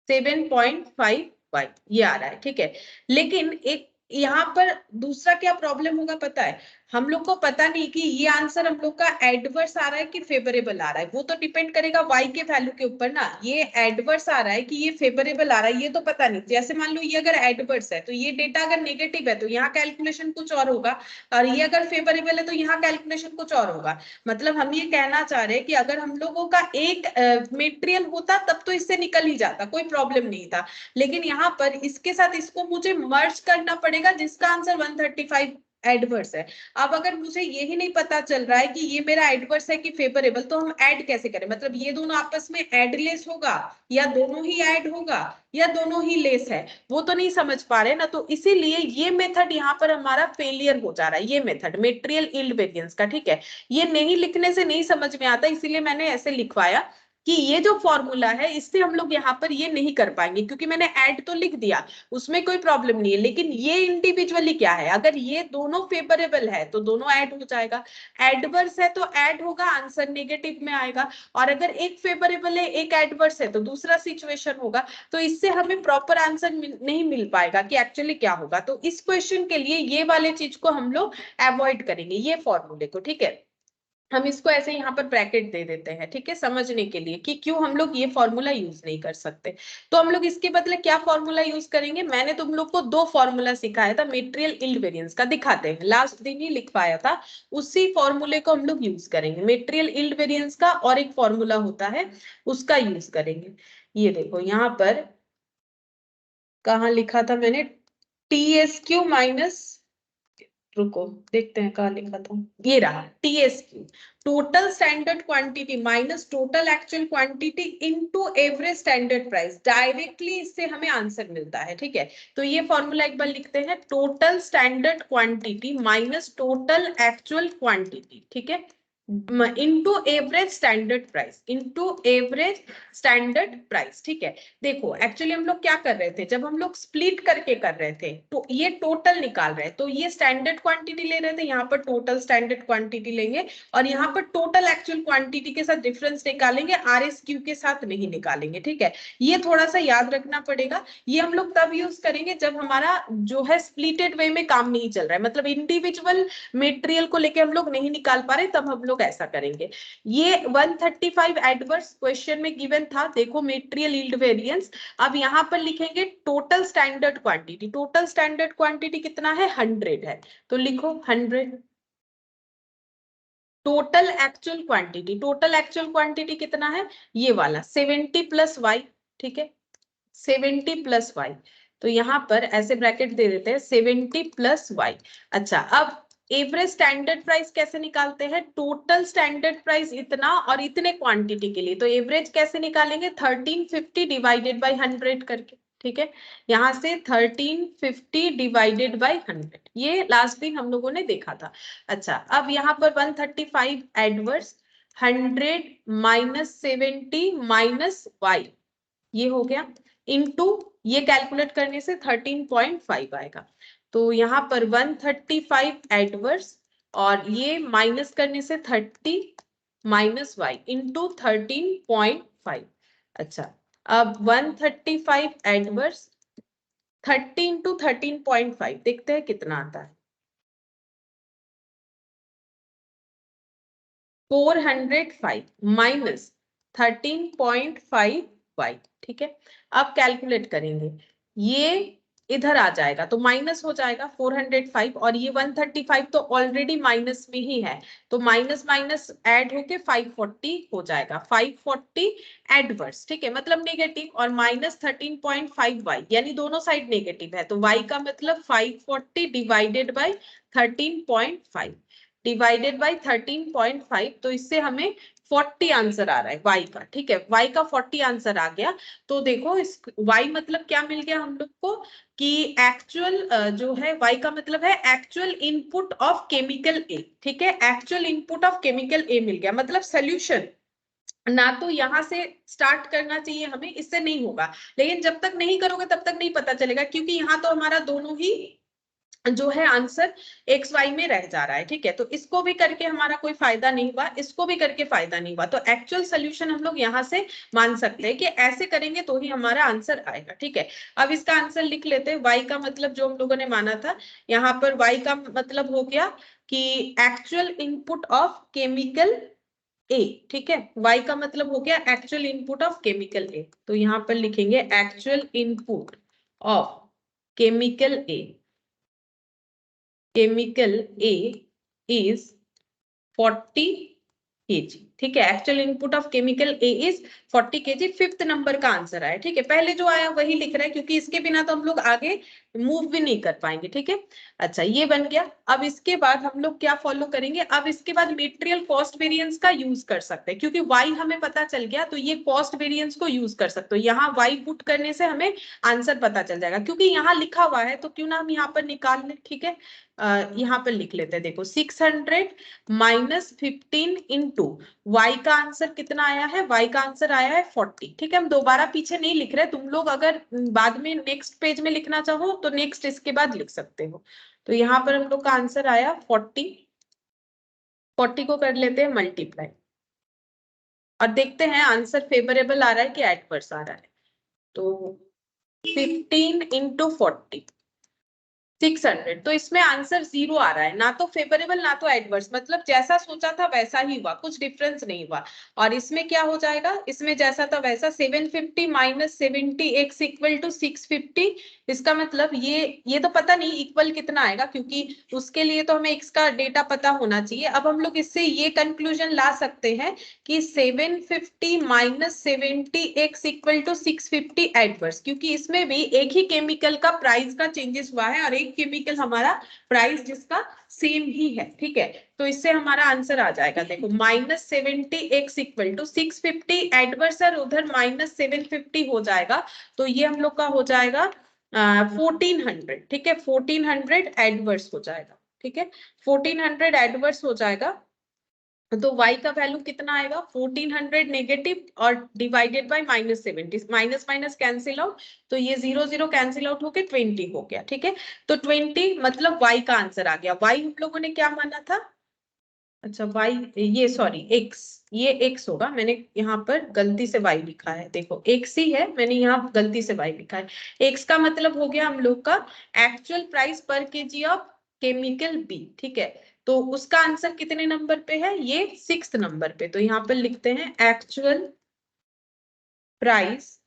7.5y ये आ रहा है, ठीक है। लेकिन एक यहाँ पर दूसरा क्या प्रॉब्लम होगा पता है, हम लोग को पता नहीं कि ये आंसर हम लोग का एडवर्स आ रहा है कि फेवरेबल आ रहा है। वो तो डिपेंड करेगा y के वैल्यू के ऊपर ना, ये एडवर्स आ रहा है कि ये फेवरेबल आ रहा है ये तो पता नहीं। जैसे मान लो ये अगर एडवर्स है तो ये डेटा अगर नेगेटिव है तो यहाँ कैलकुलेशन कुछ और होगा, और ये अगर फेवरेबल है तो यहाँ कैलकुलेशन कुछ और होगा। मतलब हम ये कहना चाह रहे हैं कि अगर हम लोगों का एक मेटेरियल होता तब तो इससे निकल ही जाता, कोई प्रॉब्लम नहीं था। लेकिन यहाँ पर इसके साथ इसको मुझे मर्ज करना पड़ेगा जिसका आंसर 135 एडवर्स है। अब अगर मुझे यही नहीं पता चल रहा है कि ये मेरा एडवर्स है कि फेवरेबल, तो हम ऐड कैसे करें? मतलब ये दोनों आपस में एडलेस होगा या दोनों ही ऐड होगा या दोनों ही लेस है, वो तो नहीं समझ पा रहे ना। तो इसीलिए ये मेथड यहाँ पर हमारा फेलियर हो जा रहा है, ये मेथड मेटेरियल यील्ड वेरिएंस का, ठीक है। ये नहीं लिखने से नहीं समझ में आता, इसीलिए मैंने ऐसे लिखवाया कि ये जो फॉर्मूला है इससे हम लोग यहाँ पर ये नहीं कर पाएंगे, क्योंकि मैंने ऐड तो लिख दिया, उसमें कोई प्रॉब्लम नहीं है, लेकिन ये इंडिविजुअली क्या है, अगर ये दोनों फेवरेबल है तो दोनों ऐड हो जाएगा, एडवर्स है तो ऐड होगा, आंसर नेगेटिव में आएगा, और अगर एक फेवरेबल है एक एडवर्स है तो दूसरा सिचुएशन होगा। तो इससे हमें प्रॉपर आंसर नहीं मिल पाएगा कि एक्चुअली क्या होगा। तो इस क्वेश्चन के लिए ये वाले चीज को हम लोग अवॉइड करेंगे, ये फॉर्मूले को, ठीक है। हम इसको ऐसे यहाँ पर ब्रैकेट दे देते हैं, ठीक है, समझने के लिए कि क्यों हम लोग ये फॉर्मूला यूज नहीं कर सकते। तो हम लोग इसके बदले क्या फॉर्मूला यूज करेंगे? मैंने तुम लोग को दो फॉर्मूला सिखाया था मेटेरियल यील्ड वेरिएंस का, दिखाते हैं, लास्ट दिन ही लिखवाया था, उसी फॉर्मूले को हम लोग यूज करेंगे, मेटेरियल यील्ड वेरिएंस का, और एक फॉर्मूला होता है उसका यूज करेंगे। ये देखो यहाँ पर कहाँ लिखा था मैंने, TSQ माइनस, रुको देखते हैं कहाँ लिखा था, ये रहा, TSQ, total standard quantity minus total actual quantity into average standard price, directly इससे हमें आंसर मिलता है, ठीक है। तो ये फॉर्मूला एक बार लिखते हैं, total standard quantity minus total actual quantity, ठीक है, into average standard price, into average standard price, ठीक है। देखो एक्चुअली हम लोग क्या कर रहे थे, जब हम लोग स्प्लिट करके कर रहे थे तो ये टोटल निकाल रहे हैं, तो ये स्टैंडर्ड क्वांटिटी ले रहे थे, यहाँ पर टोटल स्टैंडर्ड क्वांटिटी लेंगे, और यहाँ पर टोटल एक्चुअल क्वांटिटी के साथ डिफरेंस निकालेंगे, RSQ के साथ नहीं निकालेंगे, ठीक है। ये थोड़ा सा याद रखना पड़ेगा, ये हम लोग तब यूज करेंगे जब हमारा जो है स्प्लिटेड वे में काम नहीं चल रहा है, मतलब इंडिविजुअल मेटेरियल को लेके हम लोग नहीं निकाल पा रहे, तब हम लोग ऐसा करेंगे। ये 135 एडवर्स क्वेश्चन में गिवन था, देखो मेटेरियल यील्ड वेरिएंस। अब यहाँ पर लिखेंगे total standard quantity, total standard quantity कितना है, 100 है, तो लिखो 100। Total actual quantity, total actual quantity कितना है, ये वाला 70 प्लस वाई, ठीक है, 70 प्लस वाई। तो यहाँ पर ऐसे ब्रैकेट दे देते हैं 70 प्लस वाई। अच्छा, अब एवरेज स्टैंडर्ड प्राइस कैसे निकालते हैं, टोटल स्टैंडर्ड प्राइस इतना और इतने क्वांटिटी के लिए, तो एवरेज कैसे निकालेंगे, 1350 डिवाइडेड बाई 100 करके, ठीक है। यहाँ से 1350 डिवाइडेड बाई 100, ये लास्ट दिन हम लोगों ने देखा था। अच्छा, अब यहाँ पर 135 एडवर्स, 100 माइनस 70 माइनस वाई, ये हो गया, इनटू ये कैलकुलेट करने से 13.5 आएगा। तो यहाँ पर 135 एडवर्स और ये माइनस करने से 30 माइनस वाई इंटू 13.5। अच्छा, अब 135 एडवर्स 30 इंटू 13.5, देखते हैं कितना आता है, 405 माइनस 13.5 वाई, ठीक है। अब कैलकुलेट करेंगे, ये इधर आ जाएगा तो माइनस हो जाएगा 405, और ये 135 तो ऑलरेडी माइनस में ही है, तो माइनस माइनस ऐड होके 540 हो जाएगा, 540 एडवर्स, ठीक है, मतलब नेगेटिव, और माइनस 13.5 वाई, यानी दोनों साइड नेगेटिव है, तो वाई का मतलब 540 डिवाइडेड बाई 13.5 डिवाइडेड बाई 13.5, तो इससे हमें 40 आंसर आ रहा है y का, ठीक है, y का 40 आंसर आ गया। तो देखो इस y मतलब क्या मिल गया हम लोग को, कि एक्चुअल जो है y का मतलब है एक्चुअल इनपुट ऑफ केमिकल ए, ठीक है, एक्चुअल इनपुट ऑफ केमिकल ए मिल गया, मतलब सोल्यूशन ना, तो यहाँ से स्टार्ट करना चाहिए हमें, इससे नहीं होगा, लेकिन जब तक नहीं करोगे तब तक नहीं पता चलेगा, क्योंकि यहाँ तो हमारा दोनों ही जो है आंसर एक्स वाई में रह जा रहा है, ठीक है। तो इसको भी करके हमारा कोई फायदा नहीं हुआ, इसको भी करके फायदा नहीं हुआ, तो एक्चुअल सोल्यूशन हम लोग यहाँ से मान सकते हैं कि ऐसे करेंगे तो ही हमारा आंसर आएगा, ठीक है। अब इसका आंसर लिख लेते हैं, वाई का मतलब जो हम लोगों ने माना था, यहाँ पर वाई का मतलब हो गया कि एक्चुअल इनपुट ऑफ केमिकल ए, ठीक है, वाई का मतलब हो गया एक्चुअल इनपुट ऑफ केमिकल ए, तो यहाँ पर लिखेंगे actual input of chemical A, chemical A is 40 kg, ठीक है, actual input of chemical A is 40 kg, 5th number का आंसर आया। ठीक है, पहले जो आया वही लिख रहा है क्योंकि इसके बिना तो हम लोग आगे मूव भी नहीं कर पाएंगे। ठीक है, अच्छा ये बन गया। अब इसके बाद हम लोग क्या फॉलो करेंगे, अब इसके बाद मेटेरियल कॉस्ट वेरिएंस का यूज कर सकते हैं क्योंकि वाई हमें पता चल गया, तो ये कॉस्ट वेरिएंस को यूज कर सकते हो। यहाँ वाई पुट करने से हमें आंसर पता चल जाएगा क्योंकि यहाँ लिखा हुआ है, तो क्यों ना हम यहाँ पर निकाल लें। ठीक है, यहाँ पर लिख लेते हैं, देखो 600 माइनस 15 इंटू वाई का आंसर कितना आया है, वाई का आंसर आया है 40। ठीक है, हम दोबारा पीछे नहीं लिख रहे, तुम लोग अगर बाद में नेक्स्ट पेज में लिखना चाहो तो नेक्स्ट इसके बाद लिख सकते हो। तो यहाँ पर हम लोग का आंसर आया 40, 40 को कर लेते हैं मल्टीप्लाई और देखते हैं आंसर फेवरेबल आ रहा है कि एडवर्स आ रहा है। तो 15 इंटू 40 600, तो इसमें आंसर 0 आ रहा है, ना तो फेवरेबल ना तो एडवर्स, मतलब जैसा सोचा था वैसा ही हुआ, कुछ डिफरेंस नहीं हुआ। और इसमें क्या हो जाएगा, इसमें जैसा था वैसा 750 माइनस 70 एक्स इक्वल टू 650। इसका मतलब ये तो पता नहीं इक्वल कितना आएगा क्योंकि उसके लिए तो हमें एक्स का डेटा पता होना चाहिए। अब हम लोग इससे ये कंक्लूजन ला सकते हैं कि 750 minus 70 X equal to 650 adverse, क्योंकि इसमें भी एक ही केमिकल का प्राइस का चेंजेस हुआ है और एक केमिकल हमारा प्राइस जिसका सेम ही है। ठीक है, तो इससे हमारा आंसर आ जाएगा, देखो minus 70 X equal to 650 adverse और उधर माइनस 750 हो जाएगा, तो ये हम लोग का हो जाएगा 1400। ठीक है, 1400 एडवर्स हो जाएगा। ठीक है, 1400 एडवर्स हो जाएगा, तो y का वैल्यू कितना आएगा 1400 नेगेटिव और divided by minus 70, minus minus cancel out, तो ये 0 0 कैंसिल आउट होके 20 हो गया। ठीक है, तो 20 मतलब y का आंसर आ गया। y हम लोगों ने क्या माना था, अच्छा y, ये सॉरी x, ये x होगा, मैंने यहाँ पर गलती से y लिखा है, देखो x ही है, मैंने यहाँ गलती से y लिखा है। x का मतलब हो गया हम लोग का actual price per kg of chemical B. ठीक है, तो उसका आंसर कितने नंबर पे है, ये 6th नंबर पे, तो यहाँ पर लिखते हैं actual price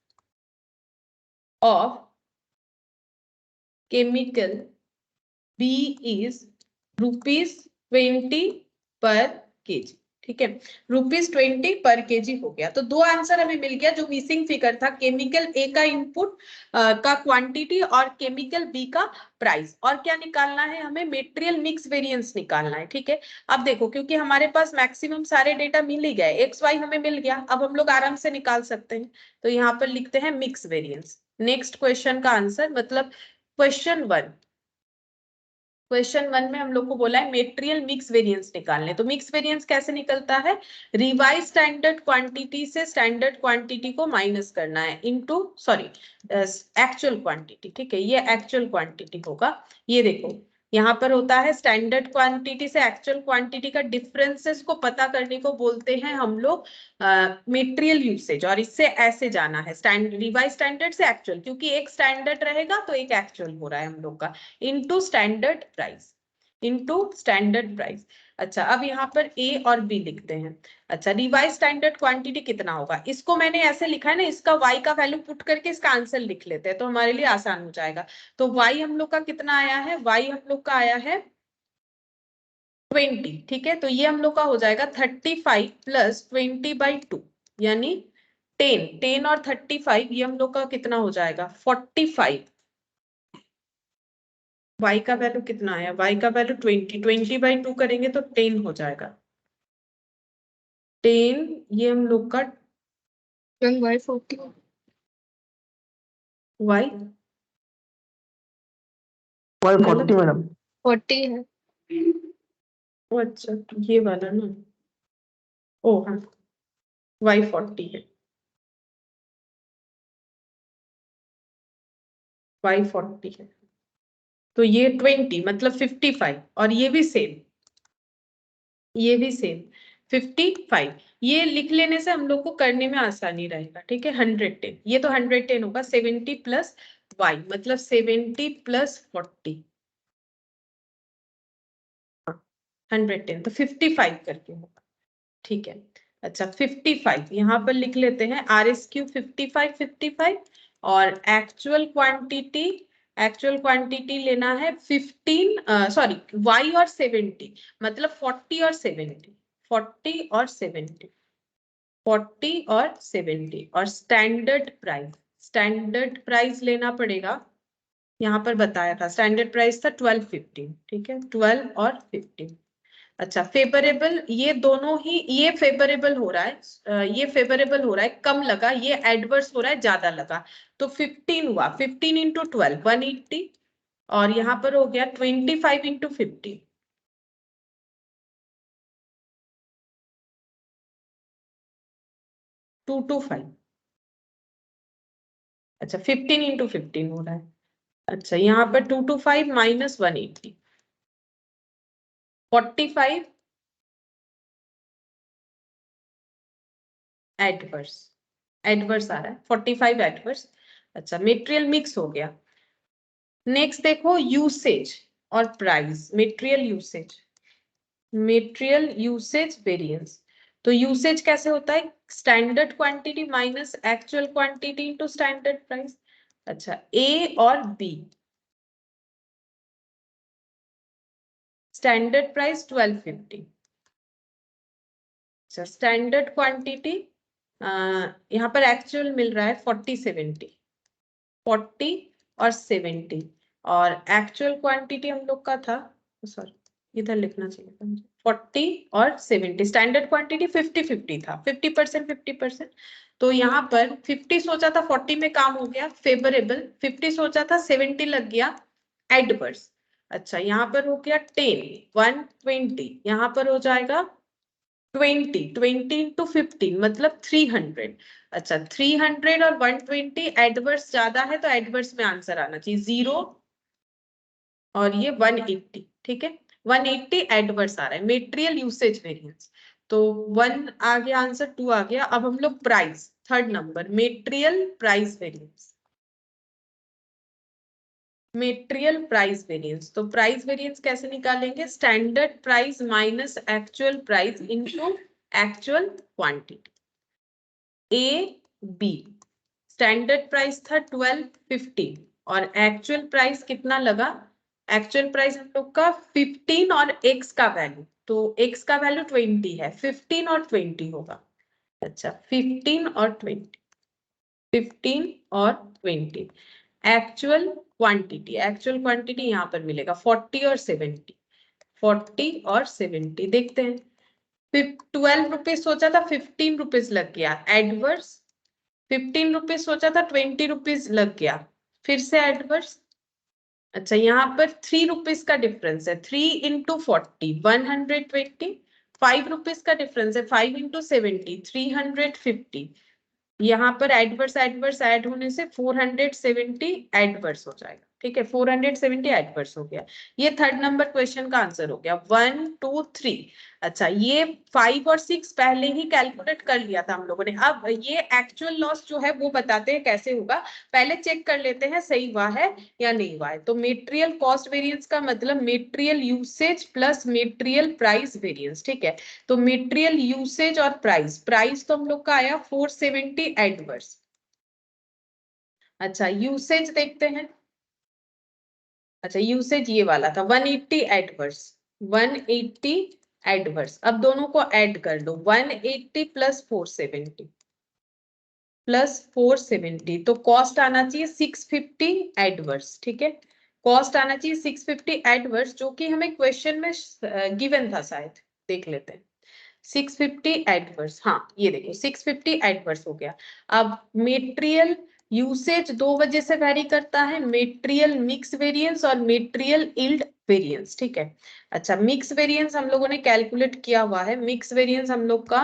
of chemical B is ₹20 per KG. ठीक है, ₹20 पर केजी हो गया, तो दो आंसर हमें मिल गया। जो मिसिंग फिगर था केमिकल ए का इनपुट का क्वांटिटी और केमिकल बी का प्राइस, और क्या निकालना है हमें, मेटेरियल मिक्स वेरिएंस निकालना है। ठीक है, अब देखो क्योंकि हमारे पास मैक्सिमम सारे डेटा मिल ही गए, एक्स वाई हमें मिल गया, अब हम लोग आराम से निकाल सकते हैं। तो यहाँ पर लिखते हैं मिक्स वेरिएंस। नेक्स्ट क्वेश्चन का आंसर, मतलब क्वेश्चन वन में हम लोग को बोला है मेटेरियल मिक्स वेरिएंस निकालने। तो मिक्स वेरिएंस कैसे निकलता है, रिवाइज स्टैंडर्ड क्वांटिटी से स्टैंडर्ड क्वांटिटी को माइनस करना है इनटू सॉरी एक्चुअल क्वांटिटी। ठीक है, ये एक्चुअल क्वांटिटी होगा। ये देखो यहाँ पर होता है स्टैंडर्ड क्वांटिटी से एक्चुअल क्वांटिटी का डिफरेंसेस को पता करने को बोलते हैं हम लोग मेटेरियल यूसेज, और इससे ऐसे जाना है स्टैंडर्ड, रिवाइज स्टैंडर्ड से एक्चुअल, क्योंकि एक स्टैंडर्ड रहेगा तो एक एक्चुअल हो रहा है हम लोग का, into standard price, into standard price. अच्छा, अब यहाँ पर ए और बी लिखते हैं। अच्छा, रिवाइज स्टैंडर्ड क्वांटिटी कितना होगा, इसको मैंने ऐसे लिखा है ना, इसका y का वैल्यू पुट करके इसका आंसर लिख लेते हैं तो हमारे लिए आसान हो जाएगा। तो y हम लोग का कितना आया है, y हम लोग का आया है 20। ठीक है, तो ये हम लोग का हो जाएगा 35 प्लस 20/2 यानी 10, 10 और 35, ये हम लोग का कितना हो जाएगा 45। y का वैल्यू कितना आया, y का वैल्यू 20, 20/2 करेंगे तो 10 हो जाएगा, 10, ये हम लोग का y 40, y y 40 मैडम, 40 है। ओ अच्छा, ये वाला ना, ओ हाँ y 40 है, y 40 है, तो ये 20 मतलब 55, और ये भी सेम, ये भी सेम 55। ये लिख लेने से हम लोग को करने में आसानी रहेगा। ठीक है, 110, ये तो 110 होगा, 70 प्लस y मतलब 70 प्लस 40, 110, तो 55 करके होगा। ठीक है, अच्छा 55 यहाँ पर लिख लेते हैं, RSQ 55 55, और एक्चुअल क्वांटिटी लेना है 15 सॉरी y और 70, मतलब 40 और 70, 40 और 70। 40 और 70। और स्टैंडर्ड प्राइस लेना पड़ेगा, यहाँ पर बताया था स्टैंडर्ड प्राइस था 12-15, ठीक है, 12 और 15। अच्छा, फेवरेबल, ये दोनों ही, ये फेवरेबल हो रहा है, ये फेवरेबल हो रहा है, कम लगा, ये एडवर्स हो रहा है, ज्यादा लगा, तो 15 हुआ, 15 इंटू 12 180, और यहाँ पर हो गया 25 इंटू 50 225। अच्छा, 15 इंटू 15 हो रहा है। अच्छा, यहाँ पर 225 माइनस 180, 45 एडवर्स, एडवर्स आ रहा है 45 एडवर्स। अच्छा, मटेरियल मिक्स हो गया। नेक्स्ट देखो यूसेज और प्राइस, मटेरियल यूसेज वेरिएंस। तो यूसेज कैसे होता है, standard quantity minus actual quantity into standard price. अच्छा, ए और बी, स्टैंडर्ड प्राइस 1250। अच्छा, स्टैंडर्ड क्वांटिटी, यहाँ पर एक्चुअल मिल रहा है 40-70, 40 और 70, और एक्चुअल क्वांटिटी हम लोग का था, सॉरी इधर लिखना चाहिए था मुझे, 40 और 70। स्टैंडर्ड क्वांटिटी 50-50 था, 50% 50%। तो यहाँ पर 50 सोचा था 40 में काम हो गया फेवरेबल, 50 सोचा था 70 लग गया एडवर्स। अच्छा, यहाँ पर हो गया 10 120, यहाँ पर हो जाएगा 20 इंटू 15 मतलब 300। अच्छा, 300 और 120 एडवर्स ज्यादा है, तो एडवर्स में आंसर आना चाहिए 0, और ये 180, ठीक है, 180 एडवर्स आ रहा है, मेटेरियल यूसेज वेरिएंस। तो 1 आ गया आंसर, 2 आ गया। अब हम लोग price, third number, material price variance, material price variance. तो प्राइस वेरिएंस कैसे निकालेंगे, standard price minus actual price into actual quantity. A B, standard price था 1250 और एक्चुअल प्राइस कितना लगा, एक्चुअल प्राइस हम लोग का 15 और एक्स का वैल्यू, तो एक्स का वैल्यू 20 है, 15 और 20 होगा। अच्छा, 15 और 20, 15 और 20। एक्चुअल क्वांटिटी यहाँ पर मिलेगा 40 और 70, 40 और 70 देखते हैं। 12 रुपीज सोचा था 15 रुपीज लग गया एडवर्स, 15 रुपीज सोचा था 20 रुपीज लग गया, फिर से एडवर्स। अच्छा, यहाँ पर 3 रुपीज का डिफरेंस है, 3 इंटू 40 120, 5 रुपीज का डिफरेंस है, 5 इंटू 70 350। यहाँ पर एडवर्स एडवर्स ऐड होने से 470 एडवर्स हो जाएगा, ठीक है, 470 एडवर्स हो गया। ये थर्ड नंबर क्वेश्चन का आंसर हो गया, 1 2 3। अच्छा, ये 5 और 6 पहले ही कैलकुलेट कर लिया था हम लोगों ने। अब ये एक्चुअल लॉस जो है वो बताते हैं कैसे होगा, पहले चेक कर लेते हैं सही हुआ है या नहीं हुआ है। तो मेटेरियल कॉस्ट वेरिएंस का मतलब material usage plus material price variance, ठीक है। तो मटेरियल यूसेज और प्राइस तो हम लोग का आया 470 एडवर्स। अच्छा, यूसेज देखते हैं। अच्छा, यूसेज ये वाला था 180 एडवर्स, 180 एडवर्स। अब दोनों को ऐड कर दो, 180 प्लस 470 प्लस 470, तो कॉस्ट आना चाहिए 650 एडवर्स, ठीक है, कॉस्ट आना चाहिए 650 एडवर्स, जो कि हमें क्वेश्चन में गिवन था शायद, देख लेते हैं। 650 एडवर्स, हाँ ये देखो 650 एडवर्स हो गया। अब मेटेरियल यूसेज दो वजह से वैरी करता है, मेटेरियल मिक्स वेरिएंस और मेटेरियल यील्ड वेरिएंस, ठीक है। अच्छा, मिक्स वेरिएंस हम लोगों ने कैलकुलेट किया हुआ है, मिक्स वेरिएंस हम लोग का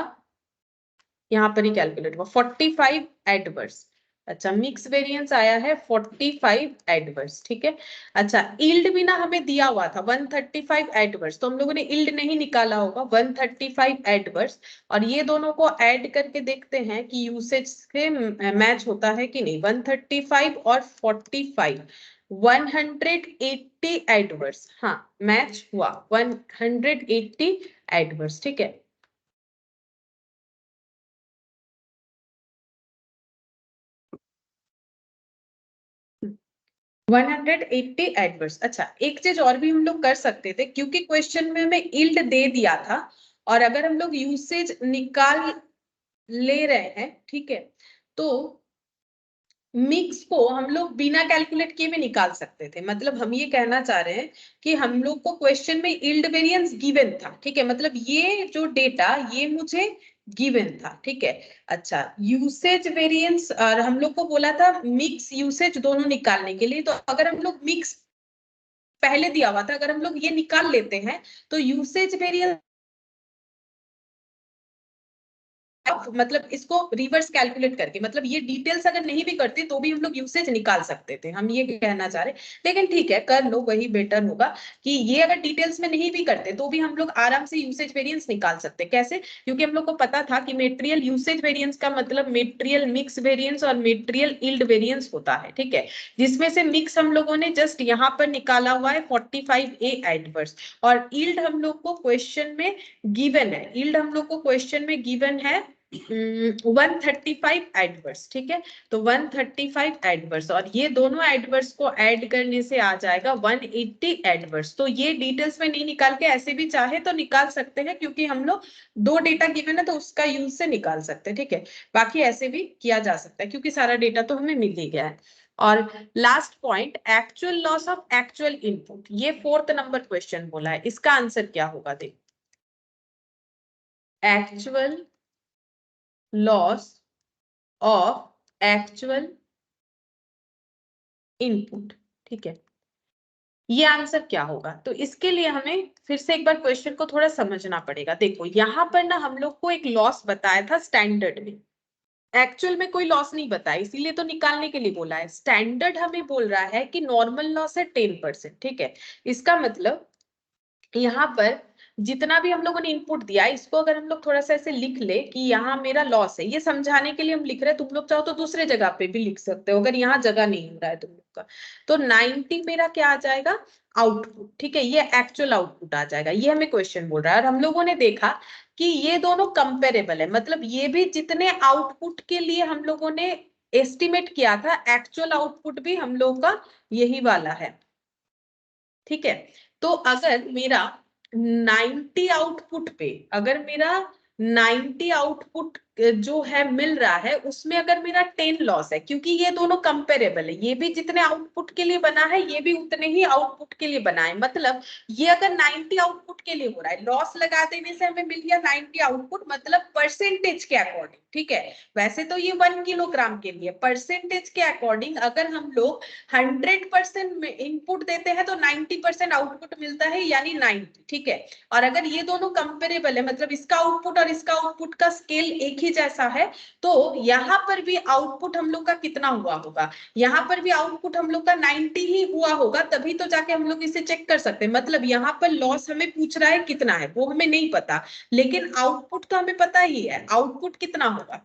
यहाँ पर ही कैलकुलेट हुआ 45 एडवर्स। अच्छा, मिक्स वेरिएंस आया है 45 एडवर्स, ठीक है। अच्छा, यील्ड भी ना हमें दिया हुआ था 135 एडवर्स, तो हम लोगों ने यील्ड नहीं निकाला होगा, 135 एडवर्स। और ये दोनों को ऐड करके देखते हैं कि यूसेज से मैच होता है कि नहीं, 135 और 45 180 एडवर्स, हाँ मैच हुआ 180 एडवर्स, ठीक है। 180 एडवर्स। अच्छा, एक चीज और भी हम लोग कर सकते थे, क्योंकि क्वेश्चन में हमें यील्ड दे दिया था, और अगर हम लोग यूसेज निकाल ले रहे हैं, ठीक है, तो मिक्स को हम लोग बिना कैलकुलेट किए भी निकाल सकते थे। मतलब हम ये कहना चाह रहे हैं कि हम लोग को क्वेश्चन में यील्ड वेरिएंस गिवन था, ठीक है, मतलब ये जो डेटा ये मुझे गिवन था, ठीक है। अच्छा, यूसेज वेरिएंस और हम लोग को बोला था मिक्स यूसेज दोनों निकालने के लिए। तो अगर हम लोग मिक्स पहले दिया हुआ था, अगर हम लोग ये निकाल लेते हैं तो यूसेज वेरिएंस मतलब इसको रिवर्स कैलकुलेट करके, मतलब ये डिटेल्स अगर नहीं भी करते तो भी हम लोग यूसेज निकाल सकते थे, हम ये कहना चाह रहे। लेकिन ठीक है, कर लो, वही बेटर होगा कि ये अगर डिटेल्स में नहीं भी करते तो भी हम लोग आराम से यूसेज वेरिएंस निकाल सकते। कैसे? क्योंकि हम लोग को पता था कि मेटेरियल यूसेज वेरिएंस का मतलब मेटेरियल मिक्स वेरिएंस और मेटेरियल यील्ड वेरिएंस होता है, ठीक है, जिसमें से मिक्स हम लोगों ने जस्ट यहाँ पर निकाला हुआ है 45A एडवर्स, और यील्ड हम लोग को क्वेश्चन में गिवन है, यील्ड हम लोग को क्वेश्चन में गिवन है 135 एडवर्स, ठीक है, तो 135 एडवर्स और ये दोनों एडवर्स को ऐड करने से आ जाएगा 180 एडवर्स। तो ये डिटेल्स में नहीं निकाल के ऐसे भी चाहे तो निकाल सकते हैं, क्योंकि हम लोग दो डेटा गिवन है तो उसका यूज से निकाल सकते हैं, ठीक है। बाकी ऐसे भी किया जा सकता है क्योंकि सारा डेटा तो हमें मिल ही गया है। और last point, actual loss of actual input, ये 4th नंबर क्वेश्चन बोला है, इसका आंसर क्या होगा? देखो, actual loss of actual input, ठीक है, ये आंसर क्या होगा? तो इसके लिए हमें फिर से एक बार क्वेश्चन को थोड़ा समझना पड़ेगा। देखो यहां पर ना हम लोग को एक लॉस बताया था स्टैंडर्ड में, एक्चुअल में कोई लॉस नहीं बताया, इसीलिए तो निकालने के लिए बोला है। स्टैंडर्ड हमें बोल रहा है कि नॉर्मल लॉस है 10%, ठीक है। इसका मतलब यहाँ पर जितना भी हम लोगों ने इनपुट दिया इसको अगर हम लोग थोड़ा सा ऐसे लिख ले कि यहाँ मेरा लॉस है, ये समझाने के लिए हम लिख रहे हैं। तुम लोग चाहो तो दूसरे जगह पे भी लिख सकते हो अगर यहाँ जगह नहीं हो रहा है तुम लोग का। तो 90 मेरा क्या आ जाएगा? आउटपुट, ठीक है, ये एक्चुअल आउटपुट आ जाएगा, ये हमें क्वेश्चन बोल रहा है। और हम लोगों ने देखा कि ये दोनों कंपेरेबल है, मतलब ये भी जितने आउटपुट के लिए हम लोगों ने एस्टिमेट किया था, एक्चुअल आउटपुट भी हम लोग का यही वाला है, ठीक है। तो अगर मेरा 90 आउटपुट पे, अगर मेरा 90 आउटपुट जो है मिल रहा है उसमें अगर मेरा 10 लॉस है, क्योंकि ये दोनों कंपेरेबल है, ये भी जितने आउटपुट के लिए बना है ये भी उतने ही आउटपुट के लिए बना है। मतलब ये अगर 90 आउटपुट के लिए हो रहा है, लॉस लगा देने से हमें मिल गया 90 आउटपुट, मतलब परसेंटेज के अकॉर्डिंग, ठीक है। वैसे तो ये 1 किलोग्राम के लिए, परसेंटेज के अकॉर्डिंग अगर हम लोग 100% इनपुट देते हैं तो 90% आउटपुट मिलता है, यानी 90, ठीक है। और अगर ये दोनों कंपेरेबल है, मतलब इसका आउटपुट और इसका आउटपुट का स्केल एक ही जैसा है, तो यहाँ पर भी आउटपुट हम लोग का कितना हुआ होगा? यहाँ पर भी आउटपुट हम लोग का 90 ही हुआ होगा, तभी तो जाके हम लोग इसे चेक कर सकते हैं। मतलब यहाँ पर लॉस हमें पूछ रहा है कितना है, वो हमें नहीं पता, लेकिन आउटपुट तो हमें पता ही है। आउटपुट कितना होगा?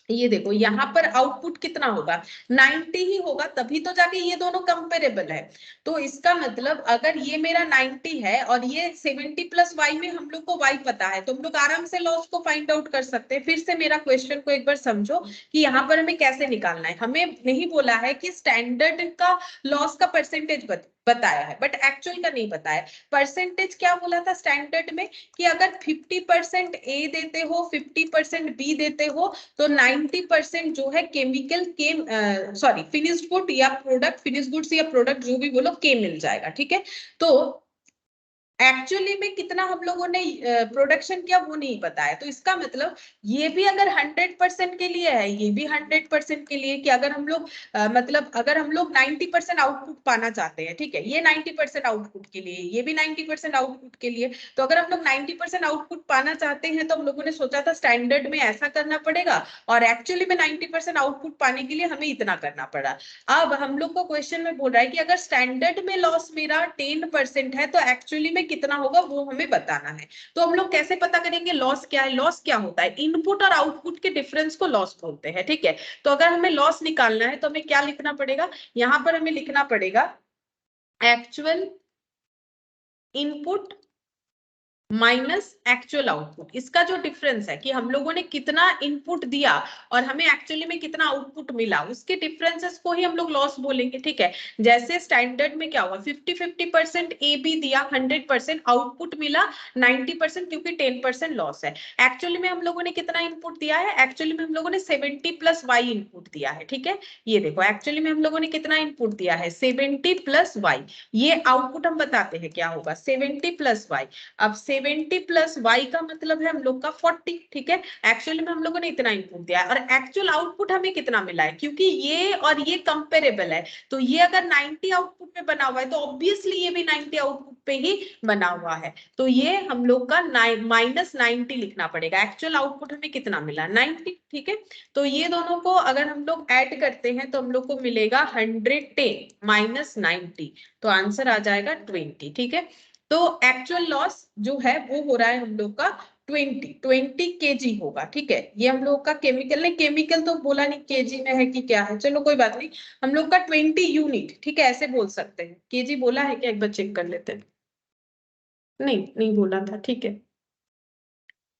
ये देखो यहाँ पर आउटपुट कितना होगा? 90 ही होगा, तभी तो जाके ये दोनों कंपेरेबल है। तो इसका मतलब अगर ये मेरा 90 है और ये 70 प्लस y में हम लोग को y पता है, तो हम लोग आराम से लॉस को फाइंड आउट कर सकते हैं। फिर से मेरा क्वेश्चन को एक बार समझो कि यहाँ पर हमें कैसे निकालना है। हमें नहीं बोला है कि स्टैंडर्ड का लॉस का परसेंटेज बताया है, बट एक्चुअल का नहीं बताया। परसेंटेज क्या बोला था स्टैंडर्ड में कि अगर 50% A देते हो, 50% B देते हो, तो 90% जो है केमिकल के सॉरी फिनिश्ड गुड या प्रोडक्ट, फिनिश्ड गुड्स या प्रोडक्ट जो भी बोलो, के मिल जाएगा, ठीक है। तो एक्चुअली में कितना हम लोगों ने प्रोडक्शन किया वो नहीं बताया। तो इसका मतलब ये भी अगर 100% के लिए है, ये भी 100% के लिए, कि अगर हम लोग मतलब अगर हम लोग 90% आउटपुट पाना चाहते हैं, ठीक है, ये 90% आउटपुट के लिए, ये भी 90% आउटपुट के लिए। तो अगर हम लोग 90% आउटपुट पाना चाहते हैं तो हम लोगों ने सोचा था स्टैंडर्ड में ऐसा करना पड़ेगा, और एक्चुअली में 90% आउटपुट पाने के लिए हमें इतना करना पड़ा। अब हम लोग को क्वेश्चन में बोल रहा है कि अगर स्टैंडर्ड में लॉस मेरा 10% है तो एक्चुअली में कितना होगा वो हमें बताना है। तो हम लोग कैसे पता करेंगे लॉस क्या है? लॉस क्या होता है? इनपुट और आउटपुट के डिफरेंस को लॉस बोलते हैं, ठीक है। तो अगर हमें लॉस निकालना है तो हमें क्या लिखना पड़ेगा? यहां पर हमें लिखना पड़ेगा actual input minus actual output. इसका जो डिफरेंस है कि हम लोगों ने कितना इनपुट दिया और हमें एक्चुअली में कितना आउटपुट मिला, उसके डिफरेंसेस को ही हम लोग लॉस बोलेंगे। ठीक है, जैसे स्टैंडर्ड में क्या हुआ, 50-50% ए बी दिया, 100% आउटपुट मिला 90%, क्योंकि 10% लॉस है। एक्चुअली में हम लोगों ने कितना इनपुट दिया है, एक्चुअली में हम लोगों ने 70 प्लस वाई इनपुट दिया है। ठीक है, ये देखो एक्चुअली में हम लोगों ने कितना इनपुट दिया है, 70 प्लस वाई। ये आउटपुट हम बताते हैं क्या होगा, 70 प्लस वाई। अब 70 प्लस वाई का मतलब है हम लोग का 40। ठीक है, एक्चुअली में हम लोगों ने इतना इनपुट दिया है और एक्चुअल आउटपुट हमें कितना मिला है, क्योंकि ये और ये कंपेरेबल है, तो ये अगर 90 आउटपुट पे बना हुआ है तो ऑब्वियसली ये भी 90 आउटपुट पे ही बना हुआ है, तो ये हम लोग का -90 लिखना पड़ेगा। एक्चुअल आउटपुट हमें कितना मिला, 90। ठीक है, तो ये दोनों को अगर हम लोग ऐड करते हैं तो हम लोग को मिलेगा 110 माइनस 90, तो आंसर आ जाएगा 20। ठीक है, तो एक्चुअल लॉस जो है वो हो रहा है हम लोग का 20 केजी होगा। ठीक है, ये हम लोग का केमिकल नहीं, केमिकल तो बोला नहीं केजी में है कि क्या है, चलो कोई बात नहीं, हम लोग का 20 यूनिट। ठीक है, ऐसे बोल सकते हैं। केजी बोला है क्या, एक बार चेक कर लेते हैं। नहीं नहीं बोला था। ठीक है,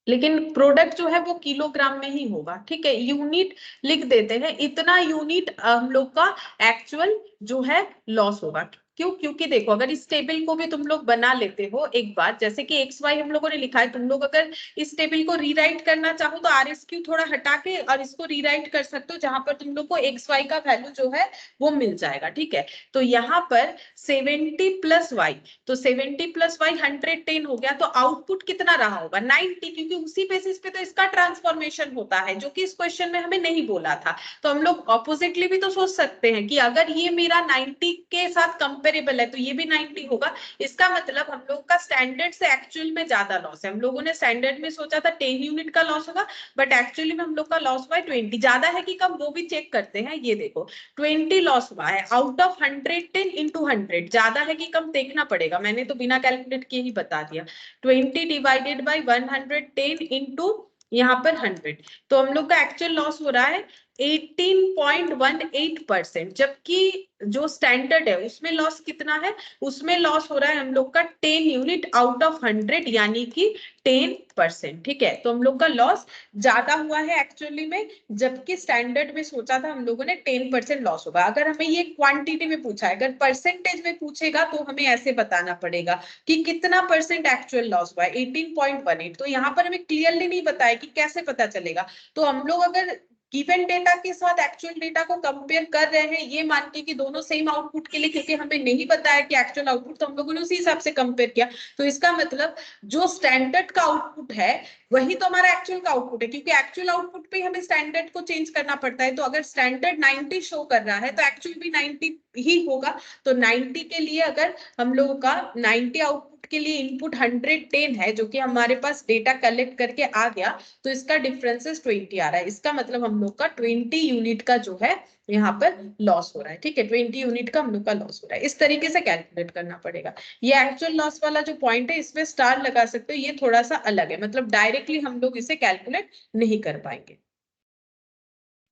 लेकिन प्रोडक्ट जो है वो किलोग्राम में ही होगा। ठीक है, यूनिट लिख देते हैं, इतना यूनिट हम लोग का एक्चुअल जो है लॉस होगा। क्यों, क्योंकि देखो अगर इस टेबल को भी तुम लोग बना लेते हो एक बार, जैसे कि एक्स वाई हम लोगों ने लिखा है, तुम लोग अगर इस टेबल को रीराइट करना चाहो तो आर एस क्यू थोड़ा हटा के और इसको रीराइट कर सकते हो, जहां पर तुम लोग को एक्स वाई का वैल्यू जो है वो मिल जाएगा। ठीक है, तो यहाँ पर 70 प्लस वाई, तो 70 प्लस वाई 110 हो गया, तो आउटपुट कितना रहा होगा, 90, क्योंकि उसी बेसिस पे तो इसका ट्रांसफॉर्मेशन होता है, जो कि इस क्वेश्चन में हमें नहीं बोला था। तो हम लोग ऑपोजिटली भी तो सोच सकते हैं कि अगर ये मेरा 90 के साथ कंपेरेबल है तो ये भी 90 होगा। इसका मतलब हम लोग का स्टैंडर्ड से एक्चुअल में ज्यादा लॉस है। हम लोगों ने स्टैंडर्ड में सोचा था 10 यूनिट का लॉस होगा, बट एक्चुअली में हम लोग का लॉस हुआ है 20। ज्यादा है कि कम वो भी चेक करते हैं। ये देखो 20 लॉस हुआ है आउट ऑफ 110 इंटू 100, ज्यादा है कि कम देखना पड़ेगा, मैंने तो बिना कैलकुलेट किए ही बता दिया। 20 डिवाइडेड बाई 110 इंटू यहाँ पर 100, तो हम लोग का एक्चुअल लॉस हो रहा है 18.18%, जबकि जो स्टैंडर्ड है उसमें लॉस कितना है, उसमें लॉस हो रहा है हम लोग का 10 यूनिट आउट ऑफ 100, यानी कि 10%। ठीक है, तो हम लोग का लॉस ज्यादा हुआ है एक्चुअली में, जबकि स्टैंडर्ड में सोचा था हम लोगों ने 10% लॉस होगा। अगर हमें ये क्वांटिटी में पूछा है, अगर परसेंटेज में पूछेगा तो हमें ऐसे बताना पड़ेगा कि कितना परसेंट एक्चुअल लॉस हुआ है, 18.18। तो यहाँ पर हमें क्लियरली नहीं बताया कि कैसे पता चलेगा, तो हम लोग अगर गिवन डेटा के साथ एक्चुअल डेटा को कंपेयर कर रहे हैं, ये मान के कि दोनों सेम आउटपुट के लिए, क्योंकि हमें नहीं बताया कि एक्चुअल आउटपुट, तो हम लोगों ने उसी हिसाब से कंपेयर किया। तो इसका मतलब जो स्टैंडर्ड का आउटपुट है वही तो हमारा एक्चुअल का आउटपुट है, क्योंकि एक्चुअल आउटपुट पे हमें स्टैंडर्ड को चेंज करना पड़ता है। तो अगर स्टैंडर्ड 90 शो कर रहा है तो एक्चुअल भी 90 ही होगा। तो 90 के लिए अगर हम लोगों का 90 आउटपुट के लिए इनपुट 110 है, जो कि हमारे पास डेटा कलेक्ट करके आ गया, तो इसका डिफरेंसेस 20 आ रहा है। इसका मतलब हम लोग का 20 यूनिट का जो है यहाँ पर लॉस हो रहा है। ठीक है, 20 यूनिट का हम लोग का लॉस हो रहा है। इस तरीके से कैलकुलेट करना पड़ेगा। ये एक्चुअल लॉस वाला जो पॉइंट है इसमें स्टार लगा सकते हो, ये थोड़ा सा अलग है, मतलब डायरेक्टली हम लोग इसे कैलकुलेट नहीं कर पाएंगे।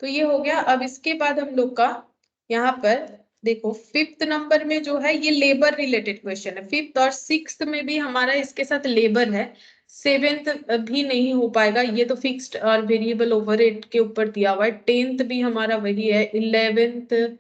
तो ये हो गया। अब इसके बाद हम लोग का यहाँ पर देखो 5th नंबर में जो है ये लेबर रिलेटेड क्वेश्चन है। 5th और 6th में भी हमारा इसके साथ लेबर है। 7th भी नहीं हो पाएगा, ये तो फिक्स्ड और वेरिएबल ओवरहेड के ऊपर दिया हुआ है। 10th भी हमारा वही है। 11th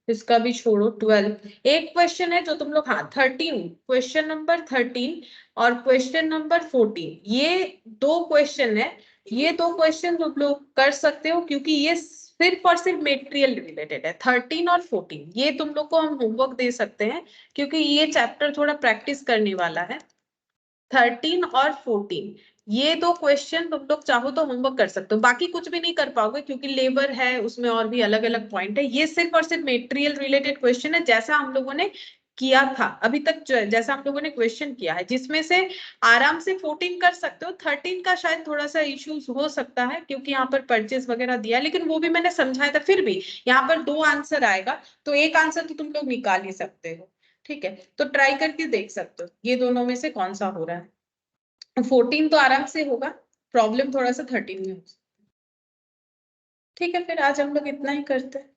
इसका भी छोड़ो। 12 एक क्वेश्चन है जो तुम लोग, हाँ 13, क्वेश्चन नंबर 13 और क्वेश्चन नंबर 14, ये दो क्वेश्चन है। ये दो क्वेश्चन तुम लोग कर सकते हो, क्योंकि ये सिर्फ और सिर्फ मेटेरियल रिलेटेड है। 13 और 14 ये तुम लोग को हम होमवर्क दे सकते हैं, क्योंकि ये चैप्टर थोड़ा प्रैक्टिस करने वाला है। 13 और 14 ये दो क्वेश्चन तुम लोग चाहो तो होमवर्क कर सकते हो, बाकी कुछ भी नहीं कर पाओगे, क्योंकि लेबर है उसमें और भी अलग अलग पॉइंट है। ये सिर्फ और सिर्फ मेटेरियल रिलेटेड क्वेश्चन है, जैसा हम लोगों ने किया था अभी तक, जैसा हम लोगों ने क्वेश्चन किया है, जिसमें से आराम से 14 कर सकते हो। 13 का शायद थोड़ा सा इश्यूज हो सकता है, क्योंकि यहाँ पर परचेज वगैरह दिया, लेकिन वो भी मैंने समझाया था। फिर भी यहाँ पर दो आंसर आएगा, तो एक आंसर तो तुम लोग निकाल ही सकते हो। ठीक है, तो ट्राई करके देख सकते हो ये दोनों में से कौन सा हो रहा है। 14 तो आराम से होगा, प्रॉब्लम थोड़ा सा 13 में हो सकता है। ठीक है, फिर आज हम लोग इतना ही करते हैं।